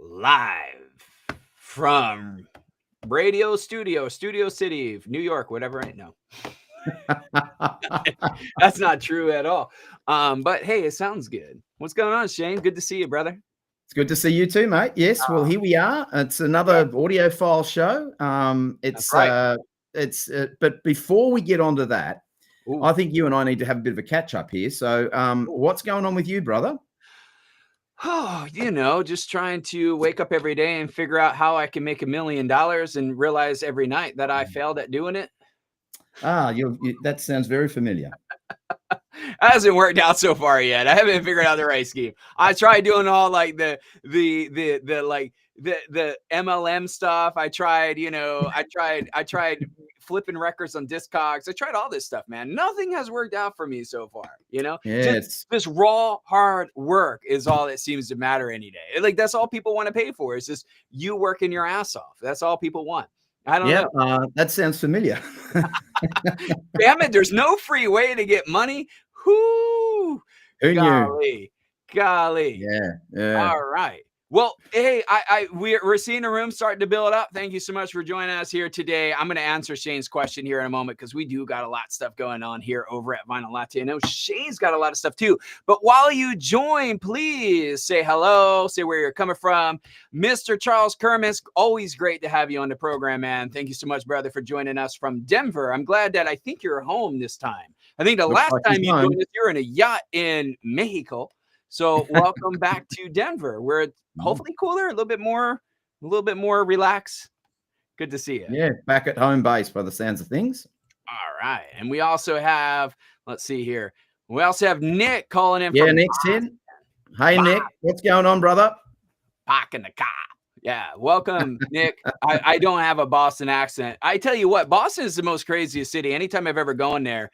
live from Studio City, New York, whatever. I know. That's not true at all. But hey, it sounds good. What's going on, Shane? Good to see you, brother. It's good to see you too, mate. Yes, well, here we are. It's another Audiophile show. That's right. But before we get onto that, Ooh. I think you and I need to have a bit of a catch up here. So, what's going on with you, brother? Oh, just trying to wake up every day and figure out how I can make $1 million and realize every night that I failed at doing it. That sounds very familiar. Hasn't worked out so far yet. I haven't figured out the right scheme. I tried doing all like the MLM stuff. I tried flipping records on Discogs. I tried all this stuff, man. Nothing has worked out for me so far. Just this raw, hard work is all that seems to matter any day. Like that's all people want to pay for. It's just you working your ass off. That's all people want. I don't know. That sounds familiar. Damn it, there's no free way to get money. Whoo! Golly. Yeah. All right. Well, hey, we're seeing the room starting to build up. Thank you so much for joining us here today. I'm going to answer Shane's question here in a moment because we do got a lot of stuff going on here over at Vinyl Latte. I know Shane's got a lot of stuff too. But while you join, please say hello, say where you're coming from. Mr. Charles Kermis, always great to have you on the program, man. Thank you so much, brother, for joining us from Denver. I'm glad that I think you're home this time. I think the last time you joined us, you were in a yacht in Mexico. So welcome back to Denver, where it's hopefully cooler, a little bit more relaxed. Good to see you. Yeah, back at home base by the sounds of things. All right. And we also have, let's see here. We also have Nick calling in. Yeah, Nick's in. Hey, Boston. Nick, what's going on, brother? Parking the car. Yeah, welcome, Nick. I don't have a Boston accent. I tell you what, Boston is the most craziest city. Anytime I've ever gone there,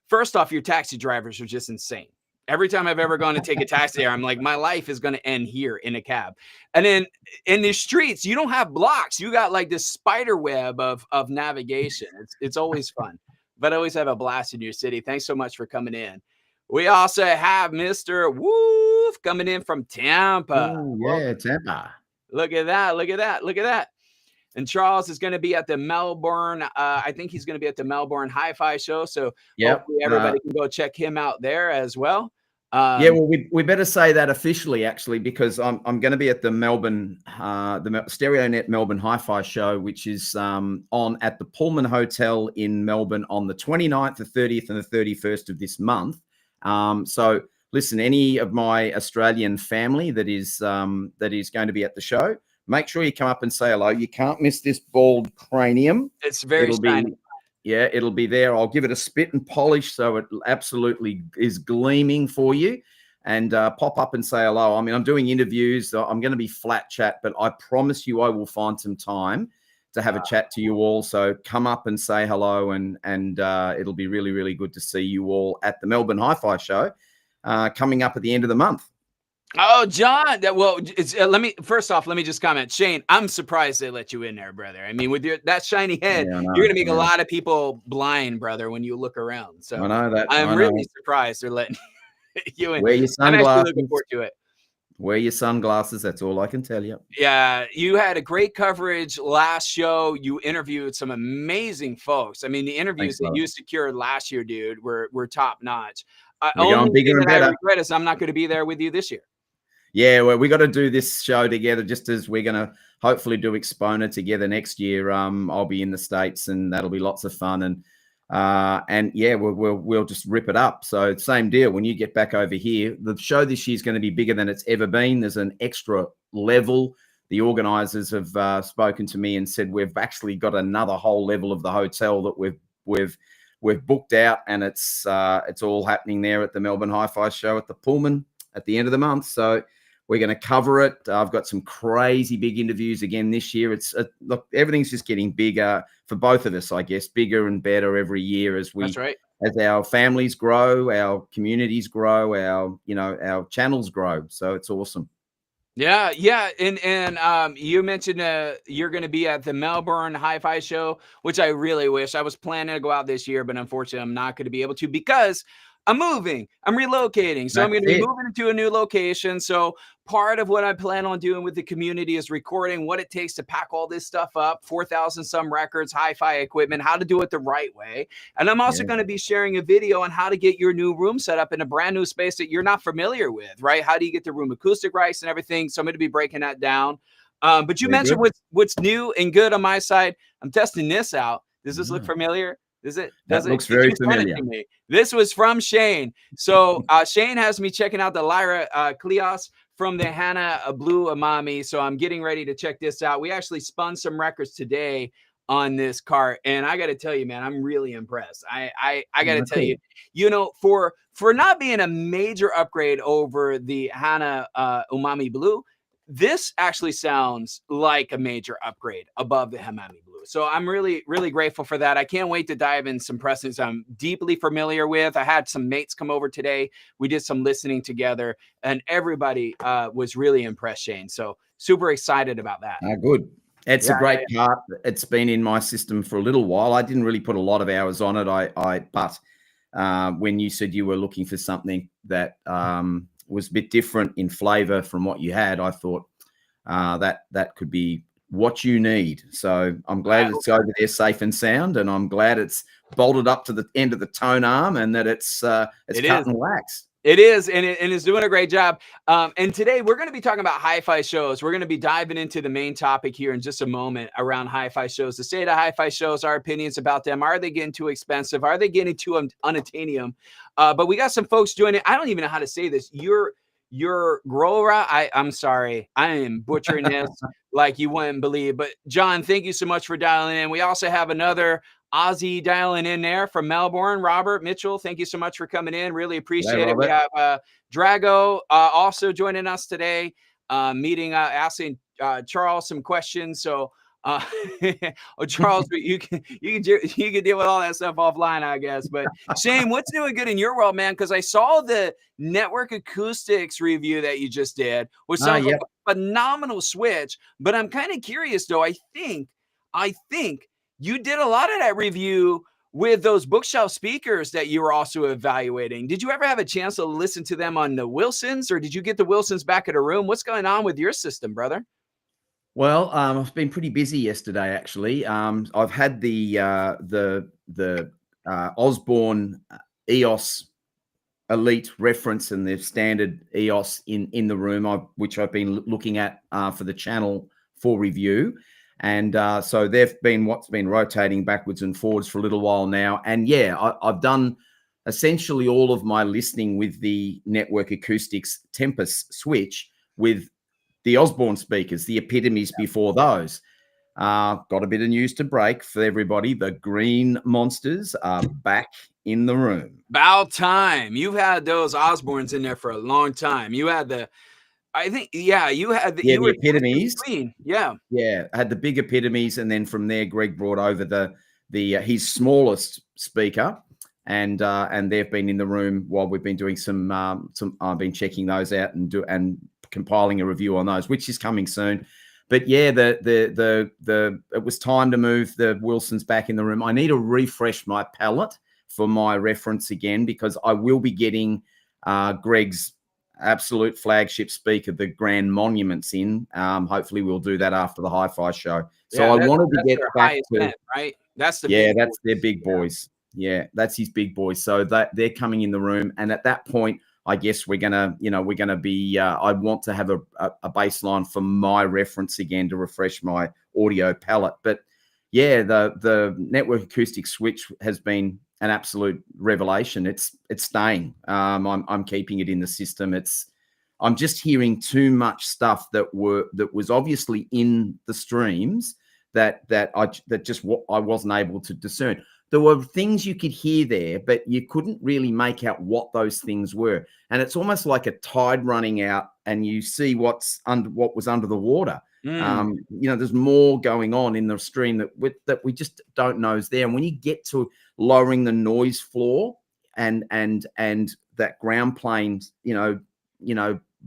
first off, your taxi drivers are just insane. Every time I've ever gone to take a taxi there, I'm like, my life is going to end here in a cab. And then in the streets, you don't have blocks. You got like this spider web of navigation. It's always fun, but I always have a blast in your city. Thanks so much for coming in. We also have Mr. Woof coming in from Tampa. Ooh, yeah, Tampa. Look at that. And Charles is going to be at the Melbourne. I think he's going to be at the Melbourne Hi-Fi show. So hopefully everybody can go check him out there as well. Well, we better say that officially, actually, because I'm going to be at the Melbourne, the StereoNet Melbourne Hi-Fi show, which is on at the Pullman Hotel in Melbourne on the 29th, the 30th, and the 31st of this month. So listen, any of my Australian family that is going to be at the show, make sure you come up and say hello. You can't miss this bald cranium. It's very shiny. It'll be there. I'll give it a spit and polish so it absolutely is gleaming for you. And pop up and say hello. I mean, I'm doing interviews. So I'm going to be flat chat, but I promise you I will find some time to have a chat to you all. So come up and say hello, and it'll be really, really good to see you all at the Melbourne Hi-Fi show coming up at the end of the month. Oh, John. Let me just comment. Shane, I'm surprised they let you in there, brother. I mean, with that shiny head, you're going to make a lot of people blind, brother, when you look around. So I know that. I'm really surprised they're letting you in. Wear your sunglasses. I'm actually looking forward to it. Wear your sunglasses. That's all I can tell you. Yeah, you had a great coverage last show. You interviewed some amazing folks. I mean, the interviews that you secured last year, dude, were top notch. We're going bigger and better. I regret is I'm not going to be there with you this year. Yeah, well, we got to do this show together, just as we're going to hopefully do Exponent together next year. I'll be in the States, and that'll be lots of fun. And yeah, we'll just rip it up. So same deal. When you get back over here, the show this year is going to be bigger than it's ever been. There's an extra level. The organisers have spoken to me and said we've actually got another whole level of the hotel that we've booked out, and it's all happening there at the Melbourne Hi-Fi show at the Pullman at the end of the month. So we're going to cover it. I've got some crazy big interviews again this year. Look, everything's just getting bigger for both of us, I guess, bigger and better every year as our families grow, our communities grow, our channels grow. So it's awesome. Yeah. And you mentioned you're going to be at the Melbourne Hi-Fi show, which I really wish. I was planning to go out this year, but unfortunately, I'm not going to be able to because I'm moving, I'm relocating. So I'm going to be moving into a new location. So part of what I plan on doing with the community is recording what it takes to pack all this stuff up, 4,000 some records, hi-fi equipment, how to do it the right way. And I'm also going to be sharing a video on how to get your new room set up in a brand new space that you're not familiar with, right? How do you get the room acoustic rights and everything? So I'm going to be breaking that down. But you mentioned what's new and good on my side. I'm testing this out. Does this look familiar? Does it? That looks very familiar. This was from Shane. So Shane has me checking out the Lyra Kleos from the Hannah Blue Amami. So I'm getting ready to check this out. We actually spun some records today on this cart, and I got to tell you, man, I'm really impressed. I got to tell you, you know, for not being a major upgrade over the Hannah Umami Blue, this actually sounds like a major upgrade above the Hamami Blue. So I'm really, really grateful for that. I can't wait to dive in some presses I'm deeply familiar with. I had some mates come over today. We did some listening together, and everybody was really impressed, Shane. So super excited about that. Good. It's a great part. It's been in my system for a little while. I didn't really put a lot of hours on it. But when you said you were looking for something that was a bit different in flavor from what you had, I thought that could be what you need. So I'm glad it's over there safe and sound, and I'm glad it's bolted up to the end of the tone arm and that it's cut and wax. It is, and it's doing a great job. And today we're going to be talking about hi-fi shows. We're going to be diving into the main topic here in just a moment around hi-fi shows. The state of hi-fi shows, our opinions about them. Are they getting too expensive? Are they getting too unattainable? But we got some folks joining. I don't even know how to say this. Your Grora, I'm sorry, I am butchering this like you wouldn't believe. But John, thank you so much for dialing in. We also have another Aussie dialing in there from Melbourne. Robert Mitchell, thank you so much for coming in. Really appreciate it. We have Drago also joining us today, asking Charles some questions. So Charles, you can deal with all that stuff offline, I guess. But Shane, what's new and good in your world, man? Because I saw the Network Acoustics review that you just did, which sounds like a phenomenal switch. But I'm kind of curious, though. I think you did a lot of that review with those bookshelf speakers that you were also evaluating. Did you ever have a chance to listen to them on the Wilsons, or did you get the Wilsons back at a room? What's going on with your system, brother? Well, I've been pretty busy yesterday, actually. I've had the Osborne EOS Elite reference and the standard EOS in the room, which I've been looking at for the channel for review. And so they've been what's been rotating backwards and forwards for a little while now. And I've done essentially all of my listening with the Network Acoustics Tempest switch with the Osborne speakers, the epitomes before those. Got a bit of news to break for everybody. The green monsters are back in the room. About time. You've had those Osbornes in there for a long time. You had the, I think, you had the, the epitomes. Yeah. I had the big epitomes, and then from there, Greg brought over the his smallest speaker, and they've been in the room while we've been doing some. I've been checking those out and compiling a review on those, which is coming soon. But it was time to move the Wilsons back in the room. I need to refresh my palette for my reference again, because I will be getting Greg's absolute flagship speaker, the Grand Monuments, in. Hopefully we'll do that after the hi-fi show. So I wanted to get back to right. That's the that's their big boys. Yeah, that's his big boys. So that they're coming in the room, and at that point, I guess we're gonna be. I want to have a baseline for my reference again to refresh my audio palette. But the Network Acoustic Switch has been an absolute revelation. It's staying. I'm keeping it in the system. I'm just hearing too much stuff that was obviously in the streams that I wasn't able to discern. There were things you could hear there, but you couldn't really make out what those things were. And it's almost like a tide running out, and you see what was under the water. There's more going on in the stream that we just don't know is there. And when you get to lowering the noise floor and that ground plane,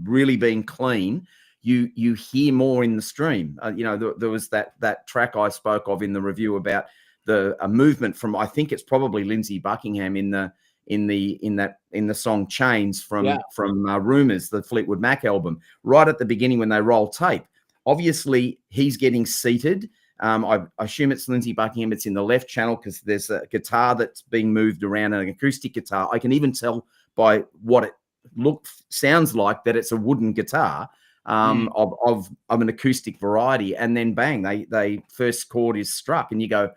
really being clean, you hear more in the stream. There was that track I spoke of in the review about a movement from, I think it's probably Lindsey Buckingham in in the song Chains from Rumours, the Fleetwood Mac album, right at the beginning when they roll tape. Obviously, he's getting seated. I assume it's Lindsey Buckingham. It's in the left channel because there's a guitar that's being moved around, an acoustic guitar. I can even tell by what it sounds like that it's a wooden guitar of an acoustic variety. And then bang, they first chord is struck, and you go,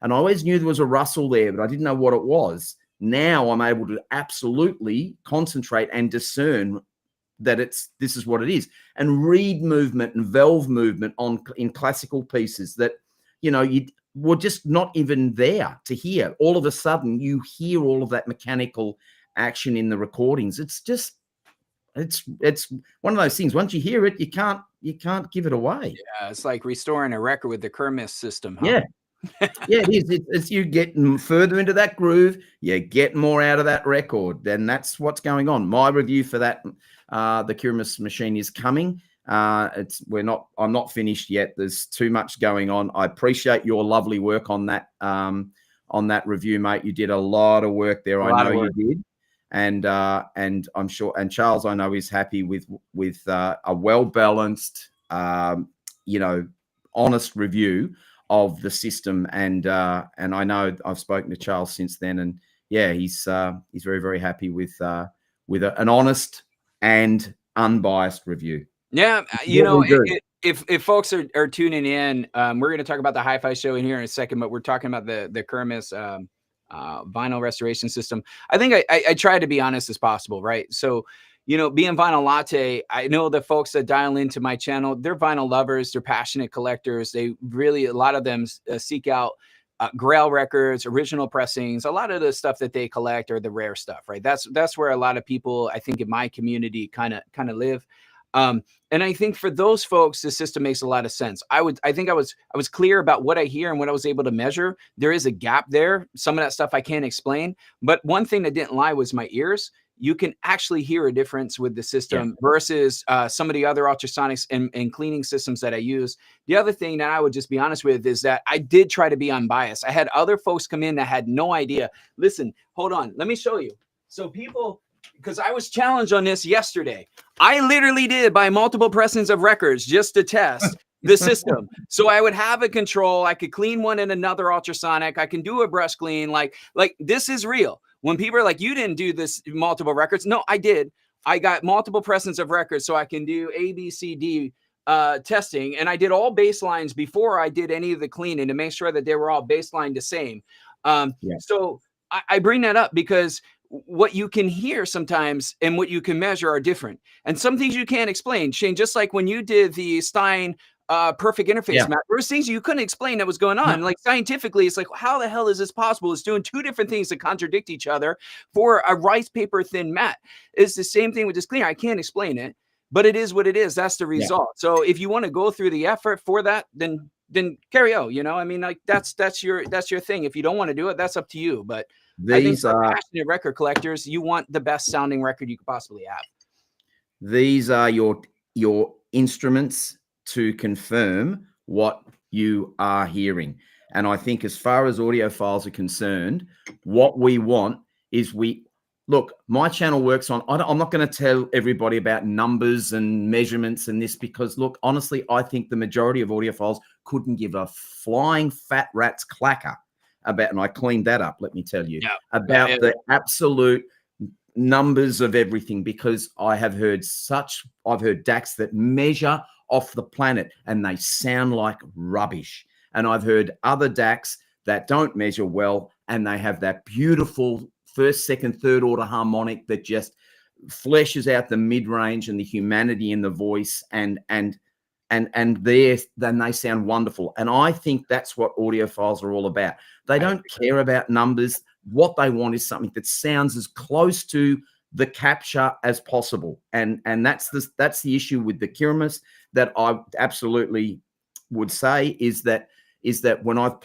and I always knew there was a rustle there, but I didn't know what it was. Now I'm able to absolutely concentrate and discern that this is what it is, and reed movement and valve movement in classical pieces that, you were just not even there to hear. All of a sudden you hear all of that mechanical action in the recordings. It's one of those things. Once you hear it, you can't give it away. Yeah, it's like restoring a record with the Kermis system, huh? Yeah. Yeah, it is. It's you get further into that groove, you get more out of that record. Then that's what's going on. My review for that, the Kermis machine, is coming. I'm not finished yet. There's too much going on. I appreciate your lovely work on that review, mate. You did a lot of work there. I know you did. And I'm sure, and Charles, I know, is happy with a well-balanced, honest review of the system. And I know I've spoken to Charles since then, and yeah, he's very, very happy with an honest and unbiased review. Yeah, if folks are tuning in, we're going to talk about the Hi-Fi show in here in a second, but we're talking about the Kermis vinyl restoration system. I think I try to be honest as possible, right? So, being Vinyl Latte, I know the folks that dial into my channel, they're vinyl lovers, they're passionate collectors. They really, a lot of them seek out Grail records, original pressings. A lot of the stuff that they collect are the rare stuff, right? That's where a lot of people, I think, in my community kind of live. And I think for those folks, the system makes a lot of sense. I think I was clear about what I hear and what I was able to measure. There is a gap there. Some of that stuff I can't explain, but one thing that didn't lie was my ears. You can actually hear a difference with the system versus some of the other ultrasonics and cleaning systems that I use. The other thing that I would just be honest with is that I did try to be unbiased. I had other folks come in that had no idea. Listen, hold on. Let me show you. So people, because I was challenged on this yesterday. I literally did buy multiple pressings of records just to test the system. So I would have a control. I could clean one in another ultrasonic. I can do a brush clean. Like this is real. When people are like, you didn't do this multiple records. No, I did. I got multiple pressings of records so I can do A, B, C, D testing. And I did all baselines before I did any of the cleaning to make sure that they were all baseline the same. So I bring that up because what you can hear sometimes and what you can measure are different. And some things you can't explain. Shane, just like when you did the Stein perfect interface map, there was things you couldn't explain that was going on. Like scientifically, it's like, how the hell is this possible? It's doing two different things that contradict each other for a rice paper thin mat. It's the same thing with this cleaner. I can't explain it, but it is what it is. That's the result. So if you want to go through the effort for that, then carry on. I mean, like that's your thing. If you don't want to do it, that's up to you. But I think for passionate record collectors, you want the best sounding record you could possibly have. These are your instruments to confirm what you are hearing. And I think as far as audiophiles are concerned, what we want is look, my channel works on, I'm not going to tell everybody about numbers and measurements and this, because look, honestly, I think the majority of audiophiles couldn't give a flying fat rat's clacker about, and I cleaned that up, let me tell you, about the absolute numbers of everything, because I've heard DACs that measure off the planet and they sound like rubbish. And I've heard other DACs that don't measure well and they have that beautiful first, second, third order harmonic that just fleshes out the mid-range and the humanity in the voice, and then they sound wonderful. And I think that's what audiophiles are all about. They don't care about numbers. What they want is something that sounds as close to the capture as possible. And that's the issue with the Kermis that I absolutely would say is that when I'm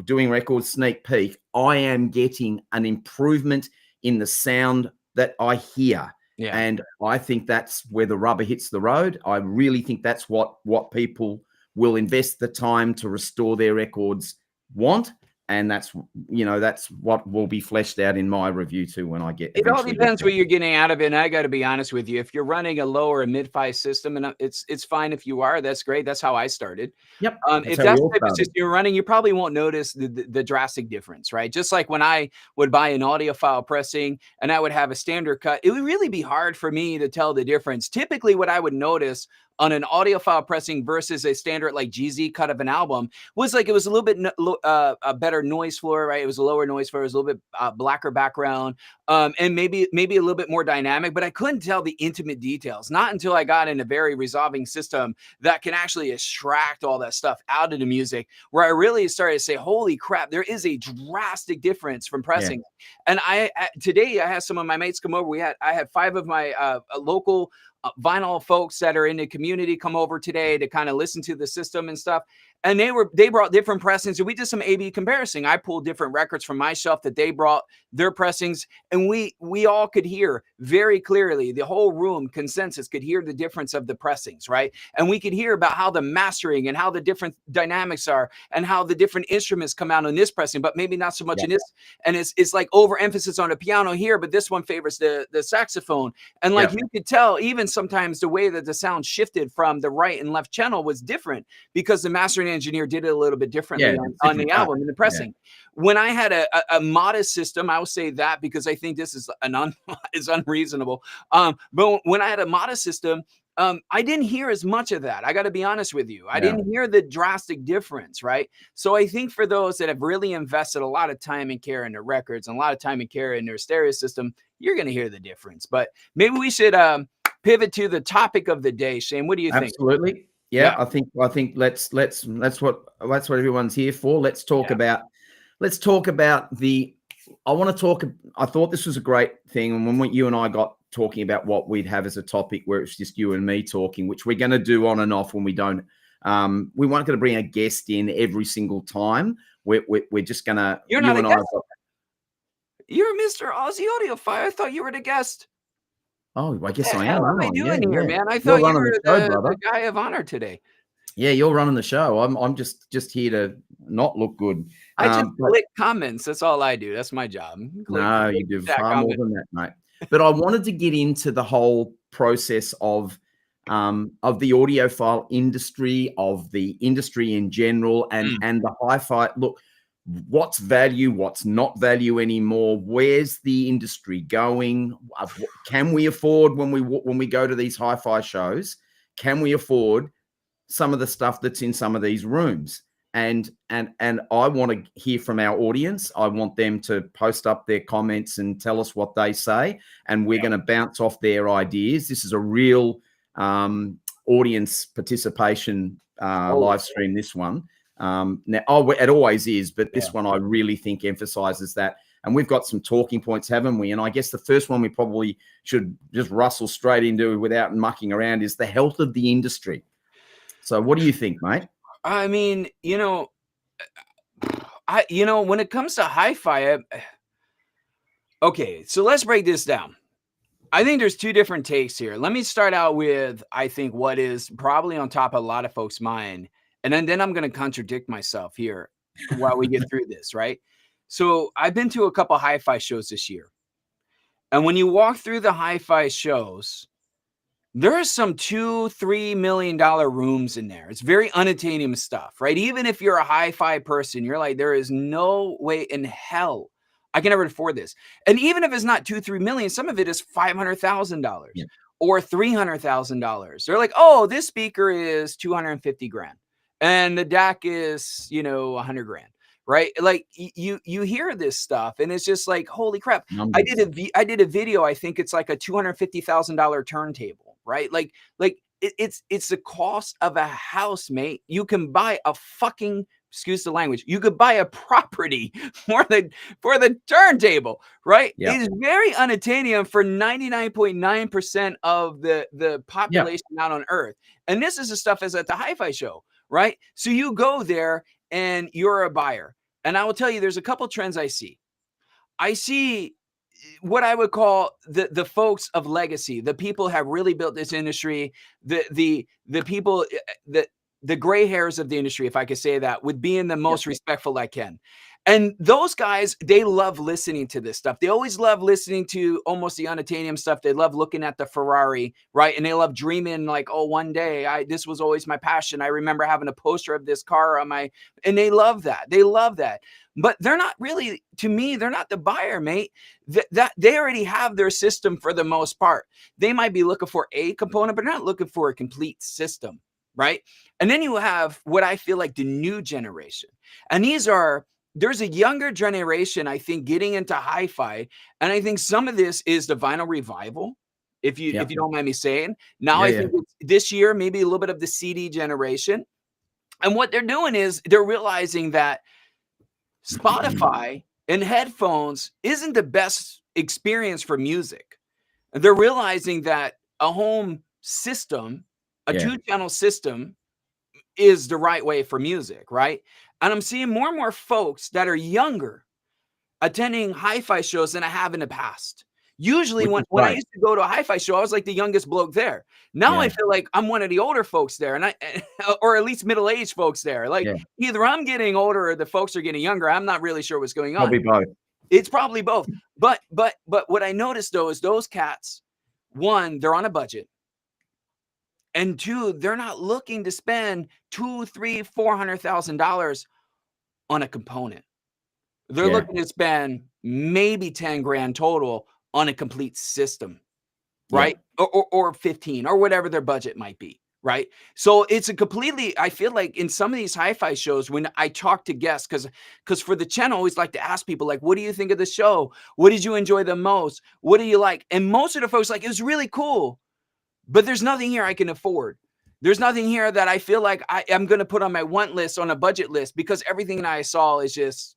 doing records sneak peek, I am getting an improvement in the sound that I hear. Yeah. And I think that's where the rubber hits the road. I really think that's what people will invest the time to restore their records want. and that's what will be fleshed out in my review too when I get It all eventually. depends what you're getting out of it, and I gotta be honest with you. If you're running a low or a mid-fi system, and it's fine if you are, that's great. That's how I started. Yep, that's If how we that's the all type of started. system you're running, you probably won't notice the drastic difference, right? Just like when I would buy an audiophile pressing and I would have a standard cut, it would really be hard for me to tell the difference. Typically, what I would notice on an audiophile pressing versus a standard like GZ cut of an album was like it was a little bit a better noise floor, right? It was a lower noise floor, it was a little bit blacker background, and maybe a little bit more dynamic, but I couldn't tell the intimate details. Not until I got in a very resolving system that can actually extract all that stuff out of the music, where I really started to say, holy crap, there is a drastic difference from pressing. Yeah. And today I had some of my mates come over. I had 5 of my local vinyl folks that are in the community come over today to kind of listen to the system and stuff. And they brought different pressings, and we did some A/B comparison. I pulled different records from my shelf that they brought their pressings, and we all could hear very clearly, the whole room consensus could hear the difference of the pressings, right? And we could hear about how the mastering and how the different dynamics are and how the different instruments come out on this pressing, but maybe not so much in this. And it's like overemphasis on the piano here, but this one favors the saxophone. And like you could tell, even sometimes the way that the sound shifted from the right and left channel was different because the mastering engineer did it a little bit differently on the album and the pressing. When I had a modest system, I will say that because I think this is is unreasonable. But when I had a modest system, I didn't hear as much of that. I got to be honest with you. I didn't hear the drastic difference, right? So I think for those that have really invested a lot of time and care in their records and a lot of time and care in their stereo system, you're going to hear the difference. But maybe we should pivot to the topic of the day. Shane, what do you think? Absolutely. Yeah, I think that's what everyone's here for. Let's talk about the. I thought this was a great thing, and when you and I got talking about what we'd have as a topic, where it's just you and me talking, which we're going to do on and off when we don't. We weren't going to bring a guest in every single time. We're just going to. You're not a guest. You're Mr. Aussie Audiophile. I thought you were the guest. Oh, I guess I am. What am I doing here, man? I thought you were the guy of honor today. Yeah, you're running the show. I'm just here to not look good. I just click comments. That's all I do. That's my job. No, you do far more than that, mate. But I wanted to get into the whole process of the audiophile industry, of the industry in general, and the hi-fi. Look, what's value, what's not value anymore? Where's the industry going? Can we afford when we go to these hi-fi shows? Can we afford some of the stuff that's in some of these rooms? And I want to hear from our audience. I want them to post up their comments and tell us what they say, and we're going to bounce off their ideas. This is a real audience participation live stream, this one. It always is, but this one I really think emphasizes that. And we've got some talking points, haven't we? And I guess the first one we probably should just rustle straight into without mucking around is the health of the industry. So what do you think, mate? I mean, when it comes to hi-fi, okay, so let's break this down. I think there's 2 different takes here. Let me start out with, I think, what is probably on top of a lot of folks' mind. And then I'm going to contradict myself here while we get through this, right? So I've been to a couple hi-fi shows this year. And when you walk through the hi-fi shows, there are some $2-3 million rooms in there. It's very unattainable stuff, right? Even if you're a hi-fi person, you're like, there is no way in hell I can ever afford this. And even if it's not 2-3 million, some of it is $500,000 or $300,000. They're like, oh, this speaker is 250 grand. And the DAC is, 100 grand, right? Like you hear this stuff and it's just like, holy crap. I did a video. I think it's like a $250,000 turntable, right? Like it's the cost of a house, mate. You can buy a fucking, excuse the language, you could buy a property for the turntable, right? Yep. It is very unattainable for 99.9% of the population out on Earth. And this is the stuff that's at the hi-fi show, right? So you go there and you're a buyer. And I will tell you, there's a couple trends I see. I see what I would call the folks of legacy, the people have really built this industry, the people that the gray hairs of the industry, if I could say that, with being the most respectful I can. And those guys, they love listening to this stuff. They always love listening to almost the unattainable stuff. They love looking at the Ferrari, right? And they love dreaming like, oh, one day this was always my passion. I remember having a poster of this car on my, and they love that. They love that. But they're not really, to me, they're not the buyer, mate. That they already have their system for the most part. They might be looking for a component, but they're not looking for a complete system, right? And then you have what I feel like the new generation. And there's a younger generation, I think, getting into hi-fi. And I think some of this is the vinyl revival, if you don't mind me saying. Now I think it's this year, maybe a little bit of the CD generation. And what they're doing is they're realizing that Spotify and headphones isn't the best experience for music. They're realizing that a home system, a 2-channel system, is the right way for music, right? And I'm seeing more and more folks that are younger attending hi-fi shows than I have in the past. Usually when I used to go to a hi-fi show, I was like the youngest bloke there. Now I feel like I'm one of the older folks there, and or at least middle-aged folks there. Like either I'm getting older or the folks are getting younger. I'm not really sure what's going on. Probably both. It's probably both. But what I noticed though is those cats, one, they're on a budget. And two, they're not looking to spend $200,000, $300,000, $400,000 on a component. They're looking to spend maybe 10 grand total on a complete system, right? Or 15 or whatever their budget might be, right? So it's a completely, I feel like in some of these hi-fi shows, when I talk to guests, because for the channel, I always like to ask people, like, what do you think of the show? What did you enjoy the most? What do you like? And most of the folks like, it was really cool. But there's nothing here I can afford. There's nothing here that I feel like I'm going to put on my want list, on a budget list, because everything that I saw is just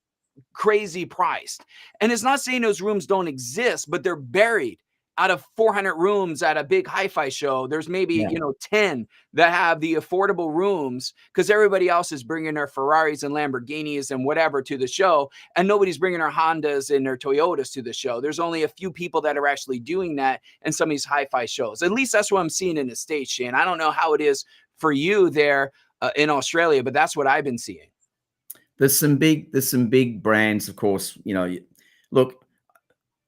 crazy priced. And it's not saying those rooms don't exist, but they're buried. Out of 400 rooms at a big hi-fi show, there's maybe 10 that have the affordable rooms, because everybody else is bringing their Ferraris and Lamborghinis and whatever to the show, and nobody's bringing their Hondas and their Toyotas to the show. There's only a few people that are actually doing that in some of these hi-fi shows. At least that's what I'm seeing in the States, Shane. I don't know how it is for you there in Australia, but that's what I've been seeing. There's some big brands, of course. Look,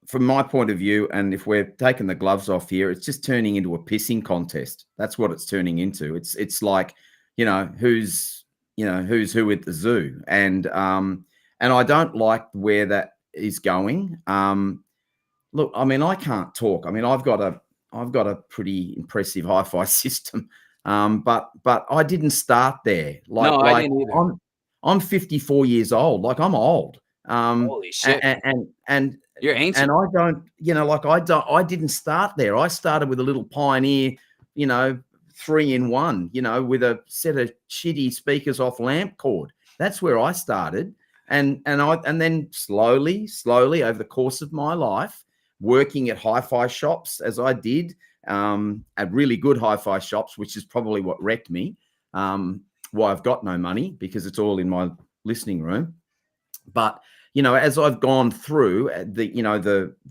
from my point of view, and if we're taking the gloves off here, it's just turning into a pissing contest. That's what it's turning into. It's like, who's who at the zoo, and I don't like where that is going. Look, I mean, I can't talk. I mean, I've got a pretty impressive hi-fi system, but I didn't start there. I didn't either. I'm 54 years old. Like, I'm old. Holy shit! And you're ancient. And I didn't start there. I started with a little Pioneer, 3-in-1, with a set of shitty speakers off lamp cord. That's where I started. And then slowly over the course of my life, working at hi-fi shops as I did, at really good hi-fi shops, which is probably what wrecked me. Why I've got no money, because it's all in my listening room. But as I've gone through the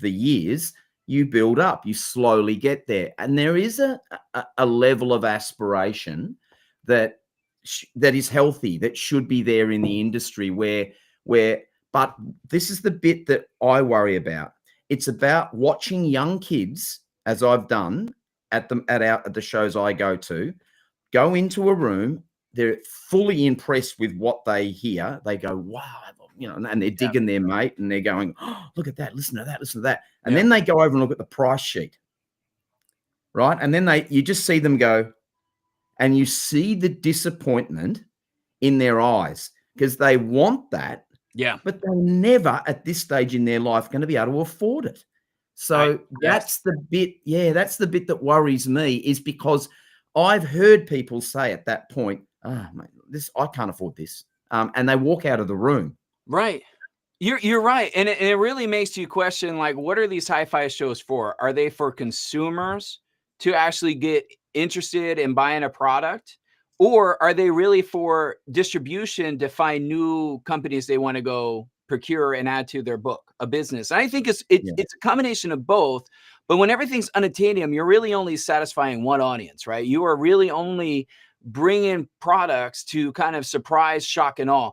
years, you build up, you slowly get there, and there is a level of aspiration that is healthy, that should be there in the industry. But this is the bit that I worry about. It's about watching young kids, as I've done at the shows I go into a room. They're fully impressed with what they hear. They go, wow, and they're digging their mate, and they're going, oh, look at that, listen to that. And then they go over and look at the price sheet, right? And then you just see them go, and you see the disappointment in their eyes, because they want that, but they're never at this stage in their life going to be able to afford it. So that's the bit, that's the bit that worries me, is because I've heard people say at that point, oh, mate, I can't afford this. And they walk out of the room. Right. You're right. And it really makes you question, like, what are these hi-fi shows for? Are they for consumers to actually get interested in buying a product? Or are they really for distribution to find new companies they want to go procure and add to their book, a business? And I think it's a combination of both. But when everything's unattainable, you're really only satisfying one audience, right? You are really only bring in products to kind of surprise, shock, and awe.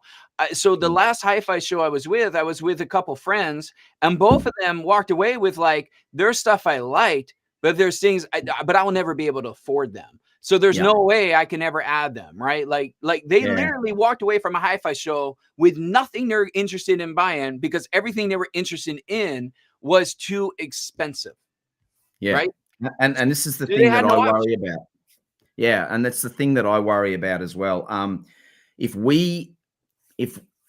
So the last hi-fi show I was with a couple friends, and both of them walked away with like, there's stuff I liked, but there's things but I will never be able to afford them. So there's no way I can ever add them, right? Like they literally walked away from a hi-fi show with nothing they're interested in buying because everything they were interested in was too expensive. Yeah. Right. And this is the They thing had that no I option. worry about. Yeah, and that's the thing that I worry about as well. If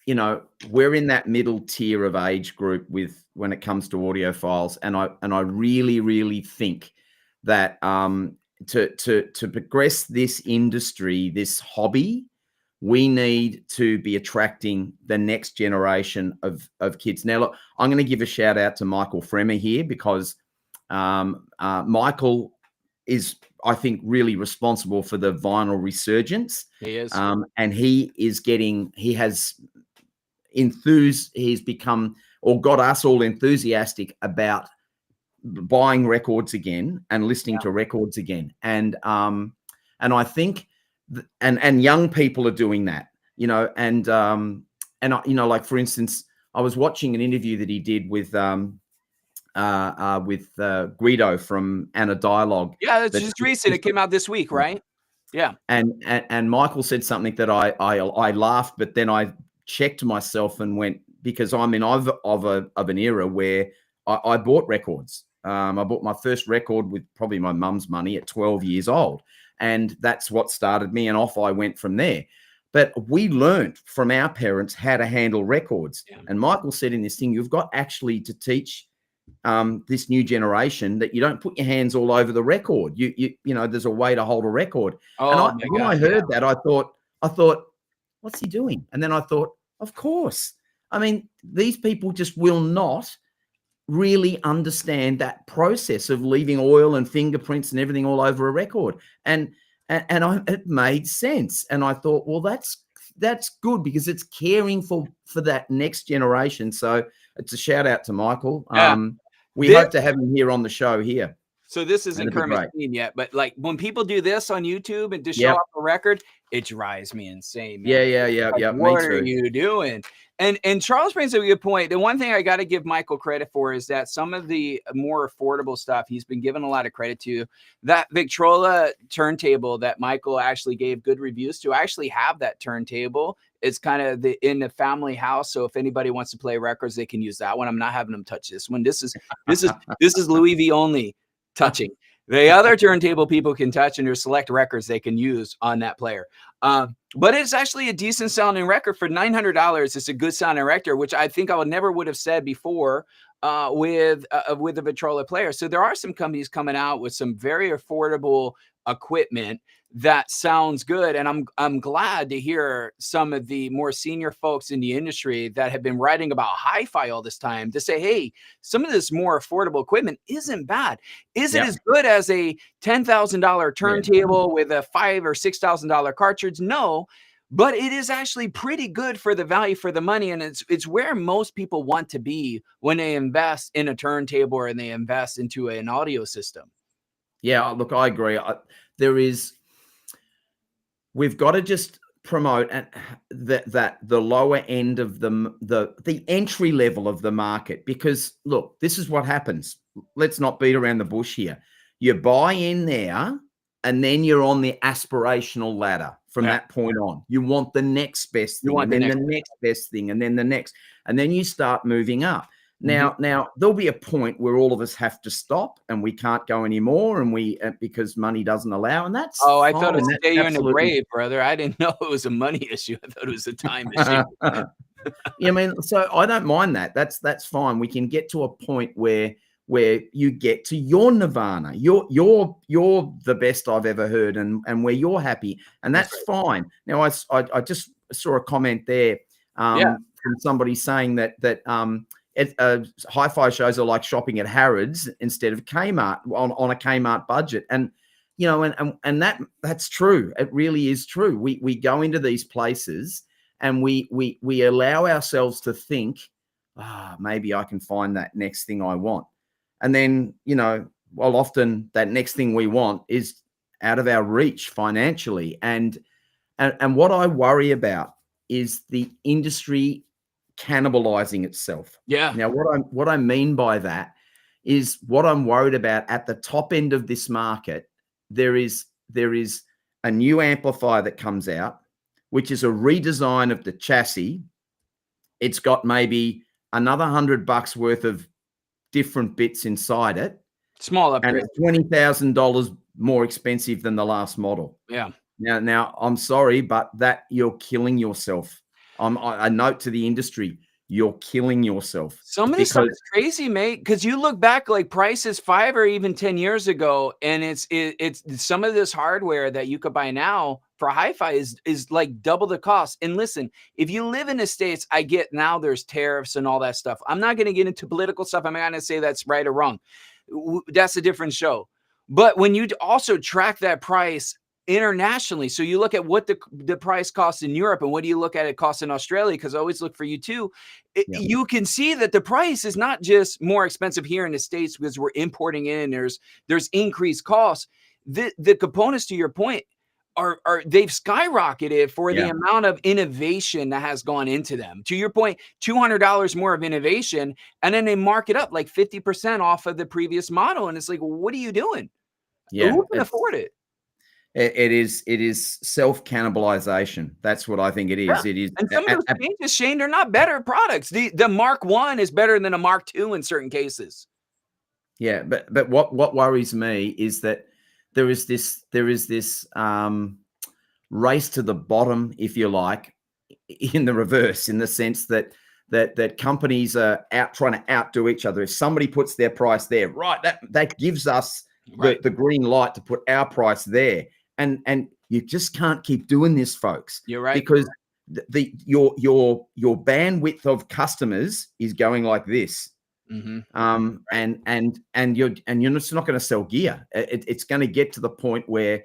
you know, we're in that middle tier of age group with when it comes to audiophiles, and I really think that to progress this industry, this hobby, we need to be attracting the next generation of kids. Now, look, I'm going to give a shout out to Michael Fremer here because Michael is, I think, really responsible for the vinyl resurgence. He is. And he has enthused, he's become, or got us all enthusiastic about buying records again and listening to records again. And I think, and young people are doing that, you know, and you know, like for instance, I was watching an interview that he did with Guido from Anna Dialogue. Yeah, that's just recent. It came out this week, right? Yeah. And Michael said something that I laughed, but then I checked myself and went, because I'm in of an era where I bought records. I bought my first record with probably my mum's money at 12 years old. And that's what started me, and off I went from there. But we learned from our parents how to handle records. Yeah. And Michael said in this thing, you've got actually to teach this new generation that you don't put your hands all over the record. You know, there's a way to hold a record. Oh, and when I heard that, I thought, what's he doing? And then I thought, of course. I mean, these people just will not really understand that process of leaving oil and fingerprints and everything all over a record. And it made sense. And I thought, well, that's good because it's caring for that next generation. So it's a shout out to Michael. Yeah. We hope to have him here on the show here. So this isn't Kermit's scene yet, but like when people do this on YouTube and to show off a record, it drives me insane, man. Yeah. What are you doing? And Charles brings up a good point. The one thing I got to give Michael credit for is that some of the more affordable stuff he's been given a lot of credit to. That Victrola turntable that Michael actually gave good reviews to. I actually have that turntable. It's kind of in the family house, so if anybody wants to play records, they can use that one. I'm not having them touch this one. This is Louis V only touching. The other turntable people can touch, and there's select records they can use on that player. But it's actually a decent sounding record for $900. It's a good sounding record, which I think I never would have said before with a Victrola player. So there are some companies coming out with some very affordable equipment that sounds good, and I'm glad to hear some of the more senior folks in the industry that have been writing about hi-fi all this time to say, hey, some of this more affordable equipment isn't bad. Is it as good as a $10,000 turntable with a $5,000 or $6,000 cartridge? No, but it is actually pretty good for the value for the money, and it's where most people want to be when they invest in a turntable or they invest into an audio system. Yeah, look, I agree. We've got to just promote that the lower end of the entry level of the market, because look, this is what happens. Let's not beat around the bush here. You buy in there, and then you're on the aspirational ladder from that point on. You want the next best thing, and then the next best thing, and then the next, and then you start moving up. Now, there'll be a point where all of us have to stop and we can't go anymore, and because money doesn't allow, and that's I thought it was stay you in the grave, brother. I didn't know it was a money issue. I thought it was a time issue. I mean, so I don't mind that. That's fine. We can get to a point where you get to your nirvana. You're the best I've ever heard, and where you're happy, and that's fine. Now, I just saw a comment there from somebody saying that hi-fi shows are like shopping at Harrods instead of Kmart on a Kmart budget. And, you know, and that's true. It really is true. We go into these places and we allow ourselves to think, maybe I can find that next thing I want. And then, you know, well, often that next thing we want is out of our reach financially. And what I worry about is the industry cannibalizing itself. Yeah. Now, what I mean by that is what I'm worried about at the top end of this market. There is a new amplifier that comes out, which is a redesign of the chassis. It's got maybe another $100 worth of different bits inside it. Small upgrade. And it's $20,000 more expensive than the last model. Yeah. Now, I'm sorry, but that you're killing yourself. A note to the industry: you're killing yourself. Some of this stuff is crazy, mate. Because you look back, like prices 5 or even 10 years ago, and it's some of this hardware that you could buy now for hi-fi is like double the cost. And listen, if you live in the States, I get now there's tariffs and all that stuff. I'm not going to get into political stuff. I'm not going to say that's right or wrong. That's a different show. But when you also track that price internationally, so you look at what the price costs in Europe and what do you look at it costs in Australia, because I always look for you too, you can see that the price is not just more expensive here in the States because we're importing in and there's increased costs. The components, to your point, are they've skyrocketed for the amount of innovation that has gone into them. To your point, $200 more of innovation, and then they mark it up like 50% off of the previous model, and it's like, well, what are you doing? Who can afford it? It is self cannibalization. That's what I think it is. Yeah. It is, and some of those changes, Shane, they're not better products. The Mark I is better than a Mark II in certain cases. Yeah, but what worries me is that there is this race to the bottom, if you like, in the reverse, in the sense that companies are out trying to outdo each other. If somebody puts their price there, right, that gives us the green light to put our price there. And you just can't keep doing this, folks. You're right. Because your bandwidth of customers is going like this. Mm-hmm. And you're just not going to sell gear. It's going to get to the point where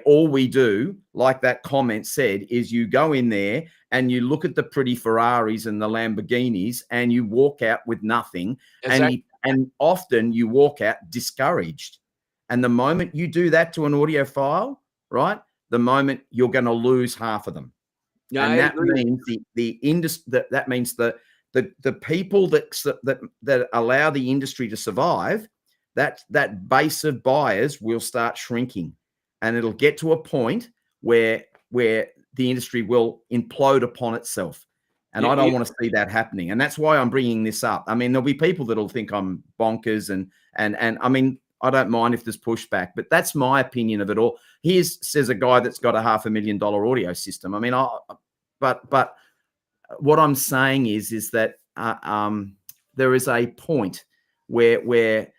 all we do, like that comment said, is you go in there and you look at the pretty Ferraris and the Lamborghinis and you walk out with nothing. Exactly. And often you walk out discouraged. And the moment you do that to an audiophile, right, the moment you're going to lose half of them. Yeah, and that means the industry. That means the people that allow the industry to survive, that base of buyers will start shrinking, and it'll get to a point where the industry will implode upon itself. And I don't want to see that happening. And that's why I'm bringing this up. I mean, there'll be people that'll think I'm bonkers, and I mean, I don't mind if there's pushback, but that's my opinion of it all. Says a guy that's got a $500,000 audio system. I mean, but what I'm saying is that there is a point where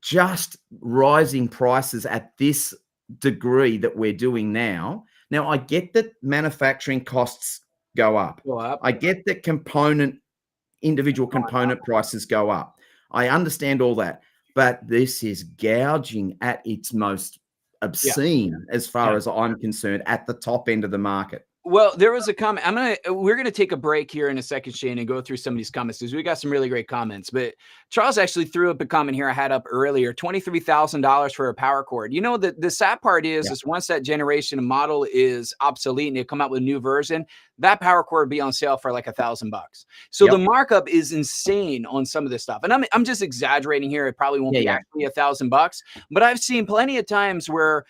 just rising prices at this degree that we're doing now. Now, I get that manufacturing costs go up. I get that individual component prices go up. I understand all that. But this is gouging at its most obscene, as far as I'm concerned, at the top end of the market. Well, there was a comment. We're going to take a break here in a second, Shane, and go through some of these comments because we got some really great comments. But Charles actually threw up a comment here I had up earlier, $23,000 for a power cord. You know, the sad part is once that generation of model is obsolete and they come out with a new version, that power cord will be on sale for like $1,000. So the markup is insane on some of this stuff. And I'm just exaggerating here. It probably won't be actually $1,000, but I've seen plenty of times where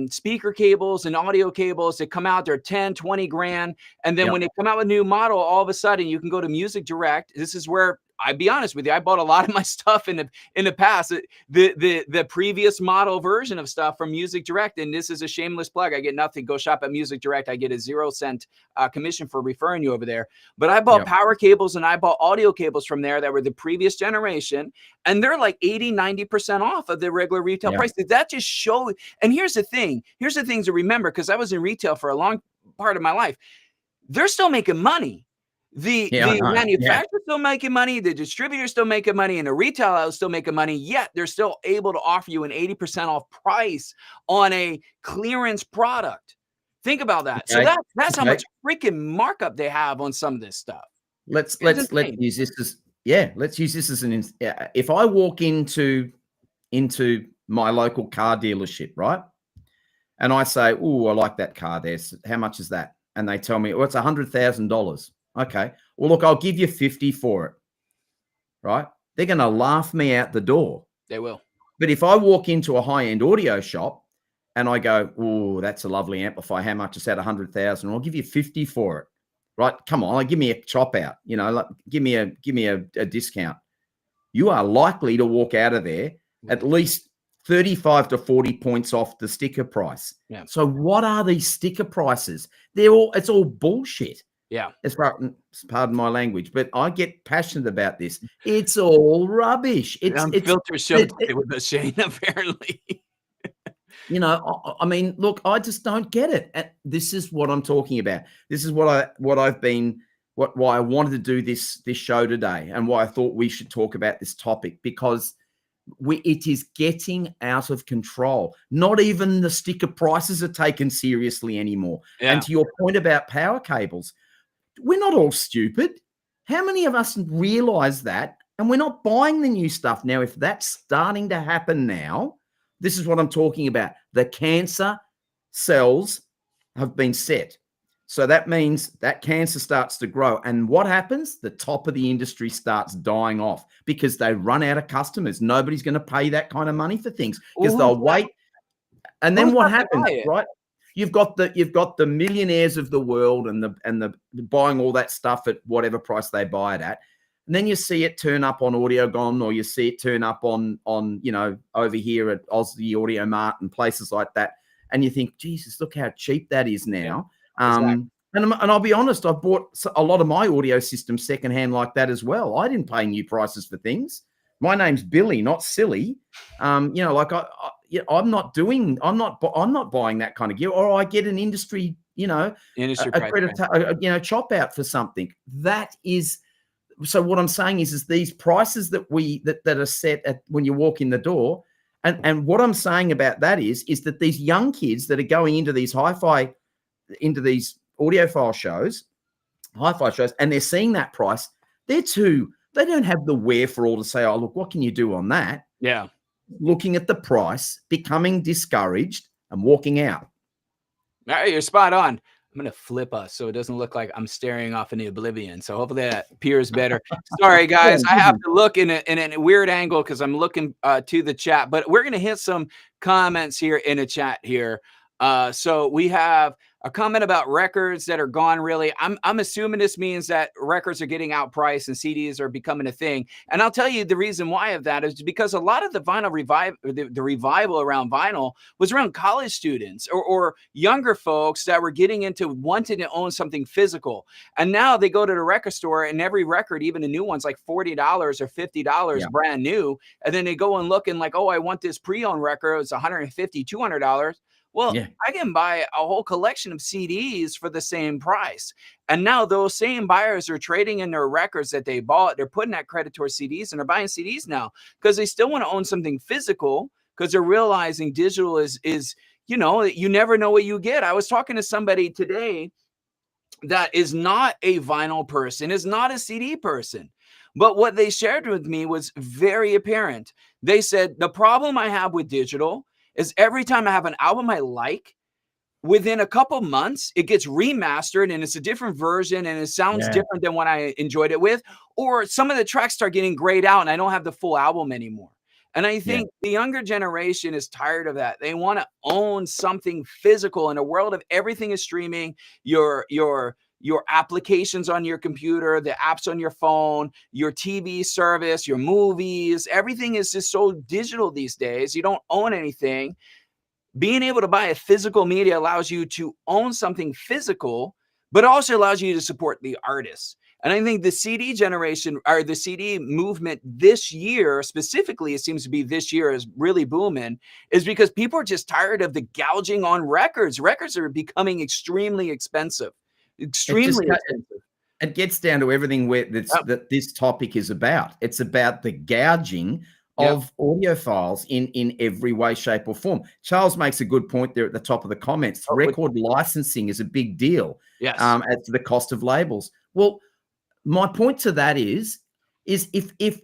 speaker cables and audio cables that come out, they're 10, 20 grand. And then when they come out with a new model, all of a sudden you can go to Music Direct. This is where I'd be honest with you. I bought a lot of my stuff in the past, the previous model version of stuff from Music Direct. And this is a shameless plug. I get nothing. Go shop at Music Direct. I get a 0-cent commission for referring you over there. But I bought power cables and I bought audio cables from there that were the previous generation. And they're like 80, 90% off of the regular retail price. Did that just show? And here's the thing. Here's the things to remember, because I was in retail for a long part of my life. They're still making money. The manufacturer's still making money, the distributor's still making money, and the retailer is still making money, yet they're still able to offer you an 80% off price on a clearance product. Think about that. Okay. So that's how much freaking markup they have on some of this stuff. Let's use this as let's use this as if I walk into my local car dealership, right? and I say, oh, I like that car there. How much is that? And they tell me, well, it's $100,000. Okay. Well, look, I'll give you 50 for it. Right? They're going to laugh me out the door. They will. But if I walk into a high-end audio shop and I go, oh, that's a lovely amplifier. How much is that? 100,000. I'll give you 50 for it. Right? Come on, like, give me a chop out. You know, like, give me a discount. You are likely to walk out of there at least 35 to 40 points off the sticker price. Yeah. So what are these sticker prices? It's all bullshit. Yeah. Pardon my language, but I get passionate about this. It's all rubbish. It's filter show with us, Shane, apparently. You know, I mean, look, I just don't get it. And this is what I'm talking about. This is why I wanted to do this show today, and why I thought we should talk about this topic, because it is getting out of control. Not even the sticker prices are taken seriously anymore. Yeah. And to your point about power cables, we're not all stupid. How many of us realize that? And we're not buying the new stuff. Now, if that's starting to happen now, this is what I'm talking about. The cancer cells have been set. So that means that cancer starts to grow. And what happens? The top of the industry starts dying off because they run out of customers. Nobody's going to pay that kind of money for things because they'll wait. And then what happens, right? You've got the millionaires of the world and the buying all that stuff at whatever price they buy it at. And then you see it turn up on AudioGon, or you see it turn up on you know, over here at Aussie Audio Mart and places like that. And you think, Jesus, look how cheap that is now. Exactly. And I'll be honest, I've bought a lot of my audio systems secondhand like that as well. I didn't pay new prices for things. My name's Billy, not silly. You know, like I'm not buying that kind of gear, or I get an industry, you know, chop out for something. That is. So what I'm saying is these prices that are set at when you walk in the door, and what I'm saying about that is that these young kids that are going into these into these audiophile shows, hi-fi shows, and they're seeing that price, they don't have the wherewithal to say, oh, look, what can you do on that? Yeah. Looking at the price, becoming discouraged, and walking out. All right, you're spot on. I'm going to flip us so it doesn't look like I'm staring off into oblivion. So hopefully that appears better. Sorry, guys. I have to look in a weird angle because I'm looking to the chat. But we're going to hit some comments here in the chat here. So we have a comment about records that are gone. Really, I'm assuming this means that records are getting outpriced and CDs are becoming a thing. And I'll tell you the reason why of that is because a lot of the vinyl revival around vinyl was around college students or younger folks that were getting into wanting to own something physical. And now they go to the record store and every record, even the new ones, like $40 or $50 brand new. And then they go and look and like, oh, I want this pre-owned record. It's $150, $200. Well, I can buy a whole collection of CDs for the same price. And now those same buyers are trading in their records that they bought. They're putting that credit towards CDs and they're buying CDs now because they still want to own something physical because they're realizing digital is, you know, you never know what you get. I was talking to somebody today that is not a vinyl person, is not a CD person. But what they shared with me was very apparent. They said, the problem I have with digital is every time I have an album I like, within a couple months, it gets remastered and it's a different version and it sounds different than what I enjoyed it with. Or some of the tracks start getting grayed out and I don't have the full album anymore. And I think the younger generation is tired of that. They want to own something physical in a world of everything is streaming. Your applications on your computer, the apps on your phone, your TV service, your movies, everything is just so digital these days. You don't own anything. Being able to buy a physical media allows you to own something physical, but also allows you to support the artists. And I think the CD generation or the CD movement this year, specifically, it seems to be this year is really booming, is because people are just tired of the gouging on records. Records are becoming extremely expensive. Extremely expensive. It gets down to everything that this topic is about. It's about the gouging of audiophiles in every way, shape, or form. Charles makes a good point there at the top of the comments. Record licensing is a big deal. Yes. As to the cost of labels. Well, my point to that is if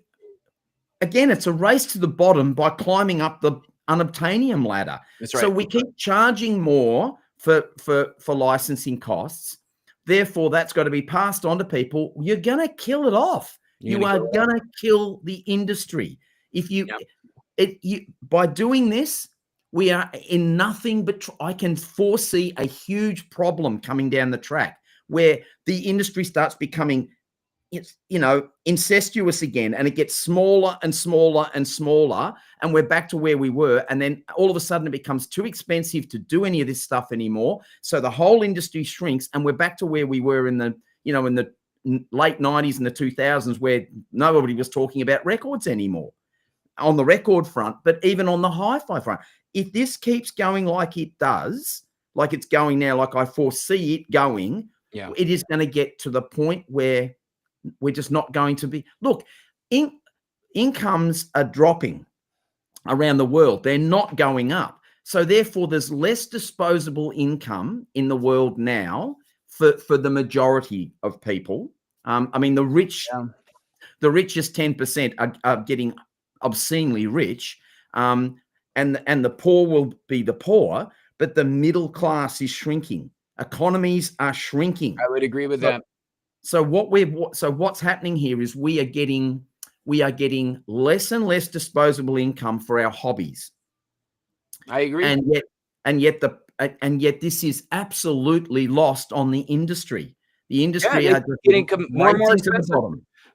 again, it's a race to the bottom by climbing up the unobtainium ladder. That's So right. we keep charging more for licensing costs. Therefore, that's got to be passed on to people. You're going to kill it off. You are going to kill the industry. If you, by doing this, we are in nothing but I can foresee a huge problem coming down the track where the industry starts becoming, incestuous again, and it gets smaller and smaller and smaller, and we're back to where we were. And then all of a sudden it becomes too expensive to do any of this stuff anymore. So the whole industry shrinks, and we're back to where we were in the late 90s and the 2000s, where nobody was talking about records anymore on the record front, but even on the hi-fi front. If this keeps going like it does, like it's going now, like I foresee it going, it is going to get to the point where we're just not going to be. Look, incomes are dropping around the world. They're not going up. So therefore, there's less disposable income in the world now for the majority of people. I mean, the richest 10% are getting obscenely rich, and the poor will be the poor, but the middle class is shrinking. Economies are shrinking. I would agree with that. So what's happening here is we are getting less and less disposable income for our hobbies. I agree. And yet this is absolutely lost on the industry. The industry are getting more and more expensive.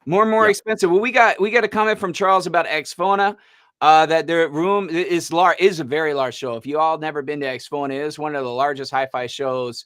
More and more expensive. Well, we got a comment from Charles about Exfona. That their room is a very large show. If you all never been to Exfona, it is one of the largest hi-fi shows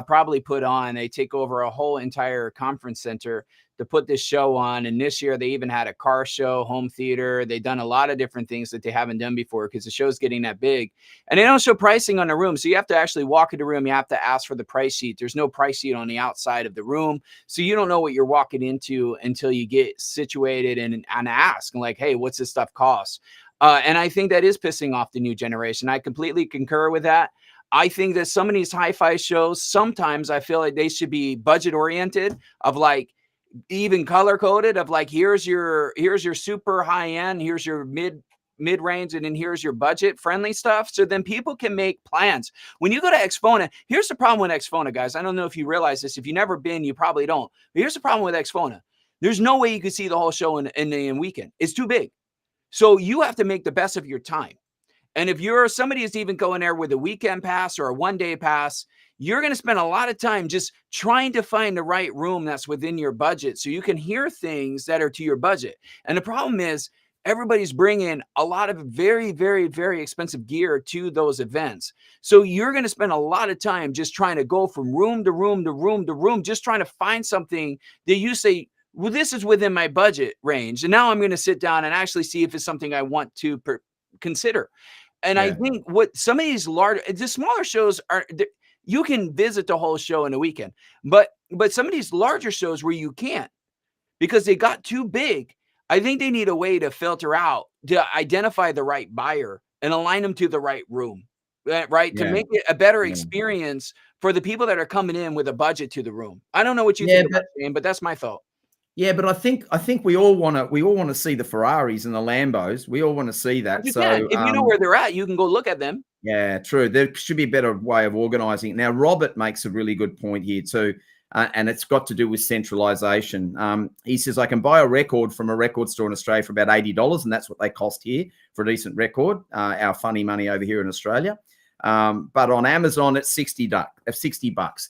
probably put on. They take over a whole entire conference center to put this show on. And this year they even had a car show, home theater. They've done a lot of different things that they haven't done before because the show's getting that big. And they don't show pricing on the room. So you have to actually walk in the room. You have to ask for the price sheet. There's no price sheet on the outside of the room. So you don't know what you're walking into until you get situated and ask like, hey, what's this stuff cost? And I think that is pissing off the new generation. I completely concur with that. I think that some of these hi-fi shows, sometimes I feel like they should be budget oriented, of like even color coded, of like, here's your super high end, here's your mid range, and then here's your budget friendly stuff. So then people can make plans. When you go to Exfona, here's the problem with Exfona, guys. I don't know if you realize this. If you've never been, you probably don't. But here's the problem with Exfona. There's no way you can see the whole show in a weekend. It's too big. So you have to make the best of your time. And if you're somebody who's even going there with a weekend pass or a one-day pass, you're going to spend a lot of time just trying to find the right room that's within your budget so you can hear things that are to your budget. And the problem is everybody's bringing a lot of very, very, very expensive gear to those events. So you're going to spend a lot of time just trying to go from room to room to room to room, just trying to find something that you say, well, this is within my budget range. And now I'm going to sit down and actually see if it's something I want to consider. And I think what some of these the smaller shows are, you can visit the whole show in a weekend, but some of these larger shows where you can't because they got too big, I think they need a way to filter out, to identify the right buyer and align them to the right room, right? To make it a better experience for the people that are coming in with a budget to the room. I don't know what you think about it, but that's my thought. Yeah, but I think we all want to see the Ferraris and the Lambos. We all want to see that. If you know where they're at, you can go look at them. Yeah, true. There should be a better way of organizing. Now, Robert makes a really good point here too, and it's got to do with centralization. He says, I can buy a record from a record store in Australia for about $80, and that's what they cost here for a decent record, our funny money over here in Australia. But on Amazon, it's $60.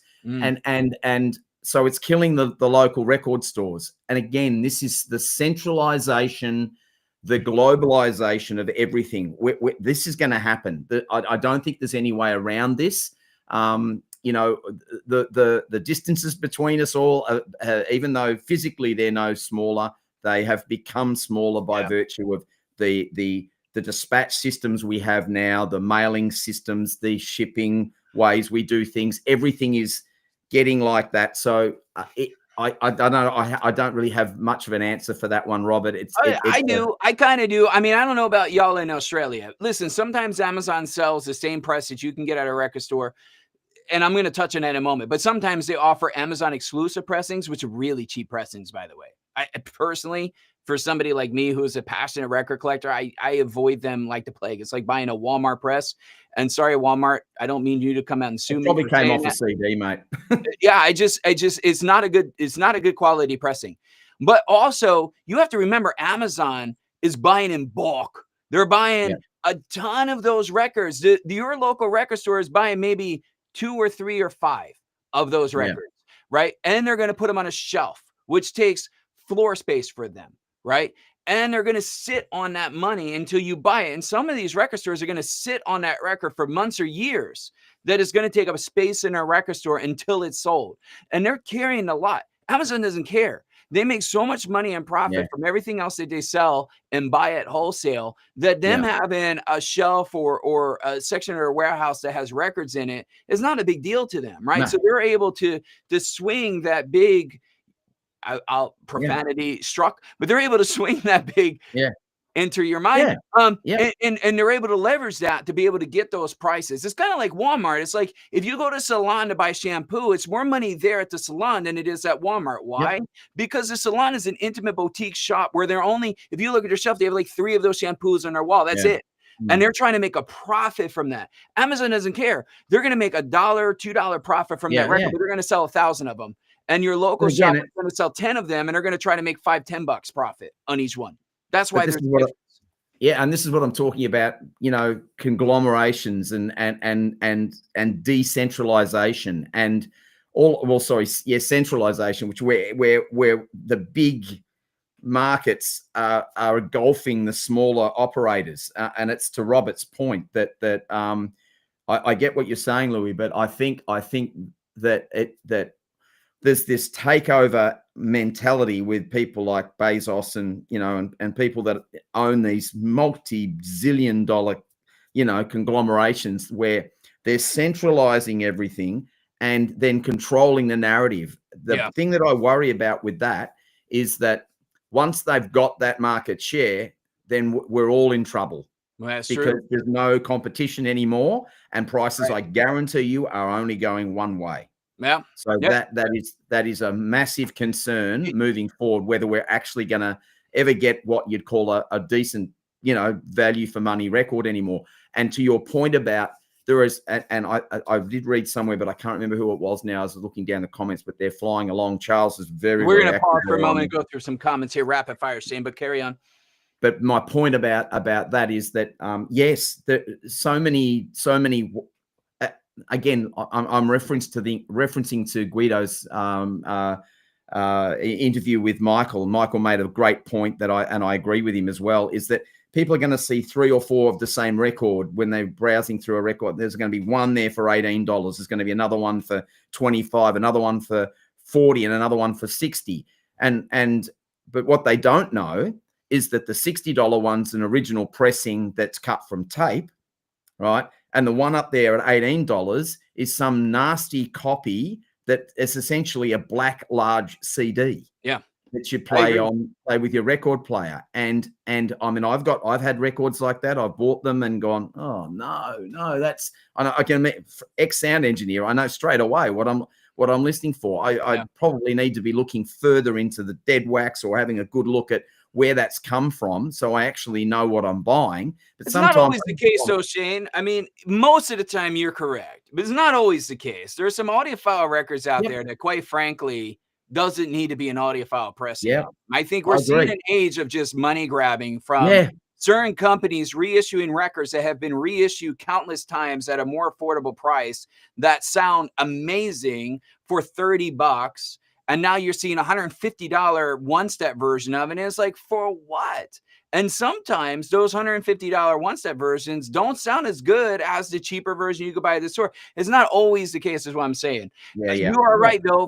And so it's killing the local record stores. And again, this is the centralization, the globalization of everything. This is going to happen. I don't think there's any way around this. The distances between us all, even though physically they're no smaller, they have become smaller by virtue of the dispatch systems we have now, the mailing systems, the shipping ways we do things. Everything is getting like that. So I don't know. I don't really have much of an answer for that one, Robert. I do. I kind of do. I mean, I don't know about y'all in Australia. Listen, sometimes Amazon sells the same press that you can get at a record store. And I'm going to touch on that in a moment. But sometimes they offer Amazon exclusive pressings, which are really cheap pressings, by the way. I personally, for somebody like me who's a passionate record collector, I avoid them like the plague. It's like buying a Walmart press. And sorry, Walmart, I don't mean you to come out and sue It me probably for came saying off a that. CD, mate. Yeah, it's not a good quality pressing. But also, you have to remember Amazon is buying in bulk. They're buying a ton of those records. Your local record store is buying maybe 2 or 3 or 5 of those records, right? And they're going to put them on a shelf, which takes floor space for them, right? And they're going to sit on that money until you buy it. And some of these record stores are going to sit on that record for months or years. That is going to take up space in a record store until it's sold. And they're carrying a lot. Amazon doesn't care. They make so much money and profit from everything else that they sell and buy at wholesale that them having a shelf or a section or a warehouse that has records in it is not a big deal to them, right? So they're able to swing that big, I'll profanity struck, but they're able to swing that big enter your mind. And they're able to leverage that to be able to get those prices. It's kind of like Walmart. It's like if you go to salon to buy shampoo, it's more money there at the salon than it is at Walmart. Why? Because the salon is an intimate boutique shop where they're only, if you look at their shelf, they have like 3 of those shampoos on their wall. That's it. And they're trying to make a profit from that. Amazon doesn't care. They're going to make $1, $2 profit from that record, but they're going to sell 1,000 of them. And your local shop is going to sell 10 of them, and they're going to try to make $5, $10 profit on each one. That's why there's and this is what I'm talking about, you know, conglomerations and decentralization and centralization, which where the big markets are engulfing the smaller operators. And it's to Robert's point that I get what you're saying, Louis, but I think that there's this takeover mentality with people like Bezos and, you know, and people that own these multi-zillion dollar, you know, conglomerations where they're centralizing everything and then controlling the narrative. The thing that I worry about with that is that once they've got that market share, then we're all in trouble. Well, that's because true. There's no competition anymore, and prices, I guarantee you, are only going one way. Yeah. So that is a massive concern moving forward, whether we're actually going to ever get what you'd call a decent, you know, value for money record anymore. And to your point about there is, and I did read somewhere, but I can't remember who it was now. I was looking down the comments, but they're flying along. Charles is very. We're going to pause for a moment and go through some comments here, rapid fire, Shane. But carry on. But my point about that is that yes, so many. Again, I'm referencing to Guido's interview with Michael. Michael made a great point that I agree with him as well, is that people are going to see 3 or 4 of the same record when they're browsing through a record. There's going to be one there for $18. There's going to be another one for $25, another one for $40, and another one for $60. But what they don't know is that the $60 one's an original pressing that's cut from tape, right? And the one up there at $18 is some nasty copy that is essentially a black large CD. Yeah. That you play with your record player. And I mean, I've had records like that. I've bought them and gone, oh no, that's, I can ex-sound engineer. I know straight away what I'm listening for. I probably need to be looking further into the dead wax or having a good look at where that's come from, so I actually know what I'm buying. But it's not always the case, though, Shane. I mean, most of the time you're correct, but it's not always the case. There's some audiophile records out there that, quite frankly, doesn't need to be an audiophile pressing. Yeah, I think we're seeing an age of just money grabbing from certain companies reissuing records that have been reissued countless times at a more affordable price that sound amazing for $30. And now you're seeing $150 one-step version of it. And it's like, for what? And sometimes those $150 one-step versions don't sound as good as the cheaper version you could buy at the store. It's not always the case, is what I'm saying. You are right, though.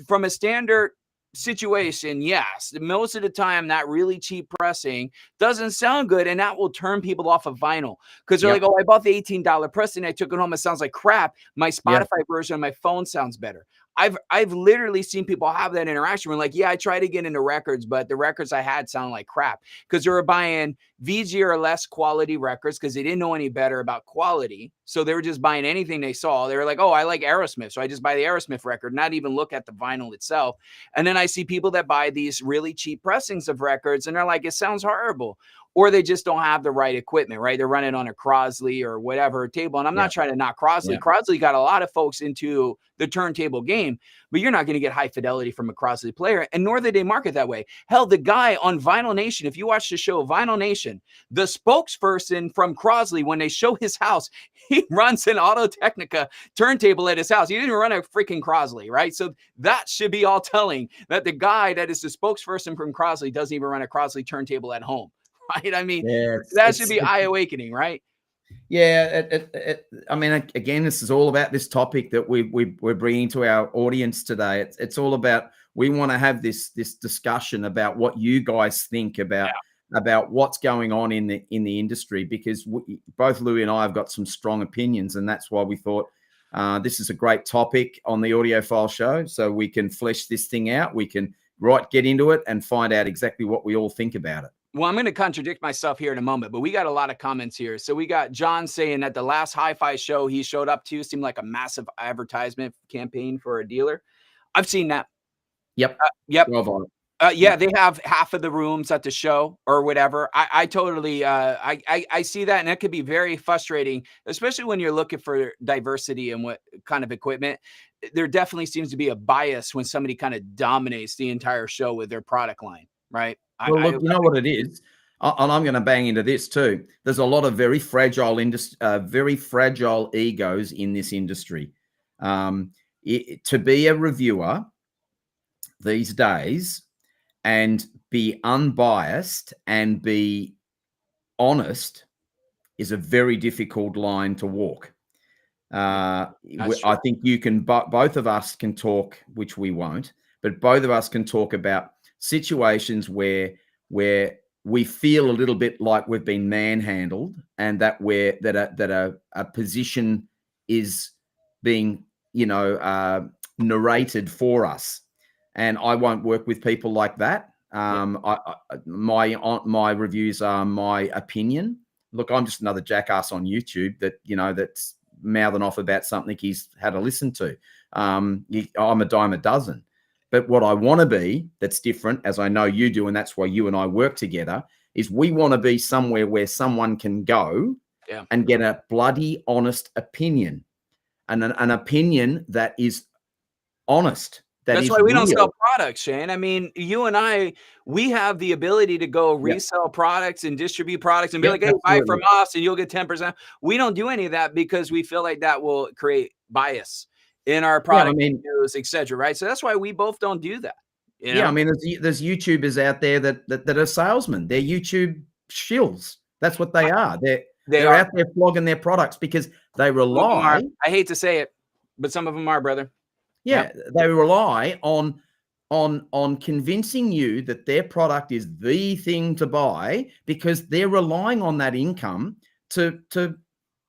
From a standard situation, yes, most of the time that really cheap pressing doesn't sound good, and that will turn people off of vinyl because they're like, oh, I bought the $18 pressing, I took it home, it sounds like crap. My Spotify version on my phone sounds better. I've literally seen people have that interaction where like, yeah, I tried to get into records, but the records I had sounded like crap because they were buying VG or less quality records because they didn't know any better about quality. So they were just buying anything they saw. They were like, oh, I like Aerosmith, so I just buy the Aerosmith record, not even look at the vinyl itself. And then I see people that buy these really cheap pressings of records and they're like, it sounds horrible. Or they just don't have the right equipment, right? They're running on a Crosley or whatever table. And I'm not trying to knock Crosley. Yeah. Crosley got a lot of folks into the turntable game, but you're not going to get high fidelity from a Crosley player, and nor did they market that way. Hell, the guy on Vinyl Nation, if you watch the show Vinyl Nation, the spokesperson from Crosley, when they show his house, he runs an Audio-Technica turntable at his house. He didn't run a freaking Crosley, right? So that should be all telling that the guy that is the spokesperson from Crosley doesn't even run a Crosley turntable at home. Right? I mean, that should be eye-awakening, right? Yeah, I mean, again, this is all about this topic that we're bringing to our audience today. It's all about, we want to have this discussion about what you guys think about what's going on in the industry, because both Louis and I have got some strong opinions, and that's why we thought this is a great topic on the Audiophile show, so we can flesh this thing out. We can get into it and find out exactly what we all think about it. Well, I'm going to contradict myself here in a moment, but we got a lot of comments here. So we got John saying that the last hi-fi show he showed up to seemed like a massive advertisement campaign for a dealer. I've seen that. Yep. Yep. Yeah, they have half of the rooms at the show or whatever. I totally, I see that, and that could be very frustrating, especially when you're looking for diversity and what kind of equipment. There definitely seems to be a bias when somebody kind of dominates the entire show with their product line, right? Well, look, you know what it is, and I'm going to bang into this too. There's a lot of very fragile egos in this industry. To be a reviewer these days and be unbiased and be honest is a very difficult line to walk. I think you can, both of us can talk, which we won't, but both of us can talk about situations where we feel a little bit like we've been manhandled, and that a position is being, narrated for us. And I won't work with people like that. My reviews are my opinion. Look, I'm just another jackass on YouTube that's mouthing off about something he's had a listen to. I'm a dime a dozen. But what I want to be that's different, as I know you do, and that's why you and I work together, is we want to be somewhere where someone can go and get a bloody honest opinion, and an opinion that is honest. That's why we don't sell products, Shane. I mean, you and I, we have the ability to go resell products and distribute products and be like, hey, buy from us and you'll get 10%. We don't do any of that because we feel like that will create bias in our product videos, etc. Right? So that's why we both don't do that. You know? Yeah, I mean, there's YouTubers out there that are salesmen. They're YouTube shills. That's what they are. They're out there flogging their products because they rely. I hate to say it, but some of them are, brother. Yeah, they rely on convincing you that their product is the thing to buy because they're relying on that income to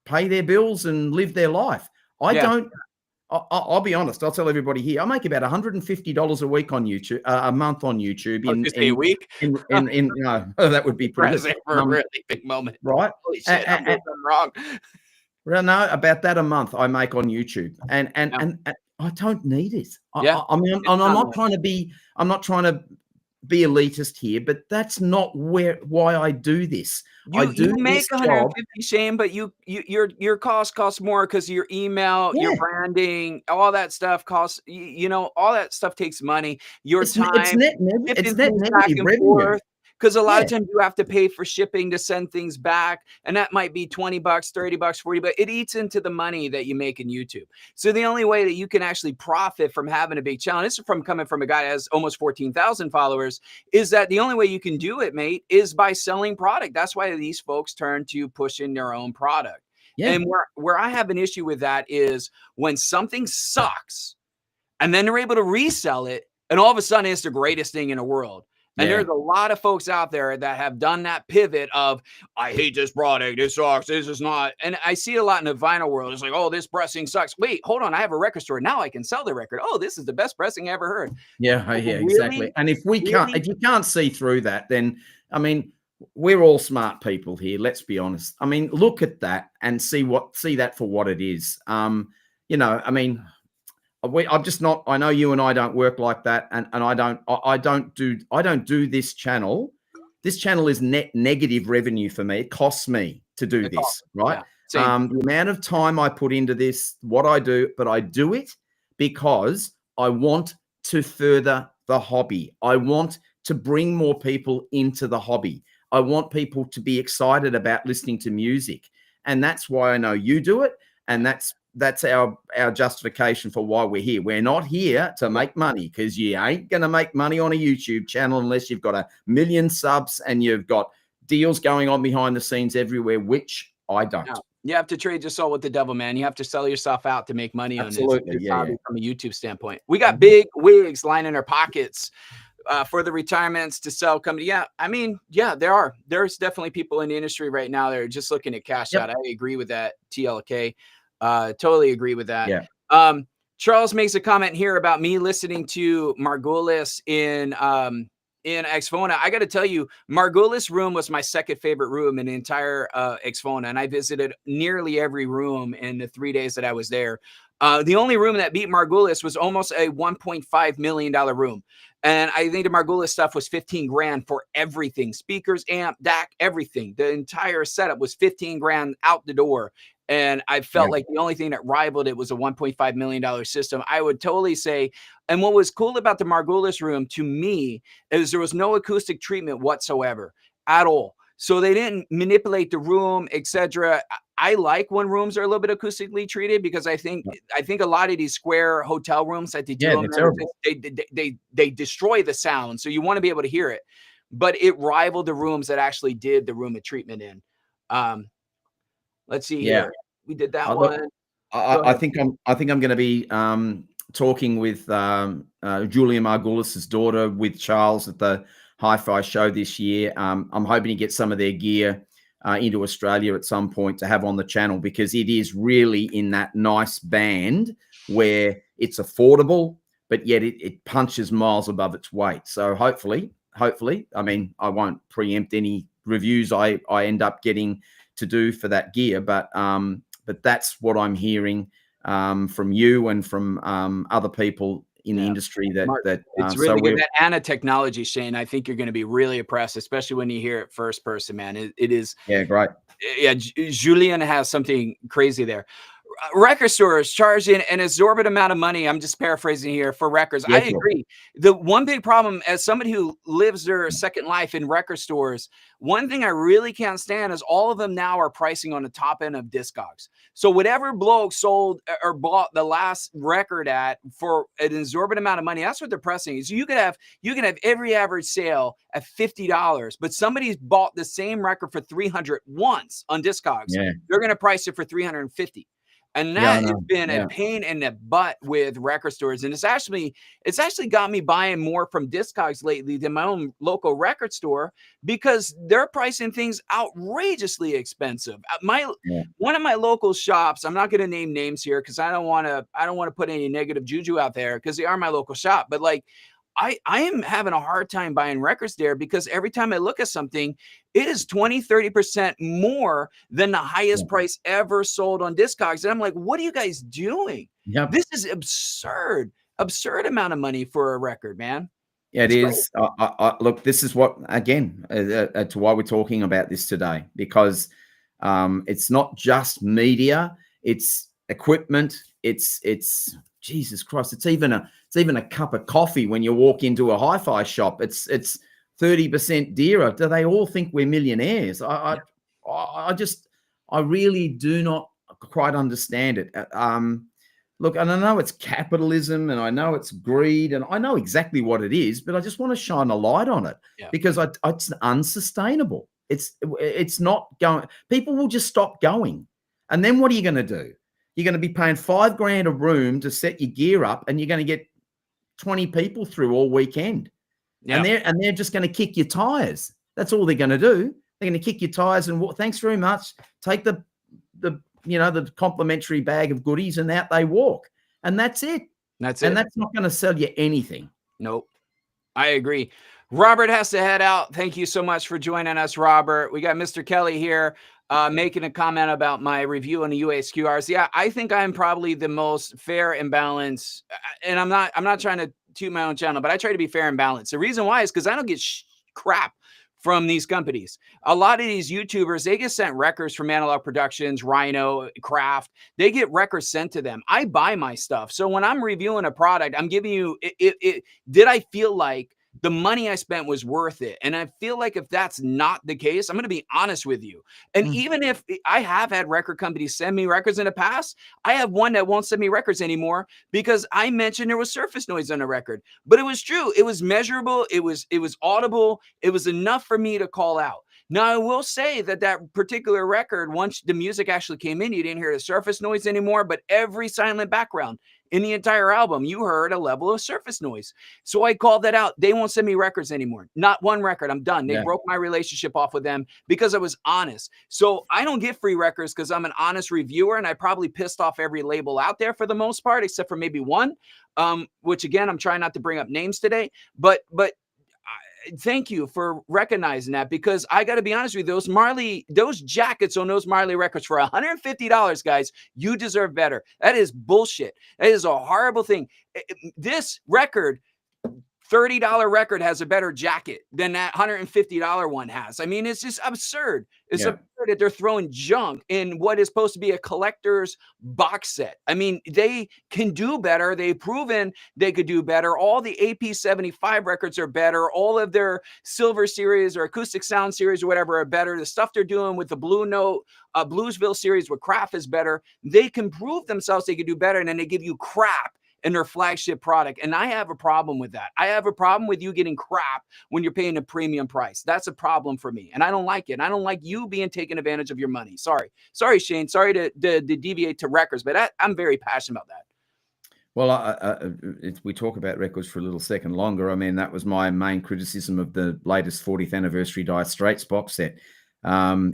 pay their bills and live their life. I'll be honest. I'll tell everybody here. I make about $150 a week on YouTube, a month on YouTube. A week? That would be pretty for a really big moment, right? Holy shit, I'm wrong. Well, no, about that a month I make on YouTube, and I don't need it. I mean, I'm not trying to be elitist here, but that's not why I do this. You make 150, Shane, but your costs more because your email, your branding, all that stuff costs. All that stuff takes money. Your time, it's net negative revenue. Because a lot of times you have to pay for shipping to send things back. And that might be $20, $30, $40, but it eats into the money that you make in YouTube. So the only way that you can actually profit from having a big channel, this is coming from a guy that has almost 14,000 followers, is that the only way you can do it, mate, is by selling product. That's why these folks turn to pushing their own product. Yeah. And where I have an issue with that is when something sucks and then they're able to resell it and all of a sudden it's the greatest thing in the world. And Yeah. there's a lot of folks out there that have done that pivot of, I hate this product. This sucks. This is not. And I see a lot in the vinyl world. It's like, oh, this pressing sucks. Wait, hold on. I have a record store. Now I can sell the record. Oh, this is the best pressing I ever heard. Yeah, yeah, exactly. Really? And if we can't, Really? if you can't see through that, then I mean, we're all smart people here. Let's be honest. I mean, look at that and see that for what it is. You know, I mean, I'm just not. I know you and I don't work like that, and I don't do this channel. This channel is net negative revenue for me. It costs me to do this, right? Yeah, the amount of time I put into this, what I do, but I do it because I want to further the hobby. I want to bring more people into the hobby. I want people to be excited about listening to music, and that's why I know you do it, and that's our justification for why we're here. We're not here to make money, because you ain't going to make money on a YouTube channel unless you've got 1 million subs and you've got deals going on behind the scenes everywhere, which I don't. No. You have to trade your soul with the devil, man. You have to sell yourself out to make money Absolutely. on this Yeah. from a YouTube standpoint. We got big wigs lining our pockets for the retirements to sell company. Yeah, I mean, yeah, there's definitely people in the industry right now that are just looking at cash out. I agree with that, TLK. Totally agree with that. Yeah. Charles makes a comment here about me listening to Margulis in Exfona. I got to tell you, Margulis room was my second favorite room in the entire Exfona, and I visited nearly every room in the 3 days that I was there. The only room that beat Margulis was almost a $1.5 million room. And I think the Margulis stuff was 15 grand for everything. Speakers, amp, DAC, everything. The entire setup was 15 grand out the door. And I felt like the only thing that rivaled it was a $1.5 million system. I would totally say. And what was cool about the Margulis room to me is there was no acoustic treatment whatsoever at all. So they didn't manipulate the room, etc. I like when rooms are a little bit acoustically treated, because I think a lot of these square hotel rooms that they do, they destroy the sound. So you want to be able to hear it, but it rivaled the rooms that actually did the room of treatment in. Let's see here. We did that one. I think I'm going to be talking with Julia Margulis's daughter with Charles at the Hi-Fi show this year. I'm hoping to get some of their gear into Australia at some point to have on the channel, because it is really in that nice band where it's affordable, but yet it punches miles above its weight. So hopefully, I mean, I won't preempt any reviews I end up getting to do for that gear, but that's what I'm hearing from you and from other people in the industry it's really good. That Anna technology, Shane, I think you're going to be really impressed, especially when you hear it first person, man. It is. Yeah, great. Yeah, Julian has something crazy there. Record stores charging an exorbitant amount of money. I'm just paraphrasing here for records. I agree. The one big problem, as somebody who lives their second life in record stores, one thing I really can't stand is all of them now are pricing on the top end of Discogs. So whatever bloke sold or bought the last record at for an exorbitant amount of money, that's what they're pressing. So you can have every average sale at $50, but somebody's bought the same record for $300 once on Discogs. They're going to price it for $350. And that has been a pain in the butt with record stores. And it's actually got me buying more from Discogs lately than my own local record store, because they're pricing things outrageously expensive. One of my local shops, I'm not going to name names here because I don't want to put any negative juju out there, because they are my local shop. But like, I am having a hard time buying records there, because every time I look at something, it is 20-30% more than the highest price ever sold on Discogs. And I'm like, what are you guys doing? This is absurd amount of money for a record, man. Yeah, it is. Look, this is what, again, to why we're talking about this today, because it's not just media, it's equipment, it's Jesus Christ, it's even a cup of coffee when you walk into a hi-fi shop. It's 30% dearer. Do they all think we're millionaires? I really do not quite understand it. Look, and I know it's capitalism, and I know it's greed, and I know exactly what it is, but I just want to shine a light on it, because it's unsustainable. It's not going. People will just stop going, and then what are you going to do? You're going to be paying $5 grand a room to set your gear up, and you're going to get 20 people through all weekend. and they're just going to kick your tires. That's all they're going to do. They're going to kick your tires and thanks very much. Take the complimentary bag of goodies, and out they walk, and that's it. That's it. And that's not going to sell you anything. Nope. I agree. Robert has to head out. Thank you so much for joining us, Robert. We got Mr. Kelly here making a comment about my review on the UASQRs. Yeah, I think I'm probably the most fair and balanced. And I'm not trying to toot my own channel, but I try to be fair and balanced. The reason why is because I don't get crap from these companies. A lot of these YouTubers, they get sent records from Analog Productions, Rhino, Craft. They get records sent to them. I buy my stuff. So when I'm reviewing a product, I'm giving you, did I feel like the money I spent was worth it? And I feel like if that's not the case, I'm going to be honest with you. And even if I have had record companies send me records in the past, I have one that won't send me records anymore because I mentioned there was surface noise on the record. But it was true. It was measurable. It was audible. It was enough for me to call out. Now, I will say that particular record, once the music actually came in, you didn't hear the surface noise anymore, but every silent background in the entire album, you heard a level of surface noise. So I called that out. They won't send me records anymore. Not one record. I'm done. They broke my relationship off with them because I was honest. So I don't get free records because I'm an honest reviewer, and I probably pissed off every label out there for the most part, except for maybe one, which again, I'm trying not to bring up names today, but thank you for recognizing that, because I got to be honest with you, those jackets on those Marley records for $150, guys, you deserve better. That is bullshit. That is a horrible thing. This record, $30 record, has a better jacket than that $150 one has. I mean, it's just absurd. It's absurd that they're throwing junk in what is supposed to be a collector's box set. I mean, they can do better. They've proven they could do better. All the AP75 records are better. All of their Silver series or Acoustic Sound series or whatever are better. The stuff they're doing with the Blue Note, Bluesville series with Craft is better. They can prove themselves they could do better, and then they give you crap in their flagship product. And I have a problem with that. I have a problem with you getting crap when you're paying a premium price. That's a problem for me. And I don't like it. And I don't like you being taken advantage of your money. Sorry, Shane. Sorry to deviate to records, but I'm very passionate about that. Well, we talk about records for a little second longer. I mean, that was my main criticism of the latest 40th anniversary Dire Straits box set.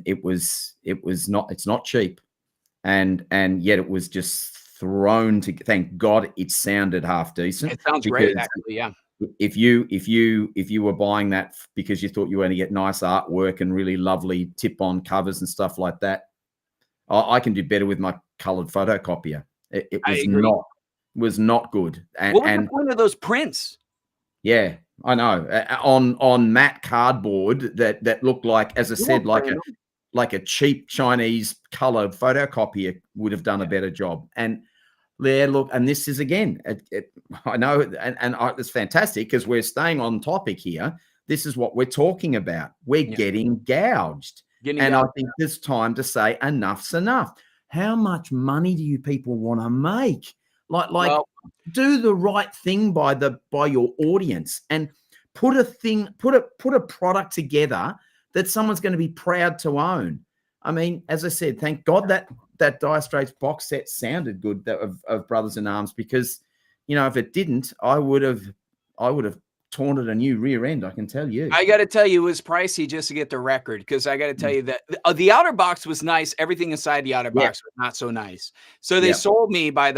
It's not cheap. And yet it was just thrown to, thank God it sounded half decent. It sounds great, actually. Yeah. If you were buying that because you thought you were going to get nice artwork and really lovely tip-on covers and stuff like that, I can do better with my colored photocopier. It was not good. And what was the point of those prints? Yeah, I know. On matte cardboard that looked like, as I said, like a cheap Chinese colored photocopier would have done a better job. And there, look, and this is again, I know, and it's fantastic because we're staying on topic here. This is what we're talking about. We're getting gouged. I think it's time to say enough's enough. How much money do you people want to make? Do the right thing by your audience and put a product together that someone's going to be proud to own. I mean, as I said, thank God that Dire Straits box set sounded good, of Brothers in Arms, because, you know, if it didn't, I would have torn it a new rear end, I can tell you. I got to tell you, it was pricey just to get the record, because I got to tell you that the outer box was nice. Everything inside the outer box was not so nice. So they sold me by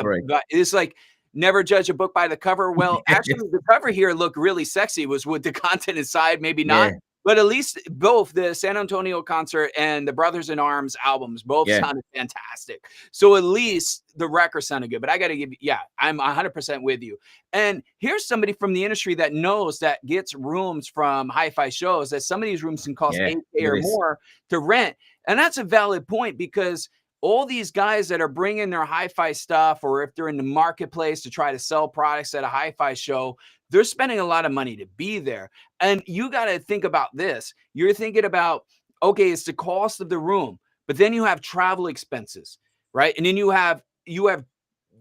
it's like, never judge a book by the cover. Well, actually, the cover here looked really sexy. Was with the content inside, maybe not. But at least both the San Antonio concert and the Brothers in Arms albums both sounded fantastic. So at least the record sounded good. But I got to give you, I'm 100% with you. And here's somebody from the industry that knows, that gets rooms from hi-fi shows, that some of these rooms can cost $8K or more to rent. And that's a valid point, because all these guys that are bringing their hi-fi stuff, or if they're in the marketplace to try to sell products at a hi-fi show, they're spending a lot of money to be there. And you got to think about this. You're thinking about, okay, it's the cost of the room, but then you have travel expenses, right? And then you have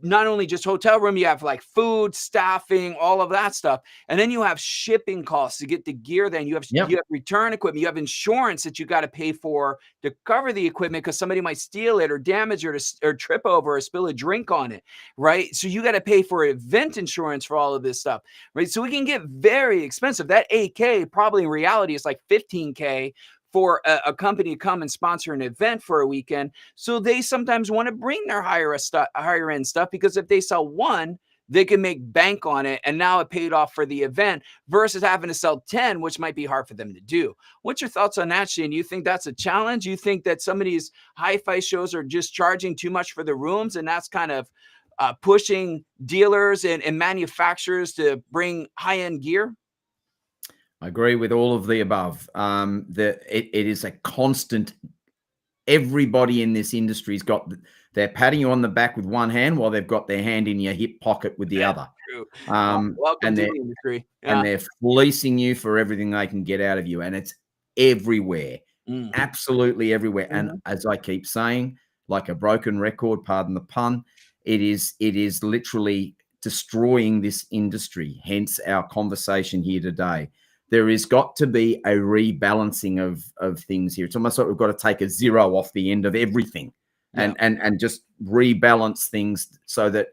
not only just hotel room, you have like food, staffing, all of that stuff. And then you have shipping costs to get the gear. Then you have return equipment, you have insurance that you got to pay for to cover the equipment because somebody might steal it or damage it or trip over or spill a drink on it, right? So you got to pay for event insurance for all of this stuff, right? So we can get very expensive. That 8K probably in reality is like 15K for a company to come and sponsor an event for a weekend. So they sometimes want to bring their higher end stuff because if they sell one, they can make bank on it. And now it paid off for the event versus having to sell 10, which might be hard for them to do. What's your thoughts on that, Shane? You think that's a challenge? You think that some of these hi-fi shows are just charging too much for the rooms and that's kind of pushing dealers and manufacturers to bring high-end gear? I agree with all of the above. It is a constant. Everybody in this industry's got, they're patting you on the back with one hand while they've got their hand in your hip pocket with the other. True. Welcome to the industry. Yeah. And they're fleecing you for everything they can get out of you. And it's everywhere, absolutely everywhere. And as I keep saying, like a broken record, pardon the pun, it is literally destroying this industry. Hence our conversation here today. There has got to be a rebalancing of things here. It's almost like we've got to take a zero off the end of everything and just rebalance things so that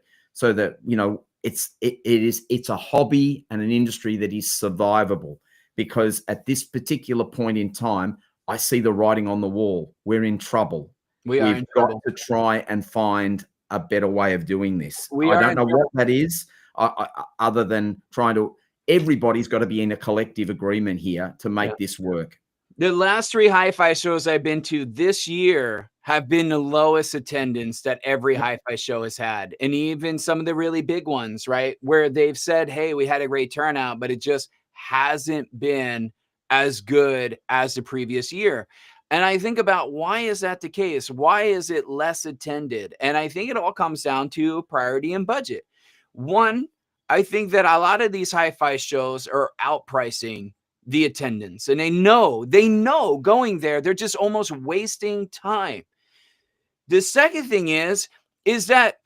you know it's a hobby and an industry that is survivable, because at this particular point in time, I see the writing on the wall. We're in trouble. We've got to try and find a better way of doing this. I don't know what that is, other than trying to. Everybody's got to be in a collective agreement here to make this work. The last 3 hi-fi shows I've been to this year have been the lowest attendance that every hi-fi show has had. And even some of the really big ones, right? Where they've said, hey, we had a great turnout, but it just hasn't been as good as the previous year. And I think about, why is that the case? Why is it less attended? And I think it all comes down to priority and budget. One, I think that a lot of these hi-fi shows are outpricing the attendance, and they know going there, they're just almost wasting time. The second thing is that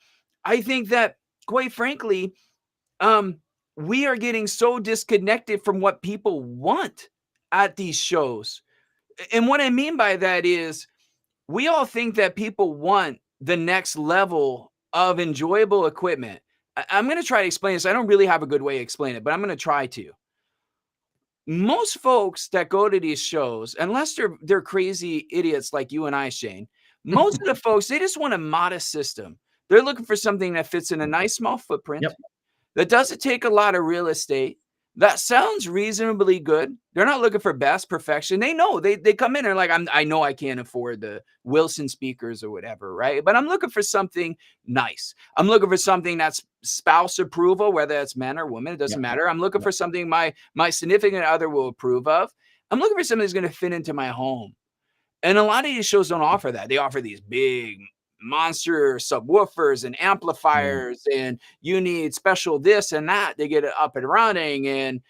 I think that, quite frankly, we are getting so disconnected from what people want at these shows. And what I mean by that is, we all think that people want the next level of enjoyable equipment. I'm going to try to explain this. I don't really have a good way to explain it, but I'm going to try to. Most folks that go to these shows, unless they're crazy idiots like you and I, Shane, most of the folks, they just want a modest system. They're looking for something that fits in a nice small footprint, that doesn't take a lot of real estate, that sounds reasonably good. They're not looking for best perfection. They know they come in and like, I know I can't afford the Wilson speakers or whatever, right? But I'm looking for something nice. I'm looking for something that's spouse approval, whether it's men or women, it doesn't matter. I'm looking for something my significant other will approve of. I'm looking for something that's going to fit into my home. And a lot of these shows don't offer that. They offer these big monster subwoofers and amplifiers, and you need special this and that to get it up and running. And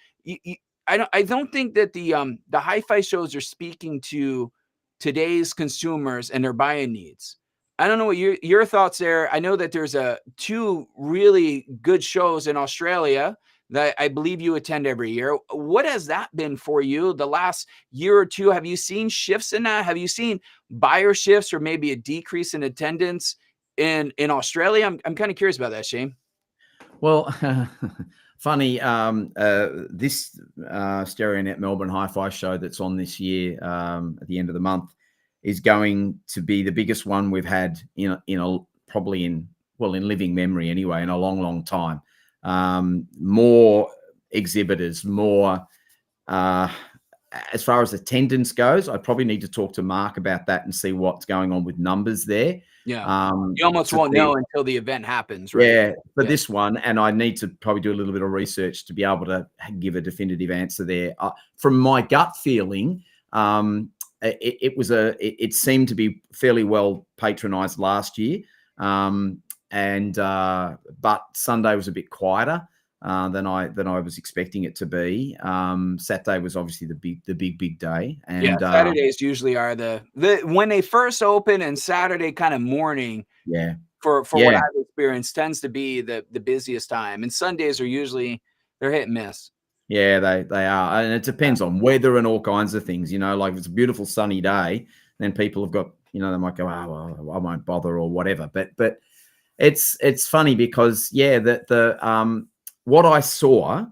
I don't think that the hi-fi shows are speaking to today's consumers and their buying needs. I don't know what your thoughts there. I know that there's 2 really good shows in Australia that I believe you attend every year. What has that been for you the last year or 2? Have you seen shifts in that? Have you seen buyer shifts or maybe a decrease in attendance in Australia? I'm kind of curious about that, Shane. Well, funny, this StereoNet Melbourne Hi-Fi show that's on this year at the end of the month is going to be the biggest one we've had in living memory anyway, in a long, long time. More exhibitors, more as far as attendance goes. I probably need to talk to Mark about that and see what's going on with numbers there. Yeah, you almost won't know until the event happens, right? Yeah, for this one, and I need to probably do a little bit of research to be able to give a definitive answer there. From my gut feeling, it seemed to be fairly well patronized last year. But Sunday was a bit quieter than I was expecting it to be. Saturday was obviously the big day, and Saturdays usually are the when they first open, and Saturday kind of morning. Yeah, for what Yeah. I've experienced, tends to be the busiest time, and Sundays are usually they're hit and miss. Yeah, they are, and it depends on weather and all kinds of things. You know, like if it's a beautiful sunny day, then people have got, you know, they might go, oh, well, I won't bother or whatever. But it's funny because the what I saw,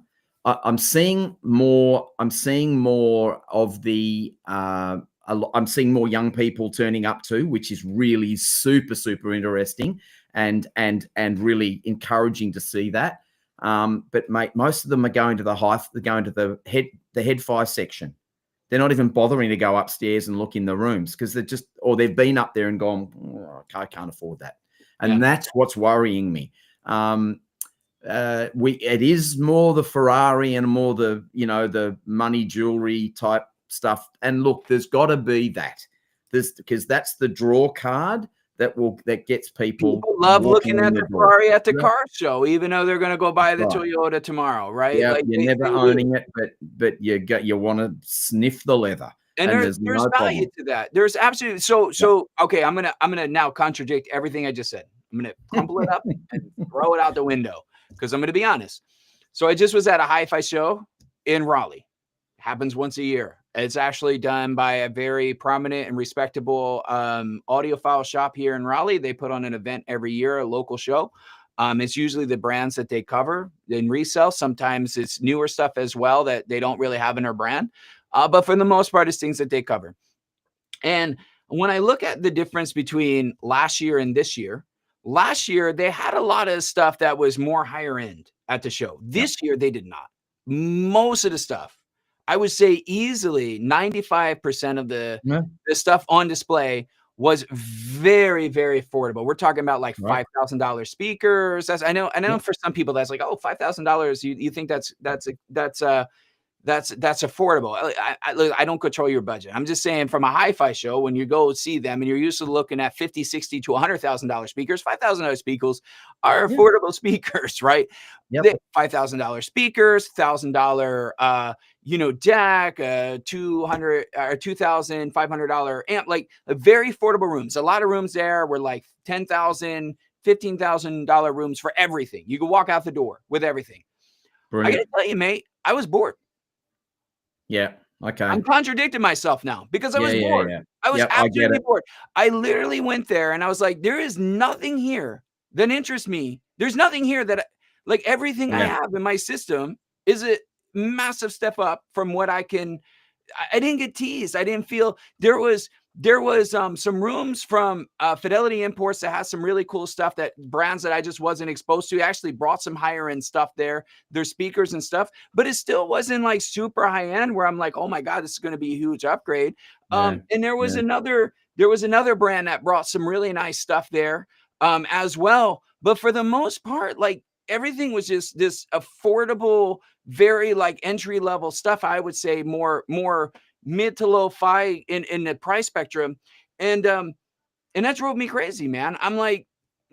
I'm seeing more. I'm seeing more of the. I'm seeing more young people turning up too, which is really super interesting and really encouraging to see that. But mate, most of them are going to they're going to the head 5 section. They're not even bothering to go upstairs and look in the rooms because they're just, or they've been up there and gone, oh, I can't afford that. And that's what's worrying me. It is more the Ferrari and more the, you know, the money jewelry type stuff. And look, there's got to be that. Because that's the draw card that gets people love looking at the Ferrari at the Yeah. car show, even though they're going to go buy the Toyota tomorrow, right? Yeah, Like you're never owning it, but you want to sniff the leather, and there's there's no value problem. to that. There's absolutely so okay. I'm gonna now contradict everything I just said. I'm gonna crumple it up and throw it out the window because I'm gonna be honest. So I just was at a hi-fi show in Raleigh. Happens once a year. It's actually done by a very prominent and respectable audiophile shop here in Raleigh. They put on an event every year, a local show. It's usually the brands that they cover in resell. Sometimes it's newer stuff as well that they don't really have in their brand. But for the most part, it's things that they cover. And when I look at the difference between last year and this year, last year they had a lot of stuff that was more higher end at the show. This year they did not. Most of the stuff, I would say easily 95% of the stuff on display was very, very affordable. We're talking about like $5,000 speakers. I know for some people that's like, oh, $5,000. You think that's affordable. I don't control your budget. I'm just saying from a hi-fi show, when you go see them and you're used to looking at 50, 60 to $100,000 speakers, $5,000 speakers are affordable speakers, right? $5,000 speakers, $1,000 jack, $200 or $2,500 amp, like very affordable rooms. A lot of rooms there were like $10,000, $15,000 rooms for everything. You could walk out the door with everything. Brilliant. I gotta tell you, mate, I was bored. Yeah. Okay. I'm contradicting myself now because I was bored. I was absolutely bored. I literally went there and I was like, there is nothing here that interests me. There's nothing here that like everything I have in my system is a massive step up from what I can. I didn't get teased. I didn't feel there was some rooms from Fidelity Imports that has some really cool stuff, that brands that I just wasn't exposed to. Actually brought some higher end stuff there, their speakers and stuff, but it still wasn't like super high end where I'm like, oh my God, this is going to be a huge upgrade. And there was another brand that brought some really nice stuff there as well. But for the most part, like everything was just this affordable, very like entry level stuff. I would say more mid to low fi in the price spectrum. And that drove me crazy, man. I'm like,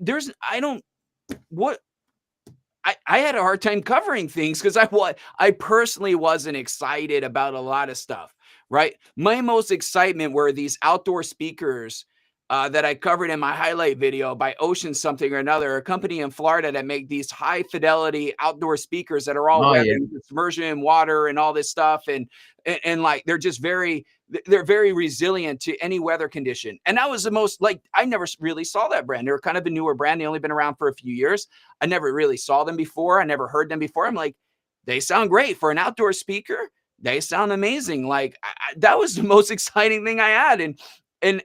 I had a hard time covering things because I personally wasn't excited about a lot of stuff, right? My most excitement were these outdoor speakers that I covered in my highlight video by Ocean something or another, a company in Florida that make these high fidelity outdoor speakers that are all weather, submersion in water and all this stuff. And like, they're very resilient to any weather condition. And that was the most, like, I never really saw that brand. They're kind of a newer brand. They only been around for a few years. I never really saw them before. I never heard them before. I'm like, they sound great for an outdoor speaker. They sound amazing. Like that was the most exciting thing I had. And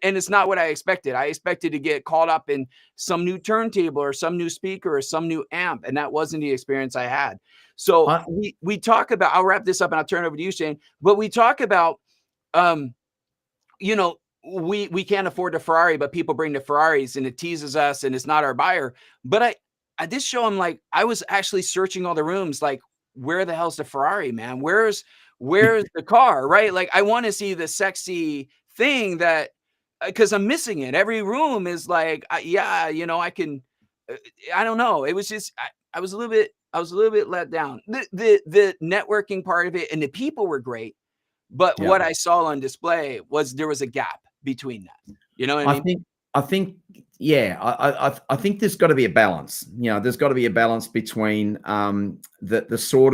it's not what I expected. I expected to get caught up in some new turntable or some new speaker or some new amp. And that wasn't the experience I had. So we talk about, I'll wrap this up and I'll turn it over to you, Shane. But we talk about, we can't afford a Ferrari, but people bring the Ferraris and it teases us and it's not our buyer. But at this show, I'm like, I was actually searching all the rooms, like, where the hell's the Ferrari, man? Where's the car, right? Like, I want to see the sexy thing that, because I'm missing it. Every room is like, I can, I don't know. It was just, I was a little bit let down. The networking part of it and the people were great, but what I saw on display was there was a gap between that. You know what I mean? I think yeah, I think there's got to be a balance. There's got to be a balance between the sort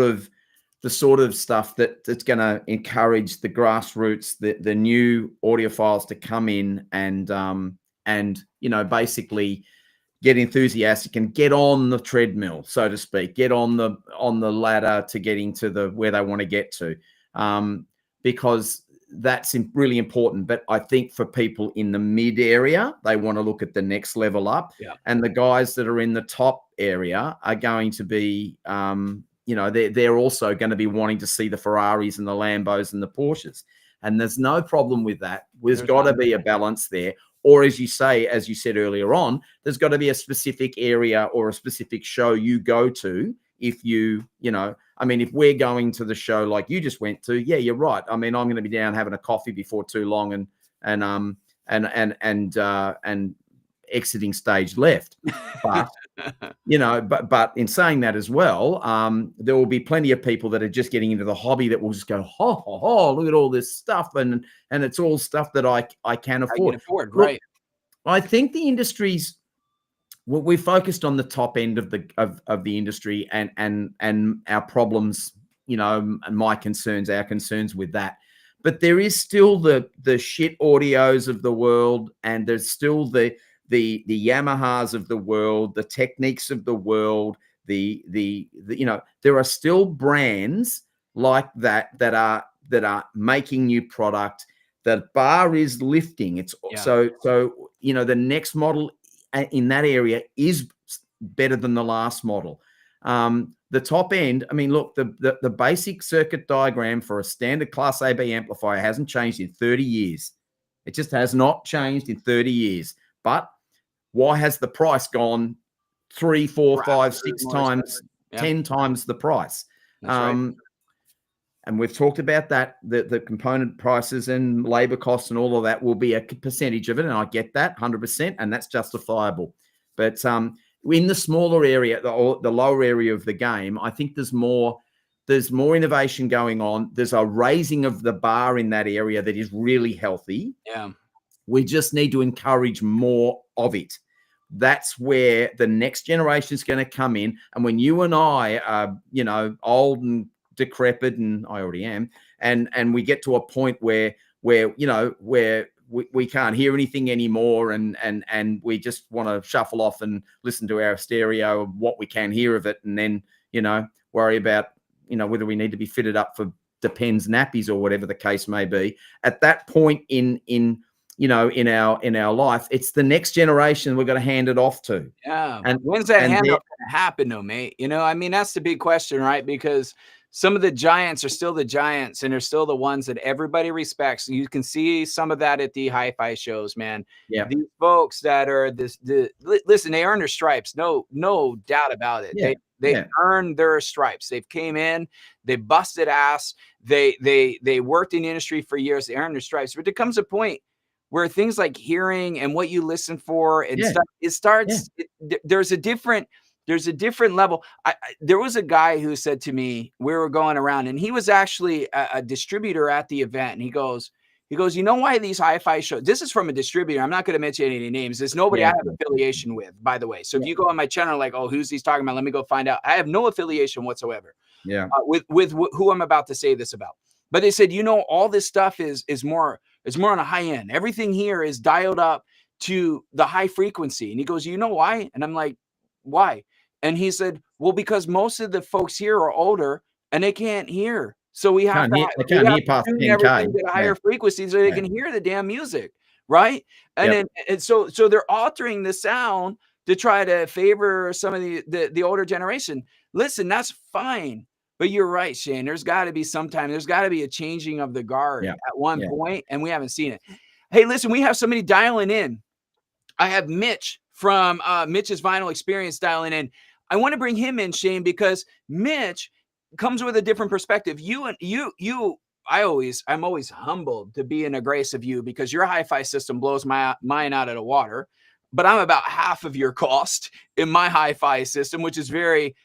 of stuff that's going to encourage the grassroots, the new audiophiles to come in and basically get enthusiastic and get on the treadmill, so to speak, get on the ladder to getting to where they want to get to, because that's really important. But I think for people in the mid area, they want to look at the next level up. Yeah. And the guys that are in the top area are going to be, they're also going to be wanting to see the Ferraris and the Lambos and the Porsches. And there's no problem with that. There's got to be a balance there. Or as you say, as you said earlier on, there's got to be a specific area or a specific show you go to. If if we're going to the show like you just went to, yeah, you're right. I mean, I'm going to be down having a coffee before too long and exiting stage left. But but in saying that as well, there will be plenty of people that are just getting into the hobby that will just go, look at all this stuff, and it's all stuff that I can afford. Right? Look, I think the industry's. Well, we focused on the top end of the industry and our problems, and my concerns, our concerns with that. But there is still the shit audios of the world, and there's still the Yamahas of the world, the Techniques of the world. There are still brands like that are making new product. The bar is lifting. So the next model in that area is better than the last model. The top end, I mean, look, the basic circuit diagram for a standard Class AB amplifier hasn't changed in 30 years. It just has not changed in 30 years. But why has the price gone 3, 4, 5, 6 times, 10 times the price? That's right. And we've talked about that, the component prices and labor costs and all of that will be a percentage of it. And I get that 100%, and that's justifiable. But in the smaller area, the lower area of the game, I think there's more innovation going on. There's a raising of the bar in that area that is really healthy. Yeah. We just need to encourage more of it. That's where the next generation is going to come in. And when you and I are, old and decrepit, and I already am, and we get to a point where we can't hear anything anymore, and we just want to shuffle off and listen to our stereo of what we can hear of it, and then worry about whether we need to be fitted up for Depends nappies or whatever the case may be. At that point in our life, it's the next generation we're going to hand it off to. Yeah. And when's that handoff going to happen, though, mate? I mean, that's the big question, right? Because some of the giants are still the giants, and they're still the ones that everybody respects. You can see some of that at the hi-fi shows, man. Yeah. These folks that are listen, they earn their stripes. No doubt about it. Yeah. They earned their stripes. They've came in, they busted ass. They worked in the industry for years. They earned their stripes. But there comes a point where things like hearing and what you listen for and stuff, it starts. There's a different level. There was a guy who said to me, we were going around, and he was actually a distributor at the event. And he goes, you know why these hi-fi shows, this is from a distributor. I'm not going to mention any names. There's nobody I have affiliation with, by the way. So if you go on my channel, like, oh, who's he's talking about? Let me go find out. I have no affiliation whatsoever with who I'm about to say this about. But they said, all this stuff is more on a high end. Everything here is dialed up to the high frequency. And he goes, you know why? And I'm like, why? And he said, well, because most of the folks here are older and they can't hear. So we have to tune everything at a higher frequency so they can hear the damn music. Right. And then so they're altering the sound to try to favor some of the older generation. Listen, that's fine. But you're right, Shane. There's got to be a changing of the guard at one point, and we haven't seen it. Hey, listen, we have somebody dialing in. I have Mitch from Mitch's Vinyl Experience dialing in. I want to bring him in, Shane, because Mitch comes with a different perspective. I'm always humbled to be in a grace of you, because your hi-fi system blows mine out of the water. But I'm about half of your cost in my hi-fi system, which is very,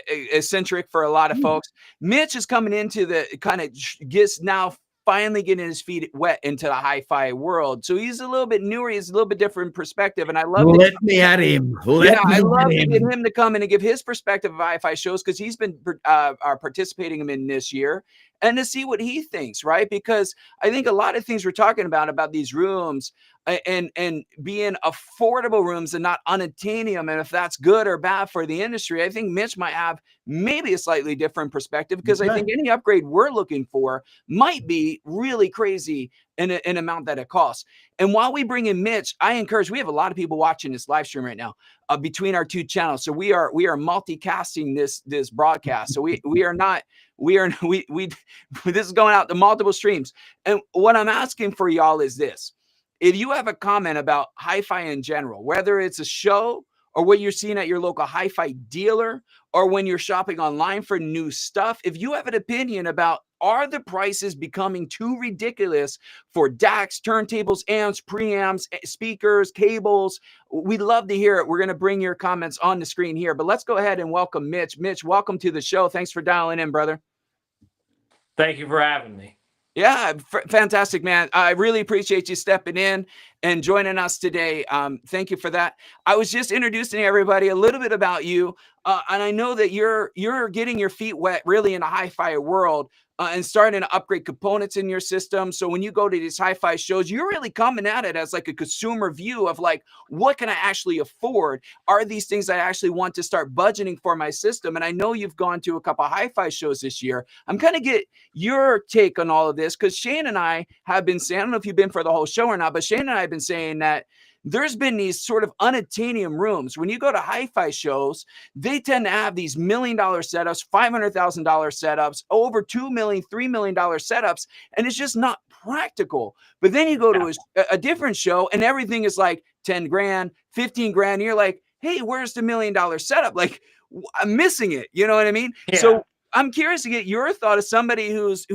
eccentric for a lot of folks. Mitch is coming into the kind of gets now finally getting his feet wet into the hi-fi world. So he's a little bit newer. He's a little bit different perspective. And I love Let me at him. I love to get him to come in and give his perspective of hi-fi shows, because he's been participating in this year, and to see what he thinks, right? Because I think a lot of things we're talking about these rooms and being affordable rooms and not unattainable, and if that's good or bad for the industry, I think Mitch might have maybe a slightly different perspective, because I think any upgrade we're looking for might be really crazy in an amount that it costs. And while we bring in Mitch, I encourage, we have a lot of people watching this live stream right now between our two channels. So we are multicasting this broadcast. So we this is going out to multiple streams. And what I'm asking for y'all is this: if you have a comment about hi-fi in general, whether it's a show or what you're seeing at your local hi-fi dealer, or when you're shopping online for new stuff, if you have an opinion about, are the prices becoming too ridiculous for DACs, turntables, amps, preamps, speakers, cables, we'd love to hear it. We're going to bring your comments on the screen here, but let's go ahead and welcome Mitch. Mitch, welcome to the show. Thanks for dialing in, brother. Thank you for having me. Yeah, fantastic, man. I really appreciate you stepping in and joining us today. Thank you for that. I was just introducing everybody a little bit about you, and I know that you're getting your feet wet really in the hi-fi world and starting to upgrade components in your system. So when you go to these hi-fi shows, you're really coming at it as like a consumer view of like, what can I actually afford? Are these things I actually want to start budgeting for my system? And I know you've gone to a couple of hi-fi shows this year. I'm kind of get your take on all of this, because Shane and I have been saying, I don't know if you've been for the whole show or not, but Shane and I have been saying that there's been these sort of unattainable rooms. When you go to hi-fi shows, they tend to have these $1 million setups, $500,000 setups, over $2 million, $3 million setups, and it's just not practical. But then you go to a different show and everything is like 10 grand, 15 grand. And you're like, hey, where's the $1 million setup? Like, I'm missing it. You know what I mean? Yeah. So I'm curious to get your thought as somebody who's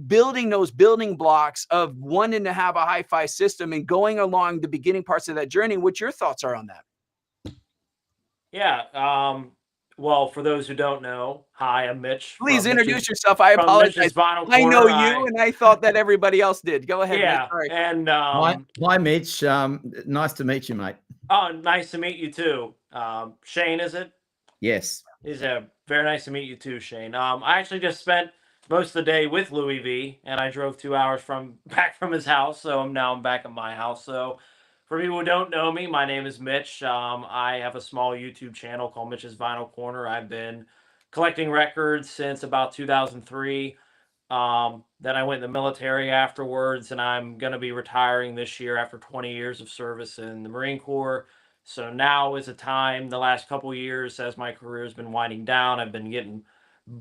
building those building blocks of wanting to have a hi-fi system and going along the beginning parts of that journey. What your thoughts are on that? Yeah. Well, for those who don't know, hi, I'm Mitch. Please introduce yourself. I apologize. I know you, and I thought that everybody else did. Go ahead. Yeah. Mitch. And hi, Mitch. Nice to meet you, mate. Oh, nice to meet you too. Shane, is it? Yes. Is very nice to meet you too, Shane. I actually just spent most of the day with Louis V, and I drove 2 hours back from his house, so I'm back at my house. So for people who don't know me, my name is Mitch. I have a small YouTube channel called Mitch's Vinyl Corner. I've been collecting records since about 2003. Then I went in the military afterwards, and I'm going to be retiring this year after 20 years of service in the Marine Corps. So now is a time, the last couple years, as my career has been winding down, I've been getting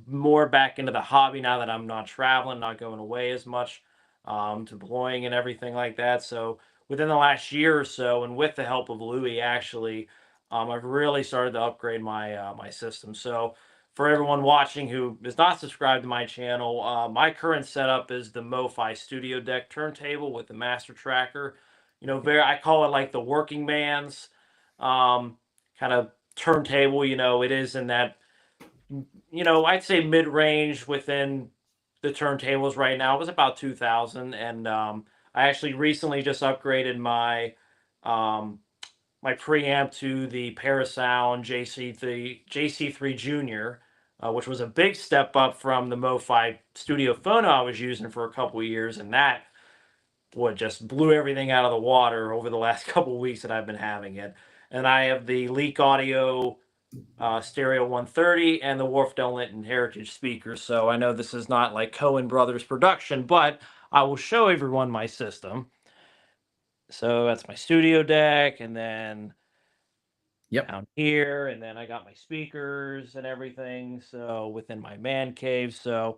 more back into the hobby now that I'm not traveling, not going away as much, deploying and everything like that. So within the last year or so, and with the help of Louis, actually, I've really started to upgrade my my system. So for everyone watching who is not subscribed to my channel, my current setup is the MoFi Studio Deck turntable with the master tracker. You know, I call it like the working man's kind of turntable. You know, it is in that, you know, I'd say mid-range within the turntables right now. It was about 2000, and I actually recently just upgraded my my preamp to the Parasound JC3 Junior, which was a big step up from the MoFi Studio Phono I was using for a couple of years, and that just blew everything out of the water over the last couple of weeks that I've been having it. And I have the Leak Audio Stereo 130 and the Wharfdale Linton Heritage speakers. So I know this is not like Coen Brothers production, but I will show everyone my system. So that's my studio deck, and then down here, and then I got my speakers and everything. So within my man cave. So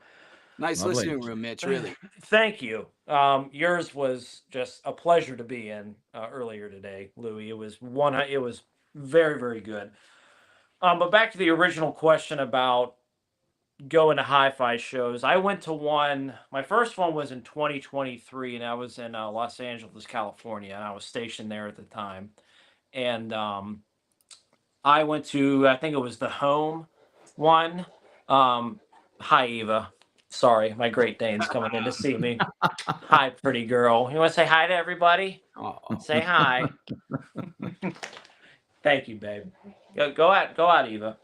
nice listening room, Mitch. Really, thank you. Yours was just a pleasure to be in earlier today, Louis. It was very, very good. But back to the original question about going to hi-fi shows. I went to one. My first one was in 2023, and I was in Los Angeles, California, and I was stationed there at the time. And I went to, I think it was the Home one. Hi, Eva. Sorry, my Great Dane's coming in to see me. Hi, pretty girl. You want to say hi to everybody? Oh, Say hi. Thank you, babe. Go out, Eva.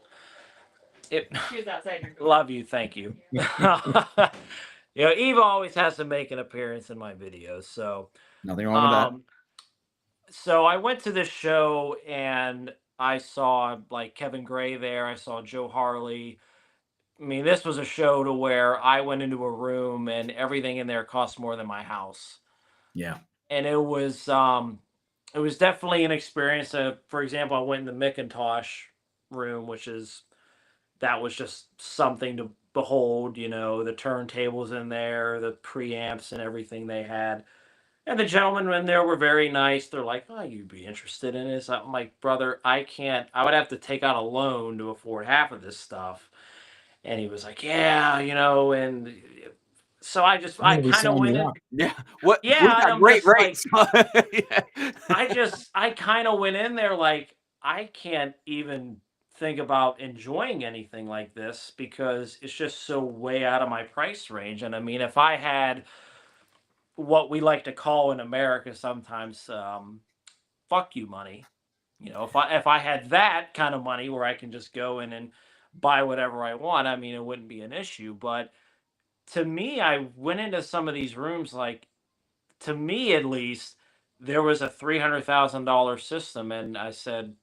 She's outside. Love you. Thank you. You know, Eva always has to make an appearance in my videos. So, nothing wrong with that. So I went to this show and I saw like Kevin Gray there. I saw Joe Harley. I mean, this was a show to where I went into a room and everything in there cost more than my house. Yeah. And it was definitely an experience. For example, I went in the Macintosh room, that was just something to behold, you know, the turntables in there, the preamps and everything they had. And the gentlemen in there were very nice. They're like, "Oh, you'd be interested in this." I'm like, "Brother, I can't. I would have to take out a loan to afford half of this stuff." And he was like, "Yeah, you know." And so I kind of went in. Yeah. What? We Yeah, and got I'm great just like, rates. Yeah. I kind of went in there like I can't even think about enjoying anything like this because it's just so way out of my price range. And I mean, if I had what we like to call in America sometimes fuck you money. You know, if I had that kind of money where I can just go in and buy whatever I want, I mean, it wouldn't be an issue. But to me, I went into some of these rooms like, to me at least, there was a $300,000 system, and I said,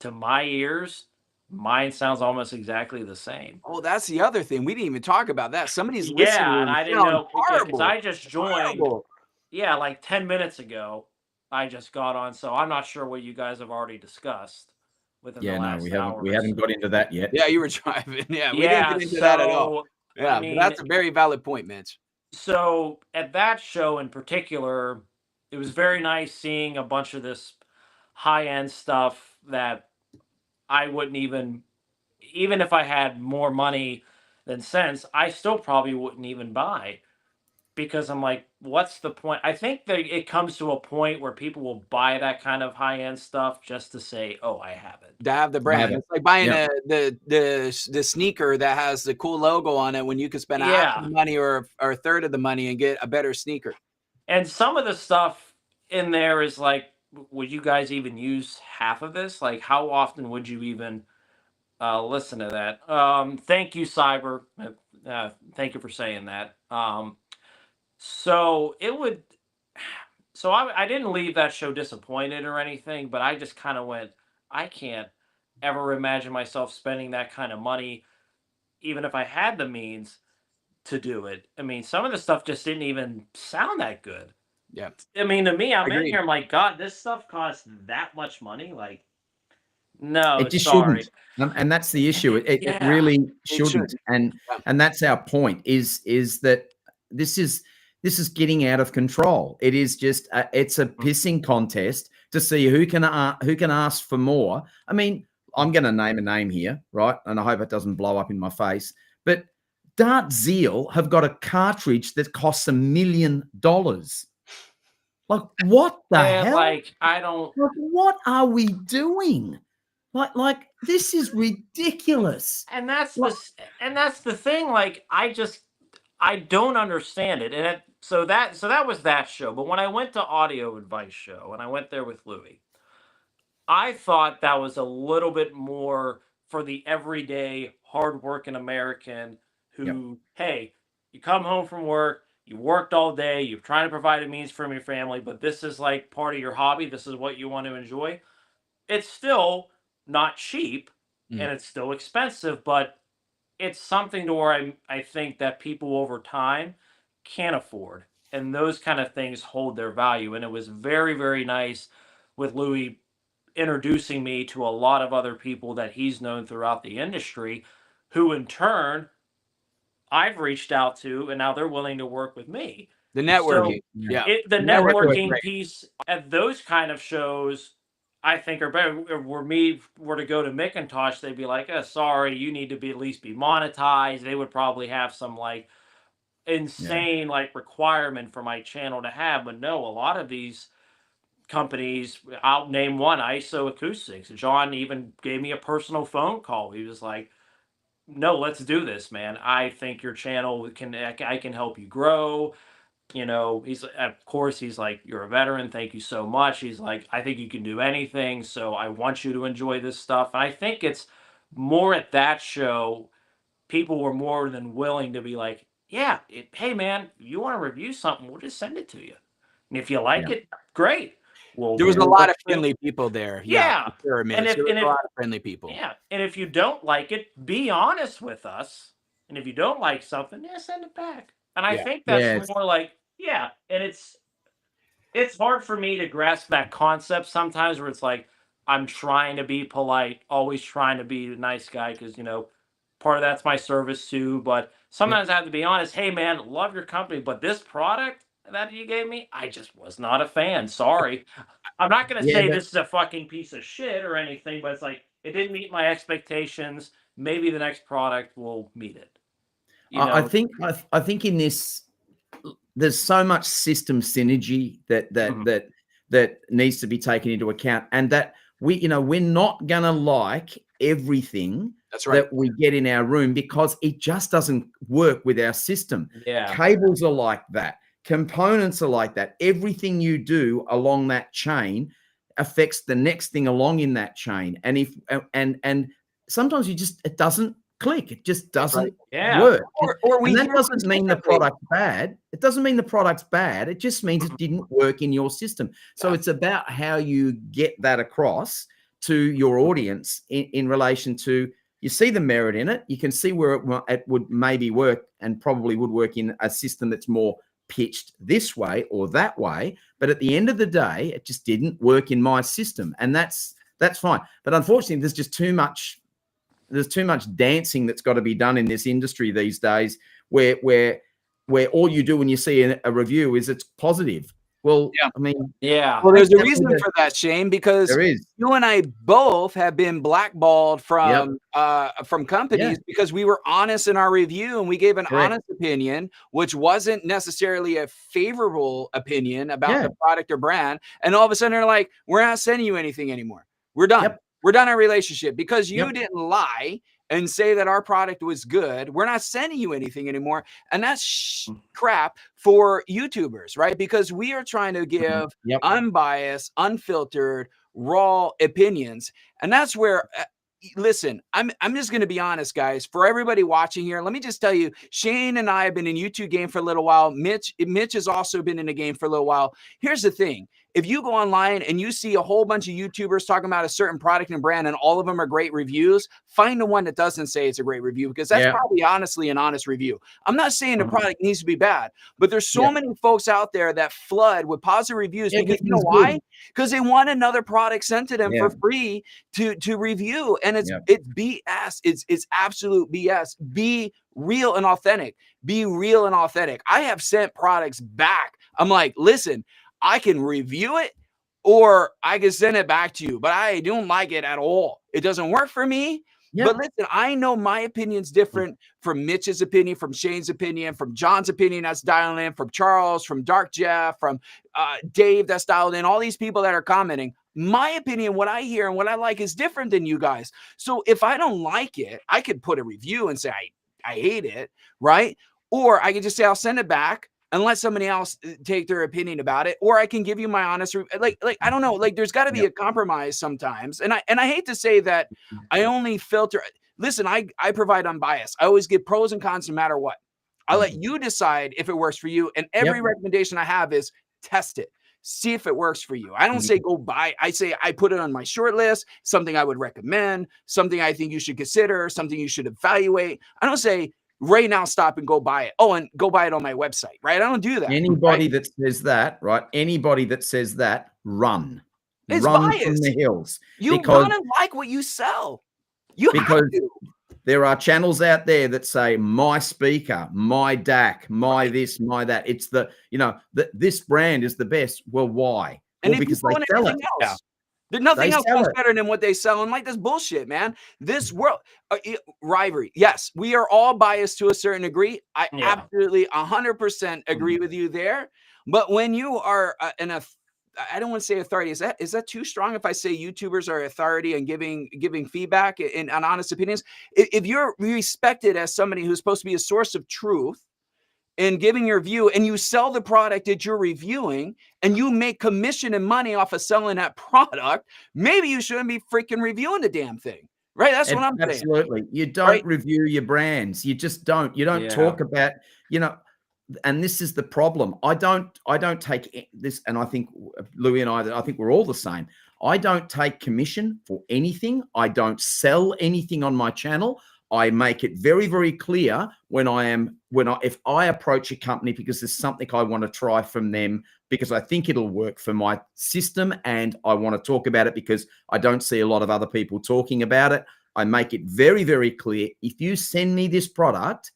to my ears, mine sounds almost exactly the same. Oh, that's the other thing. We didn't even talk about that. Some of these listening Yeah, and rooms I didn't sound know because horrible. I just joined. Horrible. Yeah, like 10 minutes ago, I just got on, so I'm not sure what you guys have already discussed within the Yeah, no, we last haven't hour we or haven't so. got into that yet. Yeah, you were driving. Yeah, we didn't Yeah, get into that at all. so I Yeah, but mean, that's a very valid point, Mitch. so at that show in particular, it was very nice seeing a bunch of this high-end stuff that I wouldn't even if I had more money than sense, I still probably wouldn't even buy. Because I'm like, what's the point? I think that it comes to a point where people will buy that kind of high-end stuff just to say, "Oh, I have it." To have the I have brand. it. It's like buying Yep. the sneaker that has the cool logo on it when you could spend half Yeah. the money or a third of the money and get a better sneaker. And some of the stuff in there is like, would you guys even use half of this? Like, how often would you even listen to that? Thank you, Cyber. Thank you for saying that. So it would. So I didn't leave that show disappointed or anything, but I just kind of went, I can't ever imagine myself spending that kind of money, even if I had the means to do it. I mean, some of the stuff just didn't even sound that good. Yeah. I mean, to me, I'm in Agreed. here, I'm like, God, this stuff costs that much money? Like, no, It just sorry. shouldn't. And that's the issue. It Yeah, really it shouldn't. shouldn't. And Yeah. and that's our point is that this is getting out of control. It is just it's a pissing contest to see who can ask for more. I mean, I'm going to name a name here, right? And I hope it doesn't blow up in my face. But Dart Zeal have got a cartridge that costs $1 million. Like, what the And hell? like, I don't. Like, what are we doing? Like this is ridiculous. And that's the thing. Like, I don't understand it. And so that was that show. But when I went to Audio Advice show and I went there with Louis, I thought that was a little bit more for the everyday hardworking American who, hey, you come home from work, you worked all day, you're trying to provide a means for your family, but this is like part of your hobby. This is what you want to enjoy. It's still not cheap and it's still expensive, but it's something to where I think that people over time can afford. And those kind of things hold their value. And it was very, very nice with Louis introducing me to a lot of other people that he's known throughout the industry, who in turn I've reached out to, and now they're willing to work with me. The So networking. Yeah. the Networking is networking great. piece at those kind of shows, I think are better. Where me were to go to Macintosh, they'd be like, sorry, you need to be at least be monetized. They would probably have some like insane like requirement for my channel to have. But no, a lot of these companies, I'll name one, ISO Acoustics. John even gave me a personal phone call. He was like, no, let's do this, man. I think your channel I can help you grow. You know, he's of course he's like, you're a veteran. Thank you so much. He's like, I think you can do anything. So I want you to enjoy this stuff. And I think it's more at that show, people were more than willing to be like, yeah, hey man, you want to review something, we'll just send it to you. And if you like Yeah. it, great. There was a We'll lot let of you. friendly people there. Yeah. Sure, And Mitch. There was a lot of friendly people. yeah, and if you don't like it, be honest with us. And if you don't like something, yeah, send it back. And I think that's Yes. more like, yeah, and it's hard for me to grasp that concept sometimes where it's like I'm trying to be polite, always trying to be a nice guy because, you know, part of that's my service too. But sometimes I have to be honest. Hey, man, love your company, but this product that you gave me, I just was not a fan. Sorry. I'm not going to Yeah, say but this is a fucking piece of shit or anything, but it's like it didn't meet my expectations. Maybe the next product will meet it. You I know? think I think in this there's so much system synergy Mhm. that needs to be taken into account, and that we're not gonna like everything That's right. that we get in our room because it just doesn't work with our system. Yeah. Cables are like that. Components are like that. Everything you do along that chain affects the next thing along in that chain. And if and sometimes it doesn't click. It just That's right. doesn't Yeah. work. Or we And that hear doesn't things mean the differently. product's bad. It doesn't mean the product's bad. It just means it didn't work in your system. So Yeah. it's about how you get that across to your audience in relation to, you see the merit in it. You can see where it would maybe work and probably would work in a system that's more pitched this way or that way. But at the end of the day, it just didn't work in my system. And that's fine. But unfortunately, there's too much dancing that's got to be done in this industry these days, where all you do when you see a review is it's positive. Well, Yeah. I mean, Yeah. Well, there's a reason for that, Shane, because there is. you and I both have been blackballed Yep. from companies because we were honest in our review and we gave an Correct. honest opinion, which wasn't necessarily a favorable opinion about Yeah. the product or brand. And all of a sudden they're like, we're not sending you anything anymore. We're done. Yep. We're done our relationship because you Yep. didn't lie and say that our product was good. We're not sending you anything anymore. And that's crap for YouTubers, right? Because we are trying to give Yep. unbiased, unfiltered, raw opinions. And that's where listen, I'm just going to be honest, guys. For everybody watching here, let me just tell you, Shane and I have been in YouTube game for a little while. Mitch has also been in the game for a little while. Here's the thing. If you go online and you see a whole bunch of YouTubers talking about a certain product and brand and all of them are great reviews, find the one that doesn't say it's a great review, because that's probably honestly an honest review. I'm not saying the product needs to be bad, but there's so many folks out there that flood with positive reviews because you know why? Because they want another product sent to them for free to review. And it's BS. It's absolute BS. Be real and authentic. Be real and authentic. I have sent products back. I'm like, listen, I can review it or I can send it back to you, but I don't like it at all. It doesn't work for me. But listen, I know my opinion's different from Mitch's opinion, from Shane's opinion, from John's opinion that's dialing in, from Charles, from Dark Jeff, from Dave that's dialed in, all these people that are commenting. My opinion, what I hear and what I like is different than you guys. So if I don't like it, I could put a review and say, I hate it, right? Or I could just say, I'll send it back and let somebody else take their opinion about it, or I can give you my honest, like I don't know, like there's got to be a compromise sometimes. And I hate to say that I only filter. Listen, I provide unbiased. I always give pros and cons no matter what. I let you decide if it works for you. And every recommendation I have is test it. See if it works for you. I don't say go buy. I say I put it on my short list, something I would recommend, something I think you should consider, something you should evaluate. I don't say right now stop and go buy it. Oh, and go buy it on my website, right? I don't do that. Anybody that says that, right? Anybody that says that, run. It's run biased. from the hills. You want to like what you sell. You have to. There are channels out there that say my speaker, my DAC, my this, my that. It's this brand is the best. Well, why? And because they sell it. Else. There's nothing else goes better than what they sell. And like this bullshit, man. This world rivalry. Yes, we are all biased to a certain degree. I absolutely 100% agree with you there. But when you are I don't want to say authority. Is that too strong if I say YouTubers are authority and giving feedback and honest opinions? If you're respected as somebody who's supposed to be a source of truth and giving your view, and you sell the product that you're reviewing, and you make commission and money off of selling that product, maybe you shouldn't be freaking reviewing the damn thing. Right? That's what I'm saying. Absolutely. You don't right? review your brands. You just don't. You don't talk about, and this is the problem. I don't take this, and I think Louis and I think we're all the same. I don't take commission for anything. I don't sell anything on my channel. I make it very, very clear if I approach a company because there's something I want to try from them because I think it'll work for my system and I want to talk about it because I don't see a lot of other people talking about it. I make it very, very clear. If you send me this product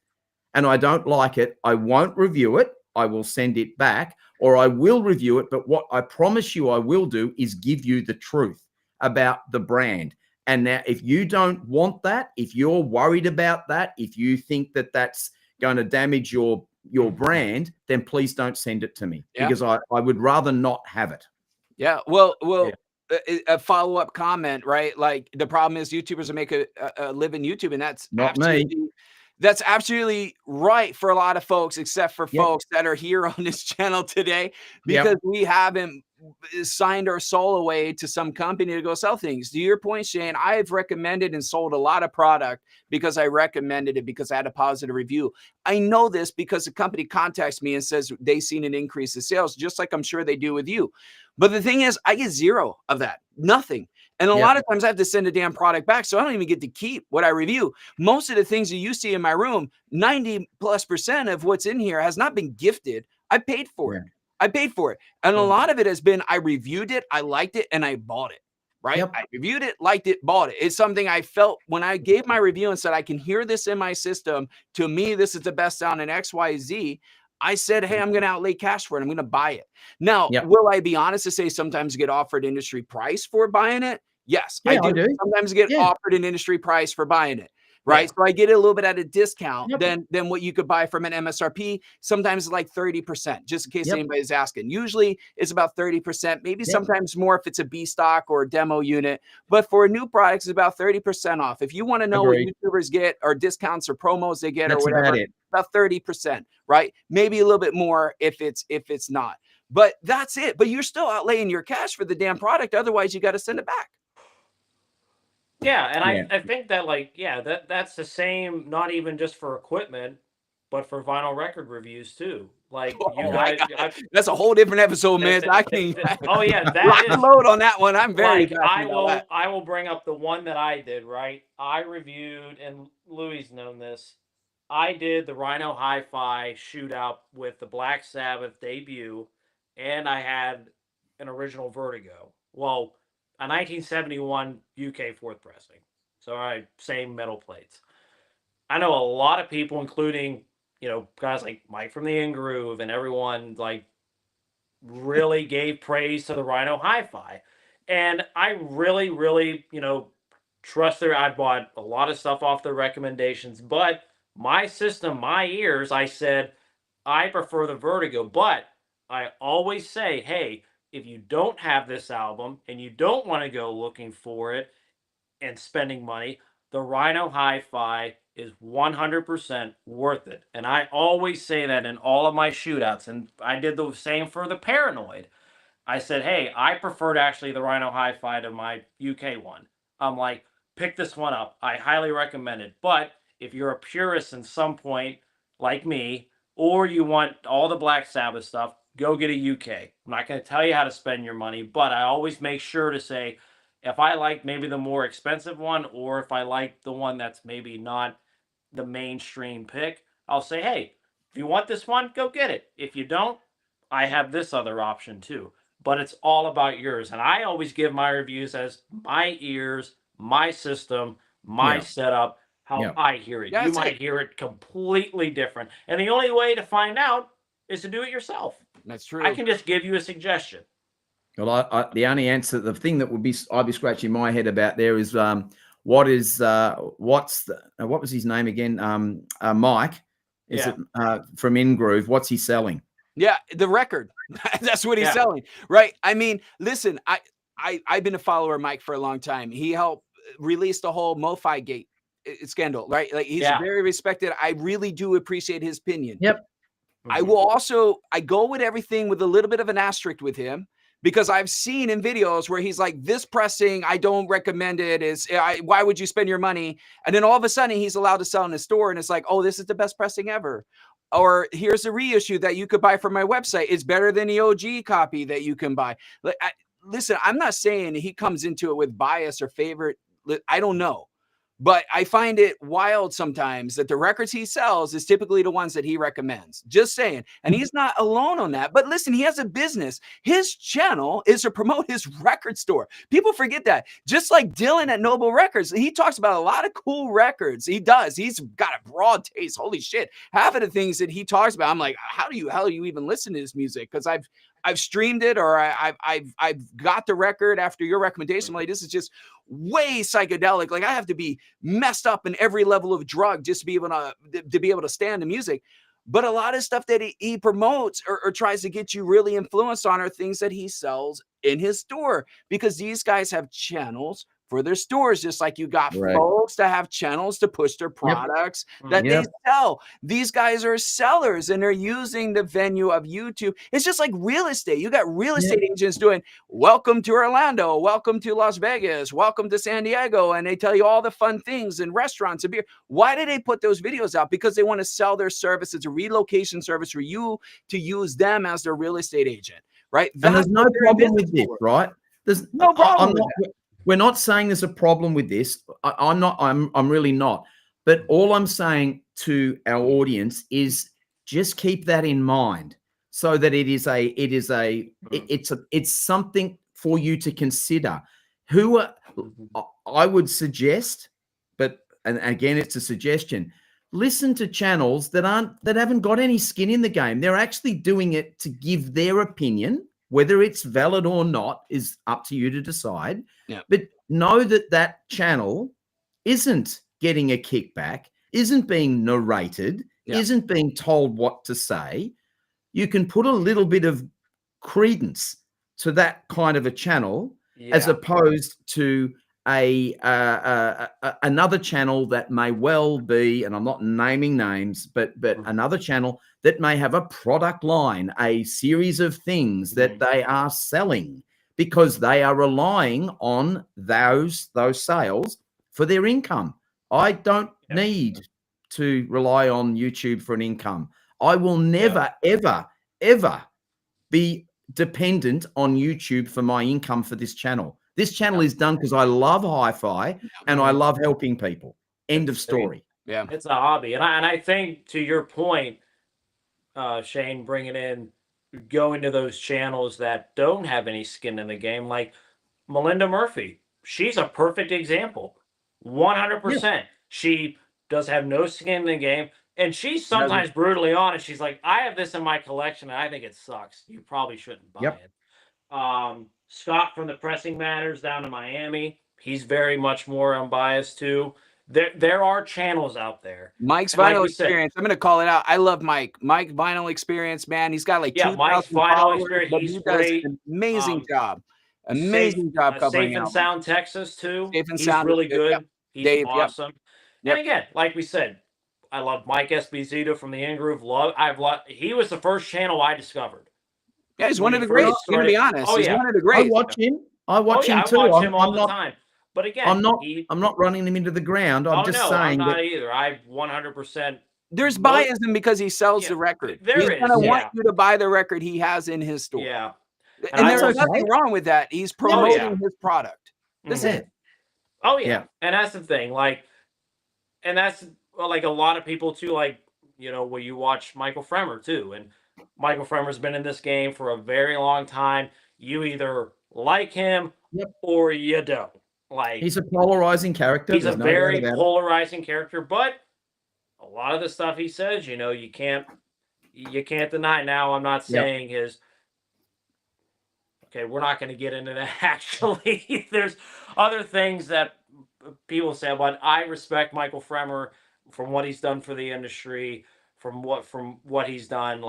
and I don't like it, I won't review it. I will send it back or I will review it. But what I promise you I will do is give you the truth about the brand. And now, if you don't want that, if you're worried about that, if you think that that's going to damage your brand, then please don't send it to me because I would rather not have it. Yeah. Well, a follow-up comment, right? Like the problem is YouTubers make a living YouTube, and that's not me. That's absolutely right for a lot of folks, except for folks that are here on this channel today, because we haven't signed our soul away to some company to go sell things. To your point, Shane, I've recommended and sold a lot of product because I recommended it because I had a positive review. I know this because the company contacts me and says they've seen an increase in sales, just like I'm sure they do with you. But the thing is, I get zero of that, nothing. And a lot of times I have to send a damn product back. So I don't even get to keep what I review. Most of the things that you see in my room, 90+% of what's in here has not been gifted. I paid for it. I paid for it. And a lot of it has been, I reviewed it, I liked it, and I bought it. Right? I reviewed it, liked it, bought it. It's something I felt when I gave my review and said, I can hear this in my system. To me, this is the best sound in XYZ. I said, hey, I'm going to outlay cash for it. I'm going to buy it. Now, will I be honest to say sometimes get offered industry price for buying it? Yes, I do. Sometimes get offered an industry price for buying it. Right. So I get it a little bit at a discount than what you could buy from an MSRP. Sometimes it's like 30%, just in case anybody's asking. Usually it's about 30%, maybe sometimes more if it's a B stock or a demo unit. But for a new product, it's about 30% off. If you want to know what YouTubers get or discounts or promos they get or whatever, about 30%, right? Maybe a little bit more if it's not. But that's it. But you're still outlaying your cash for the damn product. Otherwise, you got to send it back. Yeah, and I think that that's the same, not even just for equipment, but for vinyl record reviews too. Like you guys, that's a whole different episode, man. that is load on that one. I'm very like I will bring up the one that I did, right? I reviewed, and Louis known this. I did the Rhino Hi-Fi shootout with the Black Sabbath debut, and I had an original Vertigo. Well, a 1971 UK fourth pressing. So same metal plates. I know a lot of people, including, guys like Mike from the In Groove and everyone, like, really gave praise to the Rhino Hi-Fi. And I really, really, trust I bought a lot of stuff off their recommendations. But my system, my ears, I said, I prefer the Vertigo. But I always say, hey, if you don't have this album and you don't want to go looking for it and spending money, the Rhino Hi-Fi is 100% worth it. And I always say that in all of my shootouts. And I did the same for the Paranoid. I said, hey, I preferred actually the Rhino Hi-Fi to my UK one. I'm like, pick this one up. I highly recommend it. But if you're a purist in some point, like me, or you want all the Black Sabbath stuff, go get a UK. I'm not going to tell you how to spend your money, but I always make sure to say, if I like maybe the more expensive one, or if I like the one that's maybe not the mainstream pick, I'll say, hey, if you want this one, go get it. If you don't, I have this other option too. But it's all about yours. And I always give my reviews as my ears, my system, my setup, how I hear it. You might hear it completely different. And the only way to find out is to do it yourself. That's true. I can just give you a suggestion. Well, the only answer, the thing that I'd be scratching my head about there is what was his name again? Mike. Is it from In Groove? What's he selling? Yeah, the record. That's what he's selling, right? I mean, listen, I've been a follower of Mike for a long time. He helped release the whole MoFi gate scandal, right? Like he's very respected. I really do appreciate his opinion. Yep. I will also, I go with everything with a little bit of an asterisk with him, because I've seen in videos where he's like, this pressing, I don't recommend it. Why would you spend your money? And then all of a sudden he's allowed to sell in the store, and it's like, oh, this is the best pressing ever. Or here's a reissue that you could buy from my website. It's better than the OG copy that you can buy. Like, listen, I'm not saying he comes into it with bias or favorite. I don't know. But I find it wild sometimes that the records he sells is typically the ones that he recommends. Just saying. And he's not alone on that. But listen, he has a business. His channel is to promote his record store. People forget that. Just like Dylan at Noble Records, he talks about a lot of cool records. He does. He's got a broad taste. Holy shit. Half of the things that he talks about, I'm like, how do you even listen to this music? Because I've streamed it, or I've got the record after your recommendation. I'm like, this is just way psychedelic. Like I have to be messed up in every level of drug just to be able to stand the music. But a lot of stuff that he promotes or tries to get you really influenced on are things that he sells in his store, because these guys have channels for their stores, just like you got folks that have channels to push their products that they sell. These guys are sellers, and they're using the venue of YouTube. It's just like real estate. You got real estate agents doing, welcome to Orlando, welcome to Las Vegas, welcome to San Diego, and they tell you all the fun things and restaurants and beer. Why do they put those videos out? Because they want to sell their service. It's a relocation service for you to use them as their real estate agent, right? And there's no problem with this, right? There's no problem. We're not saying there's a problem with this. I'm really not. But all I'm saying to our audience is just keep that in mind, so that it's something for you to consider. I would suggest, and again, it's a suggestion, listen to channels that haven't got any skin in the game. They're actually doing it to give their opinion. Whether it's valid or not is up to you to decide. Yeah. But know that channel isn't getting a kickback, isn't being narrated, isn't being told what to say. You can put a little bit of credence to that kind of a channel, as opposed to another channel that may well be, and I'm not naming names, but another channel that may have a product line, a series of things that they are selling, because they are relying on those sales for their income. I don't need to rely on YouTube for an income. I will never, ever be dependent on YouTube for my income for this channel. This channel is done because I love hi-fi and I love helping people. End of story. Yeah, it's a hobby, and I think, to your point, Shane, bringing in, going to those channels that don't have any skin in the game, like Melinda Murphy. She's a perfect example. 100%. She does have no skin in the game, and she's sometimes brutally honest. She's like, I have this in my collection and I think it sucks. You probably shouldn't buy it. Scott from the Pressing Matters down in Miami, he's very much more unbiased too. There are channels out there. Mike's Vinyl Experience. I'm going to call it out. I love Mike. Mike Vinyl Experience, man. He's got like 2,000 Mike's Vinyl Experience. He's great. An amazing job. Amazing job covering Safe and Sound Texas too. Safe and he's Sound. really good. Yep. He's Dave, awesome. And again, like we said, I love Mike Esposito from the In-Groove. He was the first channel I discovered. Yeah, he's one of the greats. I'm going to be honest. He's one of the greats. I watch him. I watch him too. I watch him all the time. But again, I'm not running him into the ground. I'm just saying. I'm not either. I 100%. There's biasm because he sells the record. He's going to want you to buy the record he has in his store. Yeah. And there's nothing wrong with that. He's promoting his product. That's it. Oh, yeah. And that's the thing. And that's like a lot of people too, where you watch Michael Fremer too. And Michael Fremer's been in this game for a very long time. You either like him or you don't. He's a polarizing character. He's a very polarizing character, but a lot of the stuff he says, you can't deny. Now, I'm not saying his. Okay, we're not going to get into that. Actually, there's other things that people say, but I respect Michael Fremer from what he's done for the industry, from what he's done.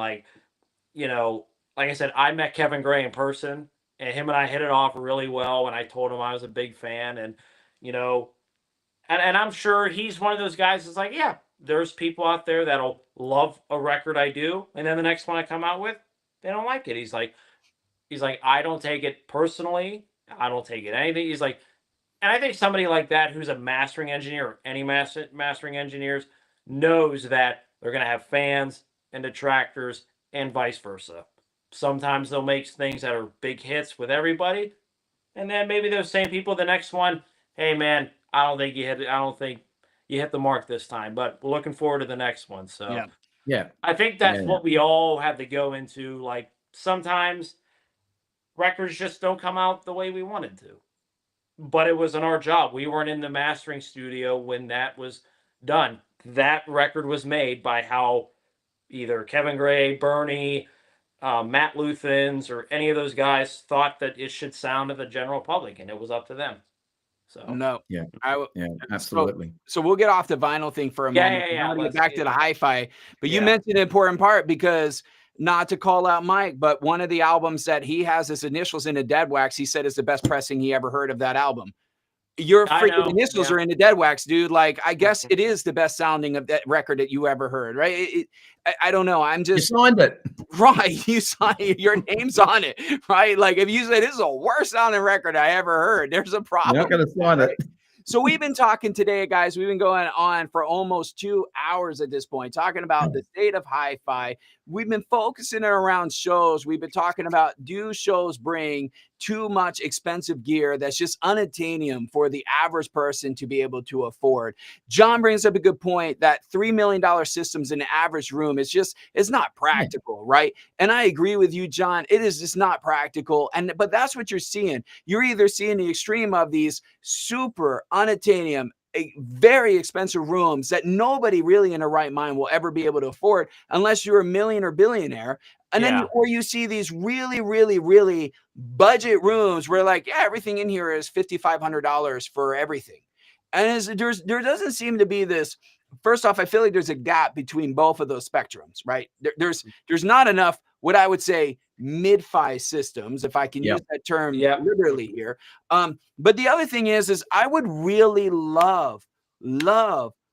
like I said, I met Kevin Gray in person, and him and I hit it off really well when I told him I was a big fan. And, you know, and I'm sure he's one of those guys that's like, yeah, there's people out there that'll love a record I do, and then the next one I come out with, they don't like it. He's like, I don't take it personally. I don't take it anything. He's like, and I think somebody like that who's a mastering engineer or any mastering engineers knows that they're going to have fans and detractors and vice versa. Sometimes they'll make things that are big hits with everybody, and then maybe those same people, the next one, hey man, I don't think you hit the mark this time, but we're looking forward to the next one. So yeah, I think that's what we all have to go into. Like sometimes records just don't come out the way we wanted to, but it wasn't our job. We weren't in the mastering studio when that was done. That record was made by how either Kevin Gray, Bernie, Matt Luthans, or any of those guys thought that it should sound to the general public, and it was up to them. So no, yeah, absolutely. So we'll get off the vinyl thing for a moment. I want to get back to the hi-fi, but you mentioned an important part, because not to call out Mike, but one of the albums that he has his initials in the Dead Wax, he said is the best pressing he ever heard of that album. Your freaking initials are in the Dead Wax, dude. Like, I guess it is the best sounding of that record that you ever heard, right? I don't know. I'm just... You signed it. Right. You signed it. Your name's on it, right? Like, if you say this is the worst sounding record I ever heard, there's a problem. You're not going to sign it. So we've been talking today, guys. We've been going on for almost 2 hours at this point, talking about the state of hi-fi. We've been focusing around shows. We've been talking about, do shows bring too much expensive gear that's just unattainable for the average person to be able to afford? John brings up a good point that $3 million systems in the average room is just, it's not practical, right? And I agree with you, John. It is just not practical. But that's what you're seeing. You're either seeing the extreme of these super unattainable, very expensive rooms that nobody really in their right mind will ever be able to afford unless you're a millionaire or billionaire. And then, or you see these really, really, really budget rooms where, like, yeah, everything in here is $5,500 for everything. And there doesn't seem to be this. First off, I feel like there's a gap between both of those spectrums, right? There's not enough, what I would say, mid-fi systems, if I can use that term liberally here. But the other thing is I would really love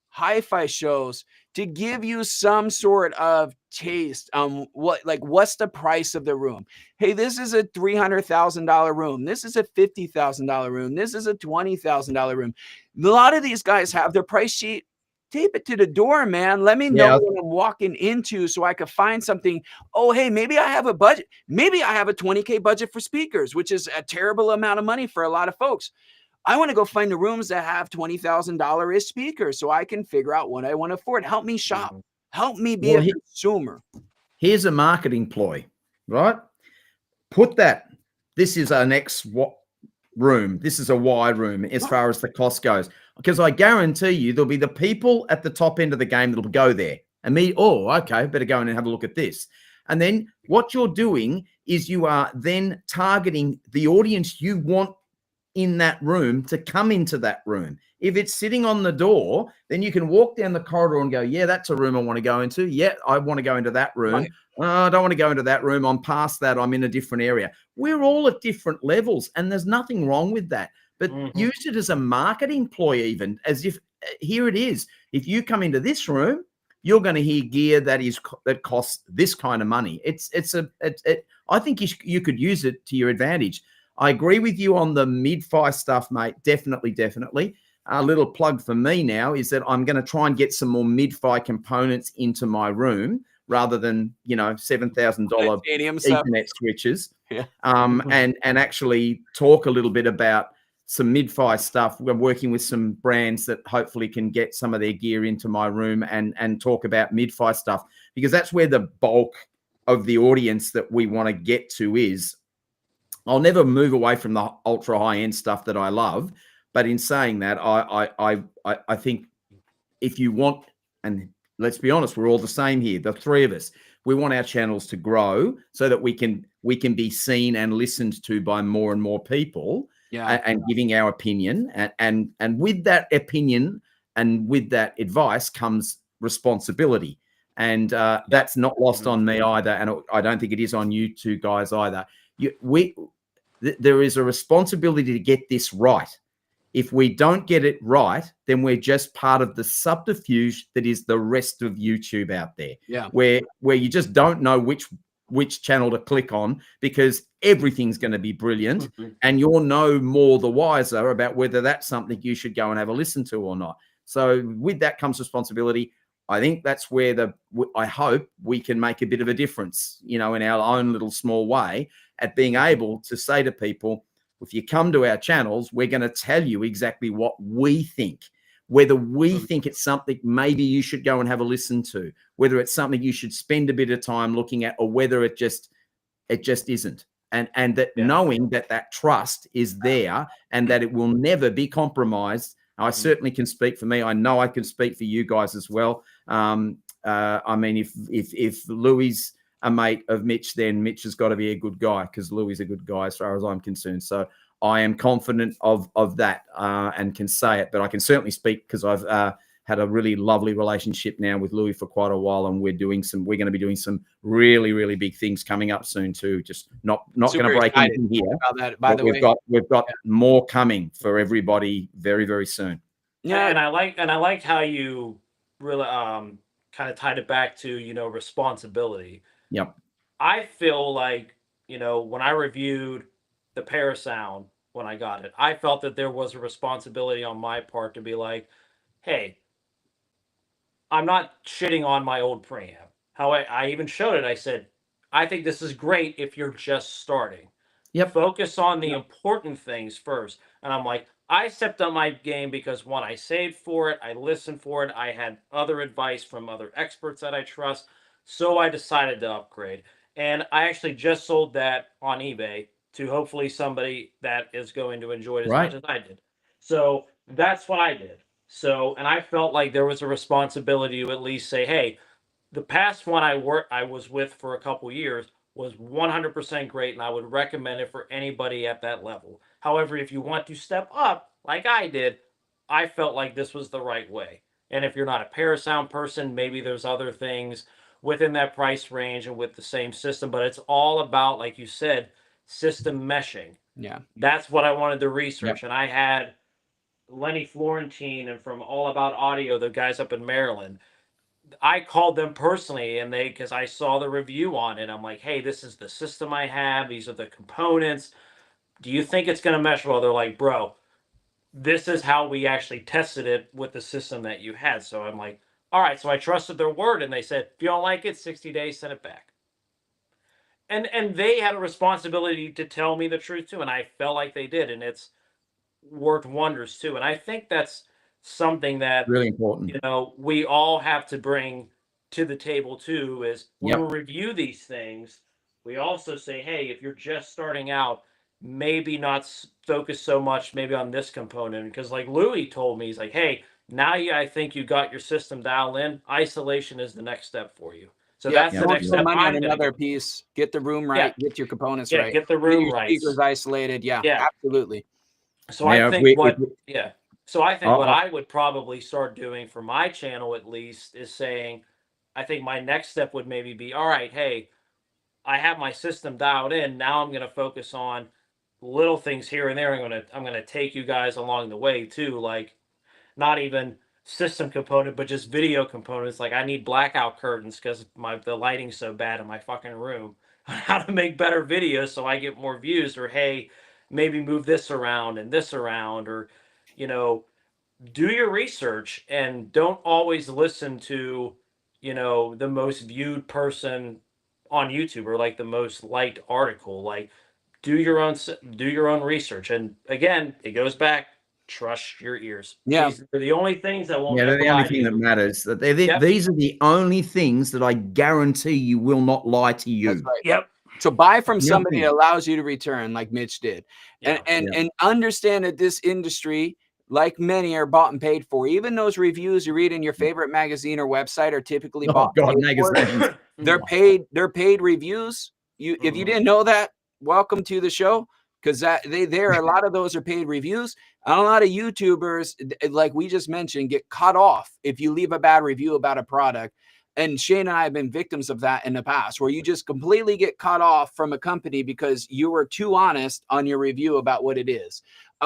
hi-fi shows to give you some sort of taste on what's the price of the room. Hey, this is a $300,000 room. This is a $50,000 room. This is a $20,000 room. A lot of these guys have their price sheet. Tape it to the door, man. Let me know what I'm walking into so I can find something. Oh, hey, maybe I have a budget. Maybe I have a $20K budget for speakers, which is a terrible amount of money for a lot of folks. I want to go find the rooms that have $20,000-ish speakers so I can figure out what I want to afford. Help me shop. Help me be a consumer. Here's a marketing ploy, right? Put that. This is our next room. This is a wide room as far as the cost goes. Because I guarantee you there'll be the people at the top end of the game that'll go there and okay, better go in and have a look at this. And then what you're doing is you are then targeting the audience you want in that room to come into that room. If it's sitting on the door, then you can walk down the corridor and go, yeah, that's a room I want to go into. Yeah, I want to go into that room. Right. I don't want to go into that room. I'm past that. I'm in a different area. We're all at different levels, and there's nothing wrong with that. But use it as a marketing ploy, even as if here it is. If you come into this room, you're going to hear gear that costs this kind of money. I think you could use it to your advantage. I agree with you on the mid-fi stuff, mate. Definitely. A little plug for me now is that I'm going to try and get some more mid-fi components into my room rather than, $7,000 Ethernet switches. And actually talk a little bit about some mid-fi stuff. We're working with some brands that hopefully can get some of their gear into my room and talk about mid-fi stuff, because that's where the bulk of the audience that we want to get to is. I'll never move away from the ultra high-end stuff that I love. But in saying that, I think if you want, and let's be honest, we're all the same here, the three of us, we want our channels to grow so that we can be seen and listened to by more and more people. And giving our opinion, and with that opinion and with that advice comes responsibility. And that's not lost on me either. And I don't think it is on you two guys either. There is a responsibility to get this right. If we don't get it right, then we're just part of the subterfuge that is the rest of YouTube out there. Yeah. Where you just don't know which channel to click on, because everything's going to be brilliant, and you'll know more the wiser about whether that's something you should go and have a listen to or not. So with that comes responsibility. I think that's where I hope we can make a bit of a difference, in our own little small way, at being able to say to people, if you come to our channels, we're going to tell you exactly what we think, whether we think it's something maybe you should go and have a listen to, whether it's something you should spend a bit of time looking at, or whether it just isn't. And that knowing that trust is there and that it will never be compromised. I certainly can speak for me. I know I can speak for you guys as well. I mean, if Louis a mate of Mitch, then Mitch has got to be a good guy, because Louis is a good guy as far as I'm concerned. So I am confident of that and can say it. But I can certainly speak because I've had a really lovely relationship now with Louis for quite a while, and we're going to be doing some really, really big things coming up soon too. Just not going to break anything here. That, by the way, we've got more coming for everybody very, very soon. Yeah, and I liked how you really kind of tied it back to responsibility. Yep. I feel like when I reviewed the Parasound when I got it, I felt that there was a responsibility on my part to be like, hey, I'm not shitting on my old preamp. How I even showed it. I said, I think this is great if you're just starting. Yep. Focus on the important things first. And I'm like, I stepped up my game because, one, I saved for it, I listened for it, I had other advice from other experts that I trust, so I decided to upgrade. And I actually just sold that on eBay to hopefully somebody that is going to enjoy it as much as I did. So that's what I did. So, and I felt like there was a responsibility to at least say, hey, the past one I was with for a couple years was 100% great, and I would recommend it for anybody at that level. However, if you want to step up, like I did, I felt like this was the right way. And if you're not a Parasound person, maybe there's other things within that price range and with the same system, but it's all about, like you said, system meshing. Yeah. That's what I wanted to research. And I had Lenny Florentine and from All About Audio, the guys up in Maryland. I called them personally, and because I saw the review on it, I'm like, hey, this is the system I have. These are the components. Do you think it's going to mesh well? They're like, bro, this is how we actually tested it with the system that you had. So I'm like, all right. So I trusted their word, and they said, if you don't like it, 60 days, send it back. And they had a responsibility to tell me the truth too, and I felt like they did, and it's worked wonders too. And I think that's something that really important, we all have to bring to the table too, is when we review these things, we also say, hey, if you're just starting out, maybe not focus so much maybe on this component, because like Louis told me, he's like, hey, now I think you got your system dialed in, isolation is the next step for you. So that's the next step. Money on another piece. Get the room right. Get your components right. Get the room right. Speakers isolated. Yeah, absolutely. So I think So I think what I would probably start doing for my channel at least is saying, I think my next step would maybe be, all right, hey, I have my system dialed in. Now I'm going to focus on little things here and there. I'm going to take you guys along the way too, like not even system component, but just video components. Like I need blackout curtains because the lighting's so bad in my fucking room. How to make better videos so I get more views, or hey, maybe move this around and this around, or do your research and don't always listen to the most viewed person on YouTube or like the most liked article. Like do your own research. And again, it goes back, trust your ears. These are the only things that won't they're the only thing that matters. These are the only things that I guarantee you will not lie to you. That's right. So buy from somebody that allows you to return, like Mitch did. And understand that this industry, like many, are bought and paid for. Even those reviews you read in your favorite magazine or website are typically bought and paid for. They're paid reviews. If you didn't know that, welcome to the show, because a lot of those are paid reviews. And a lot of YouTubers, like we just mentioned, get cut off if you leave a bad review about a product. and Shane and I have been victims of that in the past, where you just completely get cut off from a company because you were too honest on your review about what it is.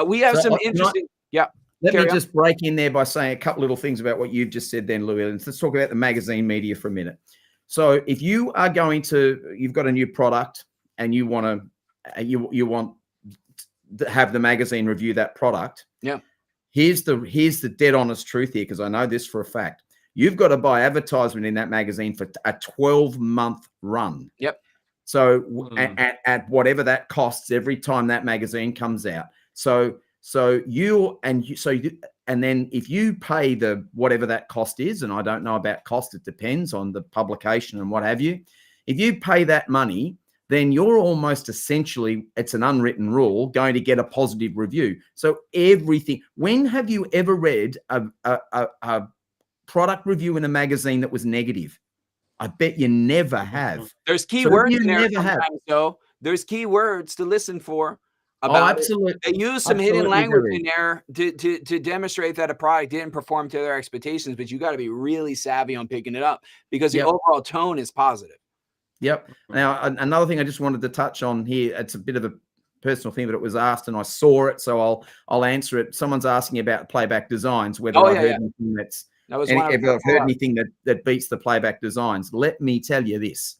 We have some interesting, Let me just break in there by saying a couple little things about what you've just said then, Louis. Let's talk about the magazine media for a minute. So if you are you've got a new product and you want to have the magazine review that product. Yeah. Here's the dead honest truth here, because I know this for a fact. You've got to buy advertisement in that magazine for a 12-month run. Yep. So at whatever that costs every time that magazine comes out. And then if you pay the whatever that cost is, and I don't know about cost, it depends on the publication and what have you. If you pay that money, then you're almost essentially, it's an unwritten rule, going to get a positive review. So everything. When have you ever read a product review in a magazine that was negative? I bet you never have. There's keywords in there sometimes, though. There's keywords to listen for. Absolutely. They use some hidden language in there to demonstrate that a product didn't perform to their expectations, but you got to be really savvy on picking it up because the overall tone is positive. Yep. Now, another thing I just wanted to touch on here, it's a bit of a personal thing, but it was asked and I saw it, so I'll answer it. Someone's asking about playback designs, whether I've heard anything I've heard anything that beats the playback designs. Let me tell you this.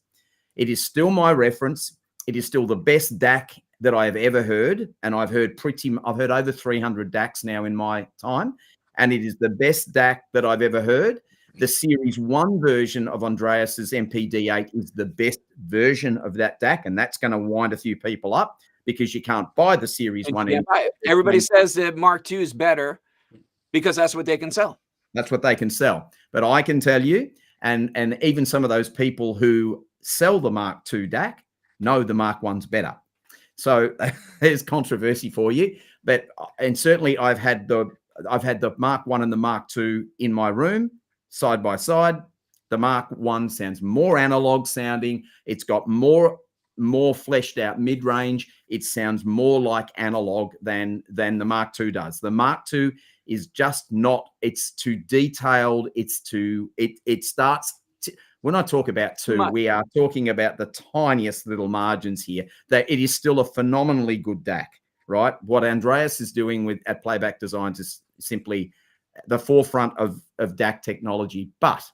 It is still my reference. It is still the best DAC that I have ever heard, and I've heard over 300 DACs now in my time, and it is the best DAC that I've ever heard. The Series 1 version of Andreas's MPD8 is the best version of that DAC, and that's going to wind a few people up because you can't buy the Series 1. Everybody says that Mark II is better because that's what they can sell. That's what they can sell. But I can tell you, and even some of those people who sell the Mark II DAC know the Mark I's better. So there's controversy for you, and certainly I've had the Mark I and the Mark II in my room side by side. The Mark I sounds more analog sounding. It's got more fleshed out mid range. It sounds more like analog than the Mark II does. The Mark II is just not. It's too detailed. It starts. When I talk about two, we are talking about the tiniest little margins here. That it is still a phenomenally good DAC, right? What Andreas is doing at Playback Designs is simply the forefront of DAC technology. But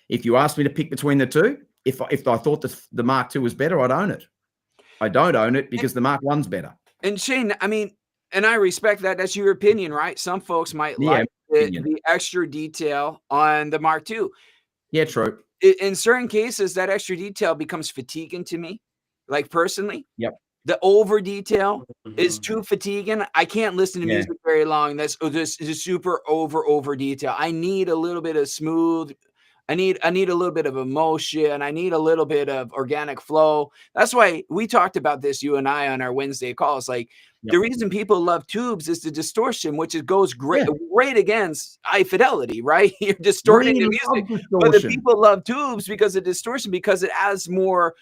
if you ask me to pick between the two, if I thought the Mark II was better, I'd own it. I don't own it because the Mark I's better. And Shane, I mean, and I respect that. That's your opinion, right? Some folks might like the extra detail on the Mark II. Yeah, true. In certain cases, that extra detail becomes fatiguing to me, like personally. Yep. The over detail is too fatiguing. I can't listen to music very long. This is super over detail. I need a little bit of smooth. I need a little bit of emotion. I need a little bit of organic flow. That's why we talked about this, you and I, on our Wednesday calls. Like the reason people love tubes is the distortion, which goes great against high fidelity, right? You're distorting the music, but the people love tubes because of distortion, because it adds more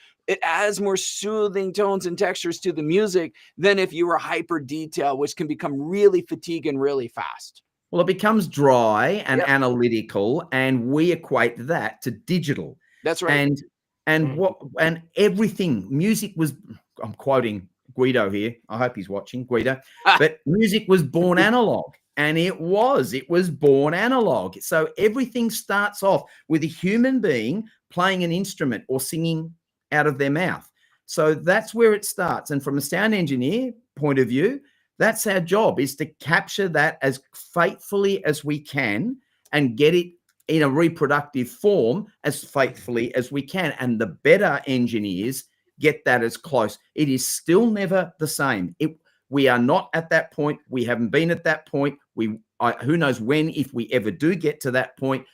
soothing tones and textures to the music than if you were hyper detailed, which can become really fatiguing really fast. Well, it becomes dry and analytical, and we equate that to digital. That's right. And everything, music was, I'm quoting Guido here. I hope he's watching, Guido. But music was born analog, and it was born analog. So everything starts off with a human being playing an instrument or singing out of their mouth. So that's where it starts. And from a sound engineer point of view, that's our job, is to capture that as faithfully as we can and get it in a reproductive form as faithfully as we can. And the better engineers get that as close. It is still never the same. We are not at that point. We haven't been at that point. Who knows when, if we ever do get to that point.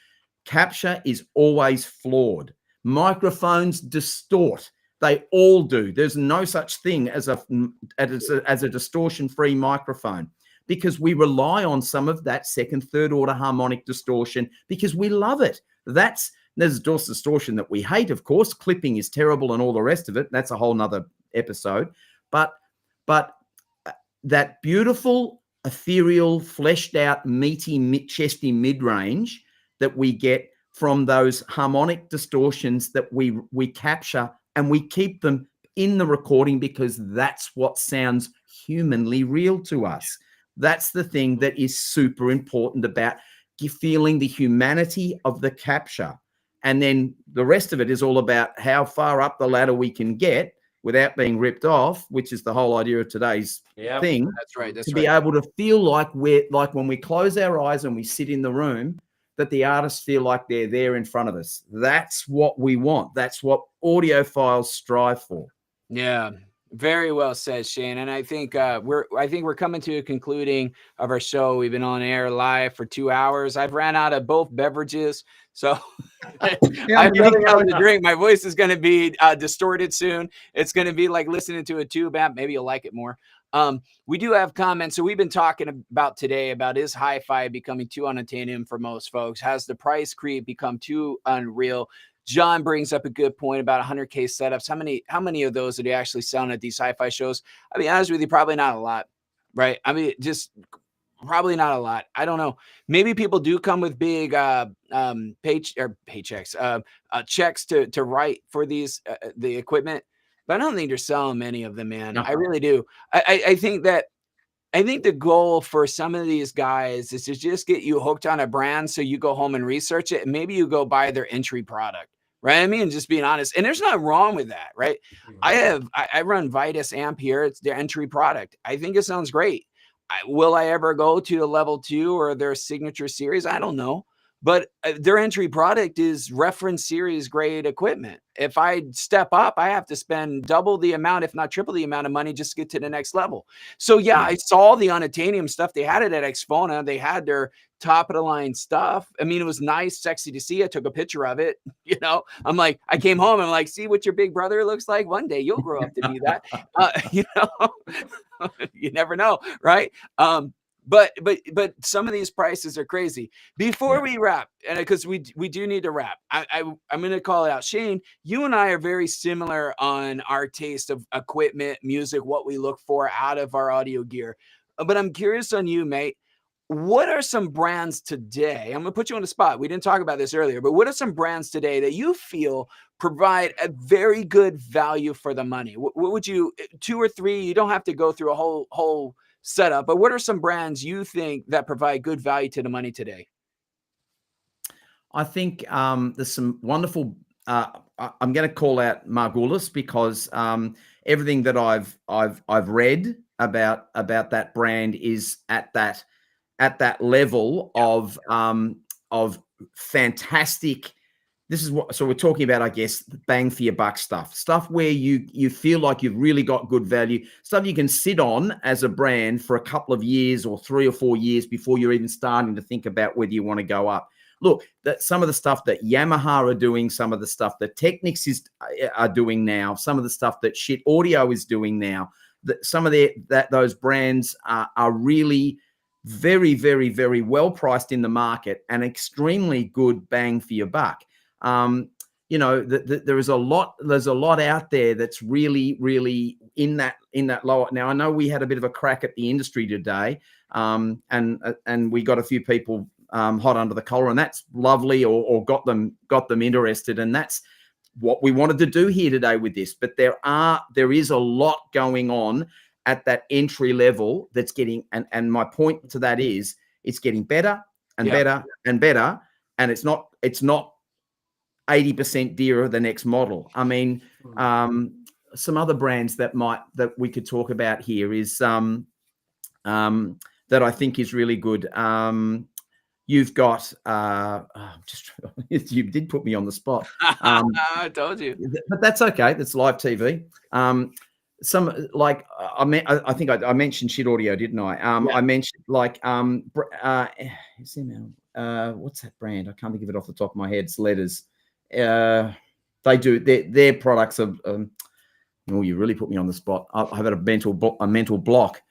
Capture is always flawed. Microphones distort. They all do. There's no such thing as a distortion-free microphone, because we rely on some of that second, third order harmonic distortion because we love it. There's distortion that we hate, of course. Clipping is terrible and all the rest of it. That's a whole nother episode. But that beautiful, ethereal, fleshed out, meaty, chesty mid-range that we get from those harmonic distortions that we capture, and we keep them in the recording because that's what sounds humanly real to us. That's the thing that is super important about feeling the humanity of the capture. And then the rest of it is all about how far up the ladder we can get without being ripped off, which is the whole idea of today's thing. That's right. That's to be able to feel like we're like when we close our eyes and we sit in the room, that the artists feel like they're there in front of us. That's what we want. That's what audiophiles strive for. Yeah, very well said, Shane. And I think we're coming to a concluding of our show. We've been on air live for 2 hours. I've ran out of both beverages, so I have nothing else to drink. My voice is going to be distorted soon. It's going to be like listening to a tube app. Maybe you'll like it more. We do have comments. So we've been talking about today about, is hi-fi becoming too unattainable for most folks? Has the price creep become too unreal? John brings up a good point about 100K setups. How many of those are they actually selling at these hi-fi shows? I mean, honest with you, probably not a lot, right? I mean, just probably not a lot. I don't know. Maybe people do come with big paychecks, checks to write for these the equipment, but I don't think they're selling many of them, man. No. I really do. I think the goal for some of these guys is to just get you hooked on a brand so you go home and research it, and maybe you go buy their entry product, right? I mean, just being honest. And there's nothing wrong with that, right? I run Vitus Amp here. It's their entry product. I think it sounds great. Will I ever go to a level 2 or their signature series? I don't know. But their entry product is reference series grade equipment. If I step up, I have to spend double the amount, if not triple the amount of money just to get to the next level. So yeah, I saw the unattainable stuff. They had it at Exfona. They had their top of the line stuff. I mean, it was nice, sexy to see. I took a picture of it. You know, I'm like, I came home. I'm like, see what your big brother looks like. One day you'll grow up to be that. You know, you never know, right? But some of these prices are crazy. Before we wrap, and because we do need to wrap, I'm going to call it out. Shane, you and I are very similar on our taste of equipment, music, what we look for out of our audio gear. But I'm curious on you, mate. What are some brands today? I'm going to put you on the spot. We didn't talk about this earlier, but what are some brands today that you feel provide a very good value for the money? What would you, 2 or 3? You don't have to go through a whole setup, but what are some brands you think that provide good value to the money today? I think there's some wonderful. I'm going to call out Margulis because everything that I've read about that brand is at that level of fantastic. This is what, so we're talking about, I guess, bang for your buck stuff where you feel like you've really got good value, stuff you can sit on as a brand for a couple of years or 3 or 4 years before you're even starting to think about whether you want to go up. Look, that some of the stuff that Yamaha are doing, some of the stuff that Technics are doing now, some of the stuff that Shit Audio is doing now, that some of those brands are really very, very, very well priced in the market and extremely good bang for your buck. You know, there's a lot out there that's really, really in that lower. Now, I know we had a bit of a crack at the industry today, and we got a few people hot under the collar, and that's lovely, or got them interested, and that's what we wanted to do here today with this. But there is a lot going on at that entry level that's getting, and my point to that is it's getting better and better and better, and it's not 80% dearer the next model. I mean, some other brands that we could talk about here is that I think is really good. You've got you did put me on the spot. I told you, but that's okay. That's live TV. Some like I think I mentioned Shit Audio, didn't I? I mentioned like what's that brand? I can't think of it off the top of my head. It's letters. They do their products are. Oh, you really put me on the spot. I've had a mental block.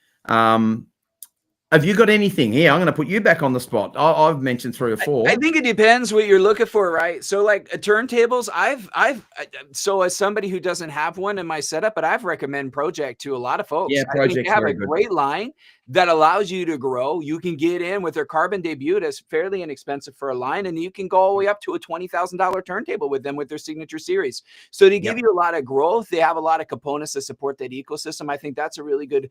Have you got anything here? I'm going to put you back on the spot. I've mentioned 3 or 4. I think it depends what you're looking for, right? So like turntables, so as somebody who doesn't have one in my setup, but I've recommend Project to a lot of folks. Yeah, I think they Project's have a very good. great line that allows you to grow. You can get in with their carbon debut that's fairly inexpensive for a line, and you can go all the way up to a $20,000 turntable with them with their signature series. So they give you a lot of growth. They have a lot of components to support that ecosystem. I think that's a really good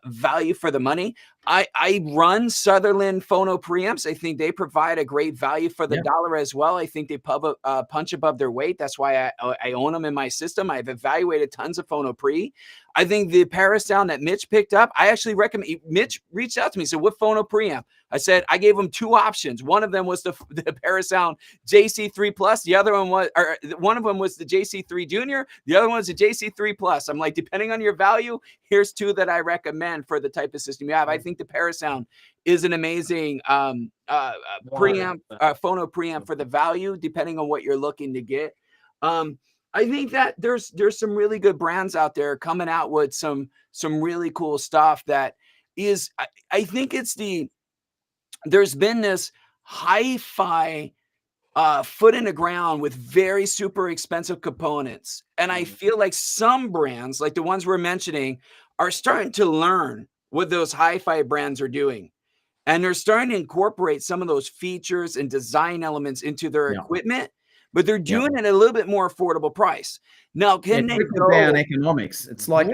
value for the money. I run Sutherland phono preamps. I think they provide a great value for the dollar as well. I think they punch above their weight. That's why I own them in my system. I've evaluated tons of phono pre. I think the Paris sound that Mitch picked up, I actually recommend. Mitch reached out to me and said, what phono preamp? I said, I gave him 2 options. One of them was the Paris sound JC3 Plus. The other one was, or one of them was the JC3 Junior. The other one was the JC3 Plus. I'm like, depending on your value, here's 2 that I recommend for the type of system you have. I think the Paris sound is an amazing preamp, phono preamp for the value, depending on what you're looking to get. I think that there's some really good brands out there coming out with some really cool stuff that is, I think it's there's been this hi-fi foot in the ground with very super expensive components. And I feel like some brands, like the ones we're mentioning, are starting to learn what those hi-fi brands are doing. And they're starting to incorporate some of those features and design elements into their equipment, but they're doing it at a little bit more affordable price. Now, can they trickle down economics? It's like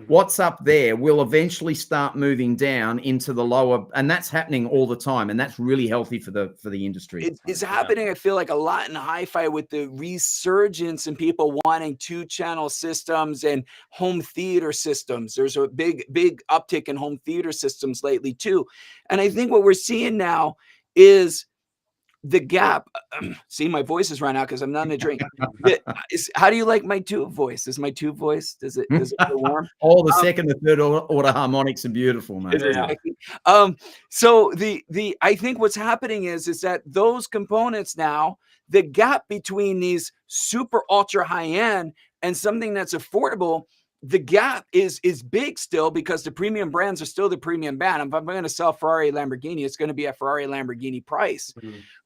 what's up there will eventually start moving down into the lower, and that's happening all the time, and that's really healthy for the industry. It's happening. I feel like a lot in hi-fi with the resurgence and people wanting 2-channel systems and home theater systems. There's a big uptick in home theater systems lately too, and I think what we're seeing now is the gap. See, my voice is run out because I'm not in a drink. How do you like my tube voice? Is my tube voice, does it feel warm? All the second and third order harmonics are beautiful, man. So I think what's happening is that those components now, the gap between these super ultra high end and something that's affordable, the gap is big still, because the premium brands are still the premium brand. If I'm going to sell Ferrari, Lamborghini, it's going to be a Ferrari, Lamborghini price.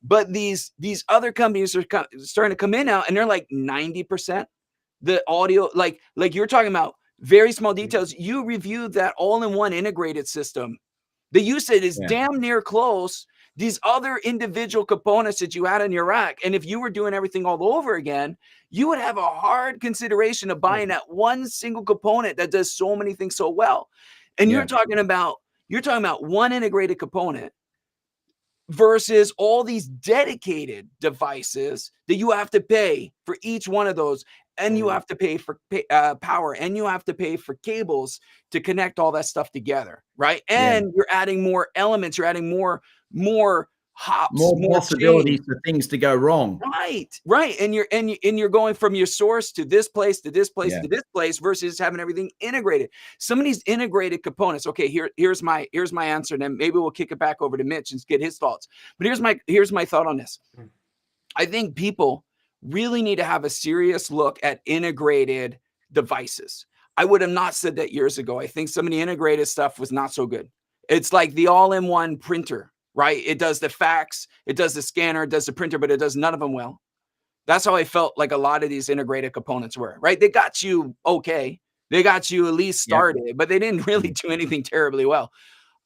But these other companies are starting to come in now, and they're like 90%. The audio, like you're talking about very small details. You reviewed that all-in-one integrated system. The usage is damn near close. These other individual components that you had in your rack, and if you were doing everything all over again, you would have a hard consideration of buying that one single component that does so many things so well. And you're talking about one integrated component versus all these dedicated devices that you have to pay for each one of those. And you have to pay for power, and you have to pay for cables to connect all that stuff together, right? And you're adding more elements, you're adding more hops, more possibilities for things to go wrong. Right. And you're going from your source to this place to this place to this place versus having everything integrated. Some of these integrated components. Okay, here's my answer, and then maybe we'll kick it back over to Mitch and get his thoughts. But here's my thought on this. I think people really need to have a serious look at integrated devices. I would have not said that years ago. I think some of the integrated stuff was not so good. It's like the all-in-one printer, right? It does the fax, it does the scanner, it does the printer, but it does none of them well. That's how I felt like a lot of these integrated components were, right? They got you okay. They got you at least started, but they didn't really do anything terribly well.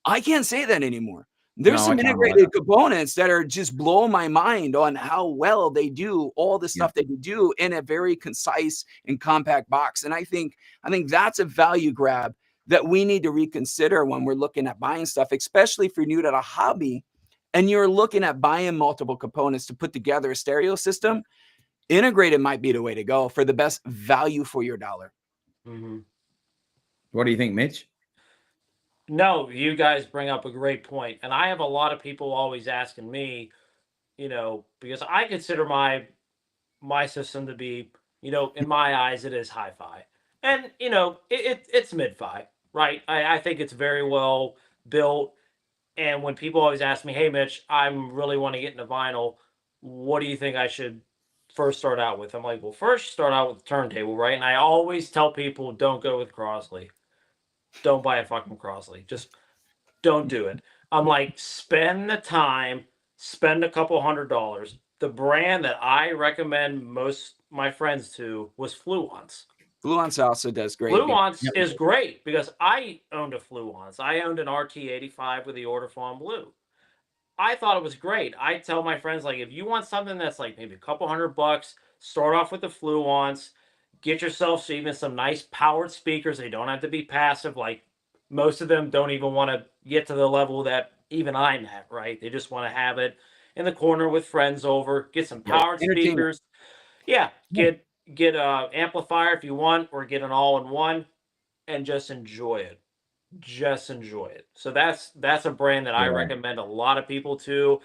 I can't say that anymore. There's some integrated components that are just blowing my mind on how well they do all the stuff that you do in a very concise and compact box. And I think that's a value grab that we need to reconsider when we're looking at buying stuff, especially if you're new to the hobby and you're looking at buying multiple components to put together a stereo system. Integrated might be the way to go for the best value for your dollar. What do you think, Mitch? No, you guys bring up a great point. And I have a lot of people always asking me, because I consider my system to be, in my eyes, it is hi-fi. And, it's mid-fi, right? I think it's very well built. And when people always ask me, hey, Mitch, I'm really want to get into vinyl, what do you think I should first start out with? I'm like, well, first start out with the turntable, right? And I always tell people, don't go with Crossley. Don't buy a fucking Crossley. Just don't do it. I'm like, spend the time, spend a couple $100. The brand that I recommend most my friends to was Fluence. Fluence also does great. Fluence is great because I owned a Fluence. I owned an RT85 with the Audiophile Blue. I thought it was great. I tell my friends, like, if you want something that's like maybe a couple $100, start off with the Fluence. Get yourself even some nice powered speakers. They don't have to be passive. Like most of them don't even want to get to the level that even I'm at, right? They just want to have it in the corner with friends over. Get some powered speakers. Yeah, get a amplifier if you want, or get an all-in-one, and just enjoy it. Just enjoy it. So that's a brand that I recommend a lot of people to.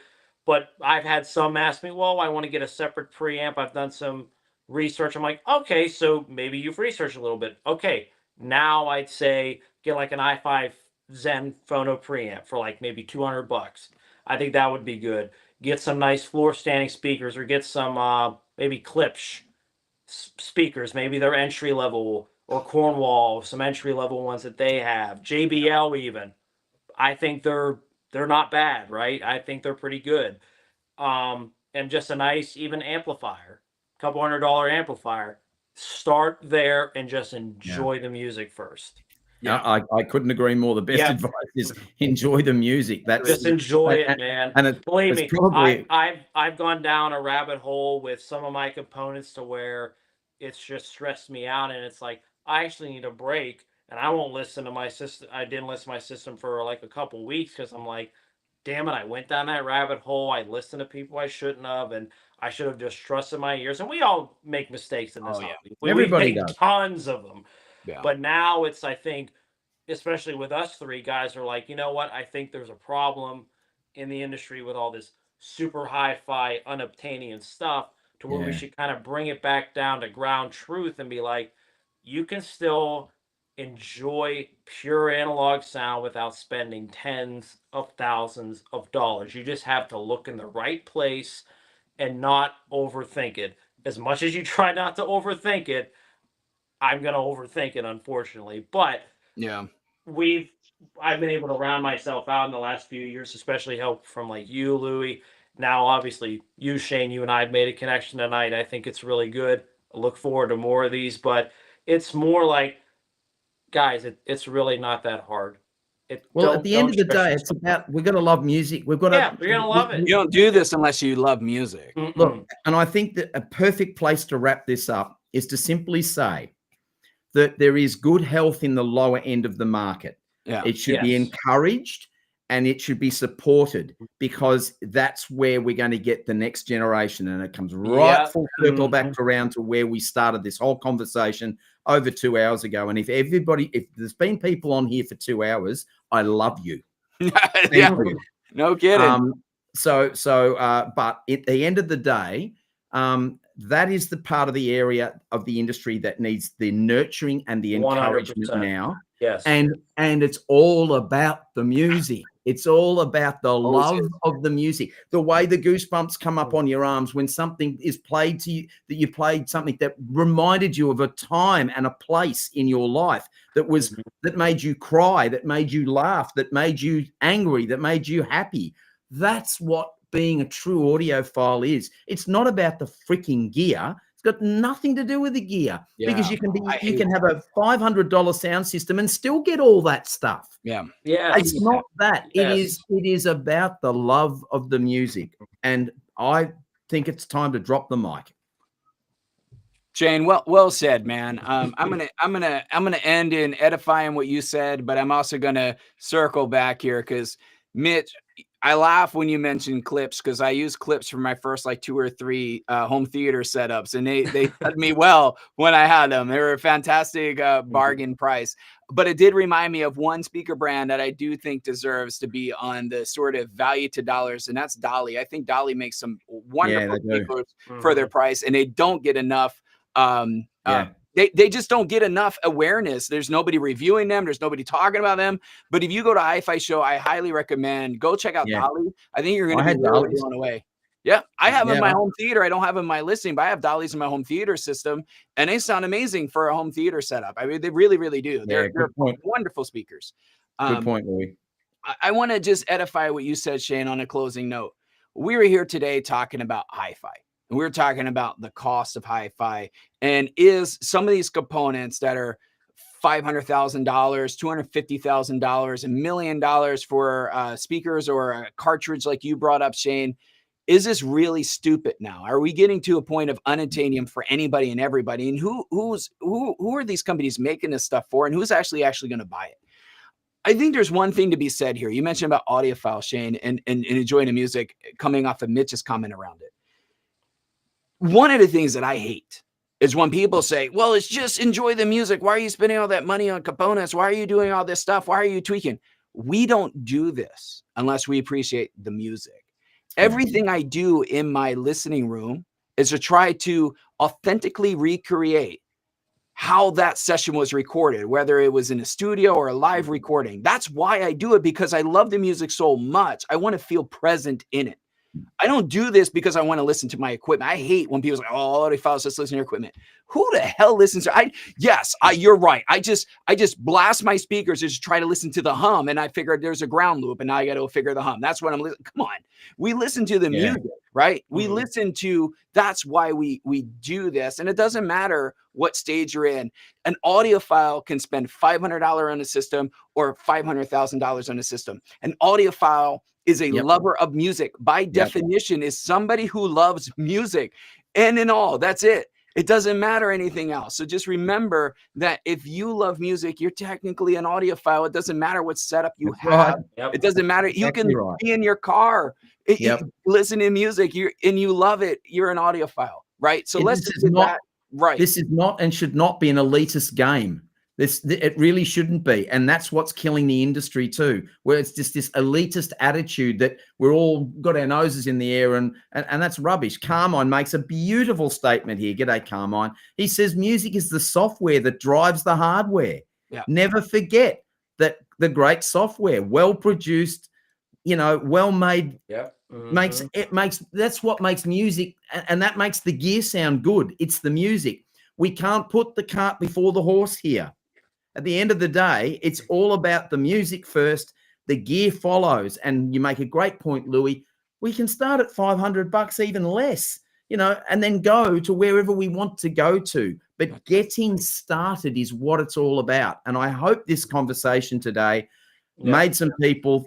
But I've had some ask me, well, I want to get a separate preamp. I've done some research. I'm like, okay, so maybe you've researched a little bit. Okay, now I'd say get like an i5 Zen phono preamp for like maybe $200. I think that would be good. Get some nice floor standing speakers, or get some maybe Klipsch speakers. Maybe they're entry level, or Cornwall, some entry level ones that they have. JBL even. I think they're not bad, right? I think they're pretty good. And just a nice even amplifier, couple $100 amplifier. Start there and just enjoy the music first. Yeah, I couldn't agree more. The best advice is enjoy the music. That's just enjoy it, man. And believe me, probably... I've gone down a rabbit hole with some of my components to where it's just stressed me out, and it's like I actually need a break, and I won't listen to my system. I didn't listen to my system for like a couple weeks because I'm like, damn it, I went down that rabbit hole. I listened to people I shouldn't have, and I should have just trusted my ears. And we all make mistakes in this. Everybody make does. Tons of them. Yeah. But now it's, I think, especially with us three guys, are like, you know what? I think there's a problem in the industry with all this super hi-fi, unobtainium stuff, to where we should kind of bring it back down to ground truth and be like, you can still enjoy pure analog sound without spending tens of thousands of dollars. You just have to look in the right place and not overthink it. As much as you try not to overthink it, I'm going to overthink it, unfortunately. But yeah, I've been able to round myself out in the last few years, especially help from like you, Louie. Now, obviously, you, Shane, you and I have made a connection tonight. I think it's really good. I look forward to more of these, but it's more like, guys, it's really not that hard. Well, at the end of the day, it's about, we've got to love music. We've got to, we're going to love it. You don't do this unless you love music. Look, and I think that a perfect place to wrap this up is to simply say that there is good health in the lower end of the market. Yeah. It should be encouraged and it should be supported, because that's where we're going to get the next generation. And it comes right full circle back around to where we started this whole conversation over 2 hours ago. And if there's been people on here for 2 hours, I love you. Thank you. No kidding. But at the end of the day, that is the part of the area of the industry that needs the nurturing and the encouragement 100%. now. Yes. And it's all about the music. It's all about the love of the music. The way the goosebumps come up on your arms when something is played to you, that you played something that reminded you of a time and a place in your life that was that made you cry, that made you laugh, that made you angry, that made you happy. That's what being a true audiophile is. It's not about the freaking gear. It's got nothing to do with the gear, because you can have a $500 sound system and still get all that stuff. Yeah. It's not that. It is about the love of the music. And I think it's time to drop the mic. Shane, well said, man. I'm gonna end in edifying what you said, but I'm also gonna circle back here, because Mitch, I laugh when you mention Klipsch, because I use Klipsch for my first like 2 or 3 home theater setups, and they did me well when I had them. They were a fantastic bargain price. But it did remind me of one speaker brand that I do think deserves to be on the sort of value to dollars, and that's Dolly. I think Dolly makes some wonderful speakers for their price, and they don't get enough. They just don't get enough awareness. There's nobody reviewing them. There's nobody talking about them. But if you go to Hi-Fi Show, I highly recommend go check out Dolly. I think you're going to be really blown away. Yeah, I have them in my home theater. I don't have them in my listening, but I have Dolly's in my home theater system, and they sound amazing for a home theater setup. I mean, they really, really do. They're wonderful speakers. Good point, Louis. I want to just edify what you said, Shane, on a closing note. We were here today talking about hi-fi, and we were talking about the cost of hi-fi, and is some of these components that are $500,000, $250,000, $1 million for speakers or a cartridge like you brought up, Shane. Is this really stupid now? Are we getting to a point of unattainable for anybody and everybody? And who are these companies making this stuff for, and who's actually going to buy it? I think there's one thing to be said here. You mentioned about audiophile, Shane, and enjoying the music coming off of Mitch's comment around it. One of the things that I hate is when people say, well, it's just enjoy the music. Why are you spending all that money on components? Why are you doing all this stuff? Why are you tweaking? We don't do this unless we appreciate the music. Everything I do in my listening room is to try to authentically recreate how that session was recorded, whether it was in a studio or a live recording. That's why I do it, because I love the music so much. I want to feel present in it. I don't do this because I want to listen to my equipment. I hate when people say, oh, Audiophile, just listen to your equipment. Who the hell listens to you're right. I just blast my speakers to just try to listen to the hum, and I figured there's a ground loop, and now I got to figure the hum. That's what I'm listening. Come on. We listen to the music, right? We listen to, that's why we do this. And it doesn't matter what stage you're in. An audiophile can spend $500 on a system or $500,000 on a system. An audiophile is a lover of music. By definition, is somebody who loves music. And in all, that's it. It doesn't matter anything else. So just remember that if you love music, you're technically an audiophile. It doesn't matter what setup you have. It doesn't matter. You can be in your car, listen to music, and you love it. You're an audiophile, right? So let's just do that. Right. This is not and should not be an elitist game. It really shouldn't be. And that's what's killing the industry too, where it's just this elitist attitude that we're all got our noses in the air, and that's rubbish. Carmine makes a beautiful statement here. G'day, Carmine. He says music is the software that drives the hardware. Never forget that the great software, well produced, well made, that's what makes music, and that makes the gear sound good. It's the music. We can't put the cart before the horse here. At the end of the day, it's all about the music first. The gear follows. And you make a great point, Louis. We can start at $500, even less, and then go to wherever we want to go to. But getting started is what it's all about. And I hope this conversation today made some people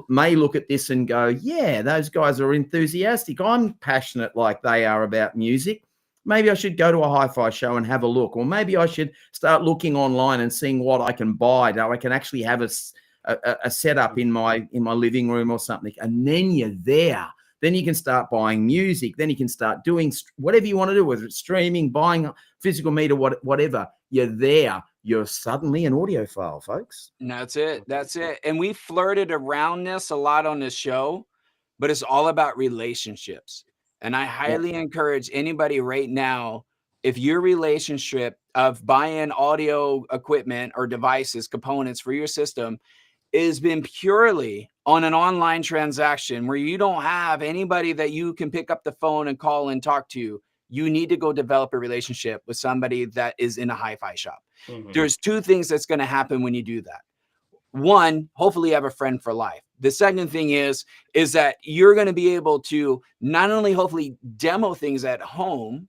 may look at this and go, yeah, those guys are enthusiastic. I'm passionate like they are about music. Maybe I should go to a hi-fi show and have a look, or maybe I should start looking online and seeing what I can buy. Now I can actually have a setup in my living room or something. And then you're there. Then you can start buying music. Then you can start doing whatever you want to do, whether it's streaming, buying physical media, whatever. You're there. You're suddenly an audiophile, folks. And that's it. That's it. And we flirted around this a lot on this show, but it's all about relationships. And I highly encourage anybody right now, if your relationship of buying audio equipment or devices, components for your system has been purely on an online transaction where you don't have anybody that you can pick up the phone and call and talk to, you need to go develop a relationship with somebody that is in a hi-fi shop. There's two things that's going to happen when you do that. One, hopefully you have a friend for life. The second thing is that you're going to be able to not only hopefully demo things at home,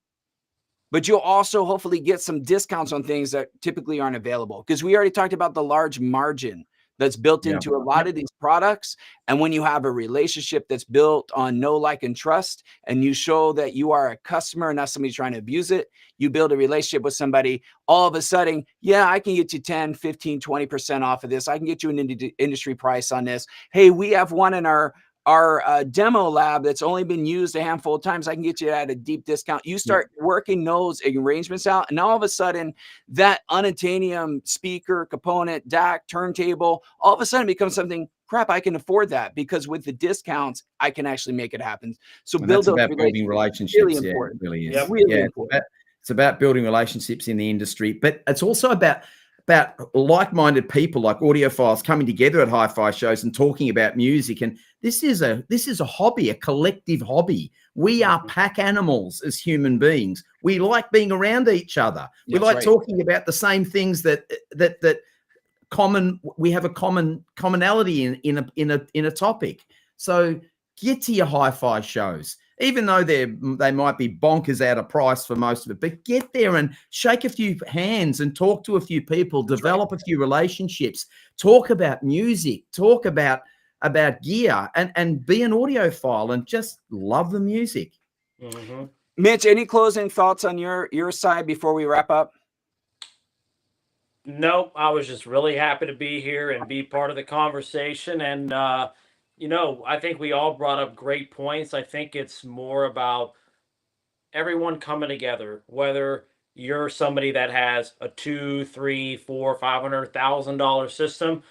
but you'll also hopefully get some discounts on things that typically aren't available. Because we already talked about the large margin that's built into a lot of these products. And when you have a relationship that's built on know, like, and trust, and you show that you are a customer and not somebody trying to abuse it, you build a relationship with somebody, all of a sudden, I can get you 10, 15, 20% off of this. I can get you an industry price on this. Hey, we have one in our demo lab that's only been used a handful of times. I can get you at a deep discount. You start working those arrangements out, and all of a sudden that unattainable speaker, component, DAC, turntable, all of a sudden becomes something, crap, I can afford that, because with the discounts, I can actually make it happen. So build those building relationships. Really important. It really is. Really important. It's about building relationships in the industry, but it's also about like-minded people, like audiophiles, coming together at hi-fi shows and talking about music. And this is a hobby, a collective hobby. We are pack animals as human beings. We like being around each other. We like talking about the same things that commonality in a topic. So get to your hi-fi shows, even though they might be bonkers out of price for most of it, but get there and shake a few hands and talk to a few people, develop a few relationships, talk about music, talk about gear, and be an audiophile and just love the music. Mm-hmm. Mitch, any closing thoughts on your side before we wrap up? Nope, I was just really happy to be here and be part of the conversation. And, I think we all brought up great points. I think it's more about everyone coming together, whether you're somebody that has a $200,000, $300,000, $400,000, $500,000 system,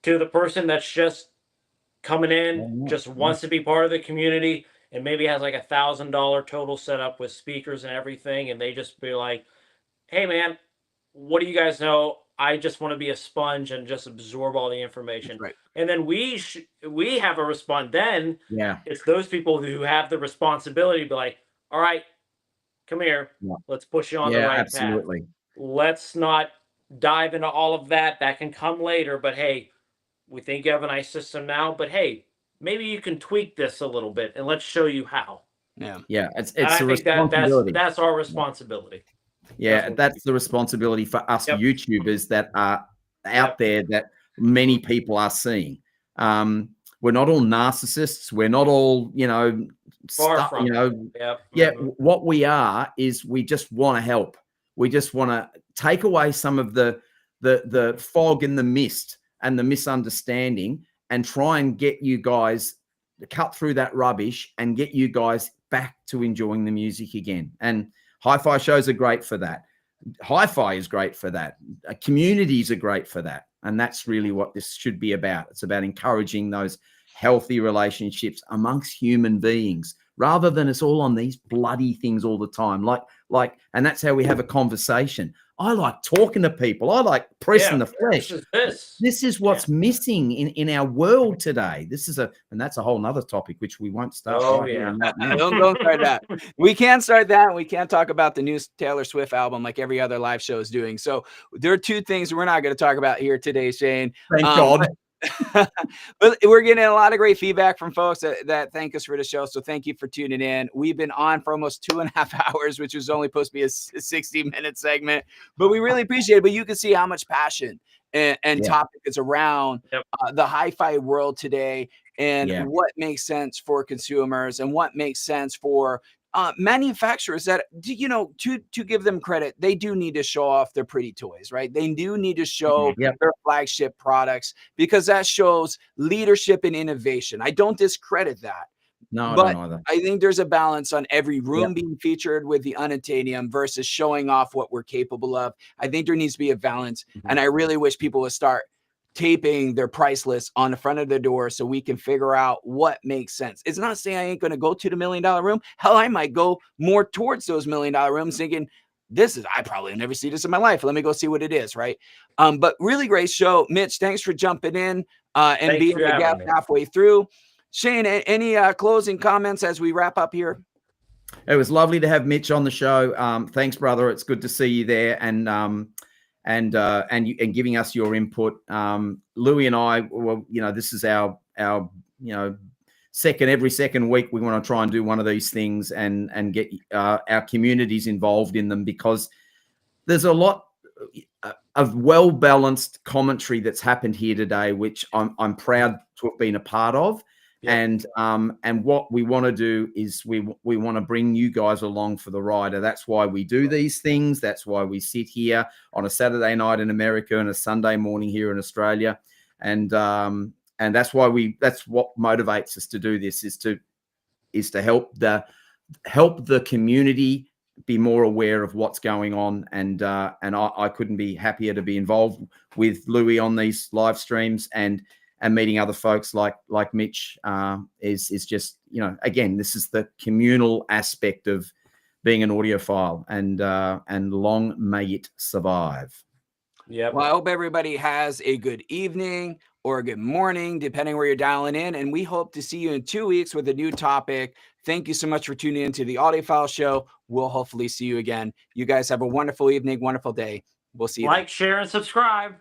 to the person that's just coming in, just wants to be part of the community, and maybe has like $1,000 total set up with speakers and everything, and they just be like, hey man, what do you guys know? I just want to be a sponge and just absorb all the information. Right. And then we have a response. Then it's those people who have the responsibility to be like, all right, come here. Yeah. Let's push you on the right path. Let's not dive into all of that. That can come later. But hey, we think you have a nice system now. But hey, maybe you can tweak this a little bit, and let's show you how. Yeah. It's a responsibility. That's our responsibility. Yeah, that's the responsibility for us YouTubers that are out there that many people are seeing. We're not all narcissists. We're not all, Far from what we are is we just want to help. We just want to take away some of the fog and the mist and the misunderstanding and try and get you guys to cut through that rubbish and get you guys back to enjoying the music again. And hi-fi shows are great for that. Hi-fi is great for that. Communities are great for that. And that's really what this should be about. It's about encouraging those healthy relationships amongst human beings, rather than it's all on these bloody things all the time. And that's how we have a conversation. I like talking to people. I like pressing the flesh. This is what's missing in our world today. And that's a whole nother topic, which we won't start. Don't start that. We can't start that. We can't talk about the new Taylor Swift album like every other live show is doing. So there are two things we're not going to talk about here today, Shane. Thank God. But we're getting a lot of great feedback from folks that thank us for the show. So thank you for tuning in. We've been on for almost 2.5 hours, which was only supposed to be a 60-minute segment, but we really appreciate it. But you can see how much passion and topic is around the hi-fi world today, and what makes sense for consumers and what makes sense for manufacturers that, to give them credit, they do need to show off their pretty toys, right? They do need to show their flagship products, because that shows leadership and innovation. I don't discredit that. No, but I don't either. I think there's a balance on every room being featured with the unattainable versus showing off what we're capable of. I think there needs to be a balance. And I really wish people would start taping their price list on the front of the door so we can figure out what makes sense. It's not saying I ain't going to go to the $1 million room. Hell, I might go more towards those $1 million rooms thinking, I probably never see this in my life. Let me go see what it is, right? But really great show. Mitch, thanks for jumping in and being the guest halfway through. Shane, any closing comments as we wrap up here? It was lovely to have Mitch on the show. Thanks, brother. It's good to see you there. And giving us your input. Louis and I, well, this is our every second week we want to try and do one of these things and get our communities involved in them, because there's a lot of well-balanced commentary that's happened here today, which I'm proud to have been a part of. And what we want to do is we want to bring you guys along for the ride. And that's why we do these things. That's why we sit here on a Saturday night in America and a Sunday morning here in Australia. And that's why that's what motivates us to do this, is to help the community be more aware of what's going on. And I couldn't be happier to be involved with Louis on these live streams, and meeting other folks like Mitch is just, again, this is the communal aspect of being an audiophile, and long may it survive. Yeah. Well, I hope everybody has a good evening or a good morning, depending where you're dialing in. And we hope to see you in 2 weeks with a new topic. Thank you so much for tuning into the Audiophile Show. We'll hopefully see you again. You guys have a wonderful evening, wonderful day. We'll see you. Like, share, and subscribe.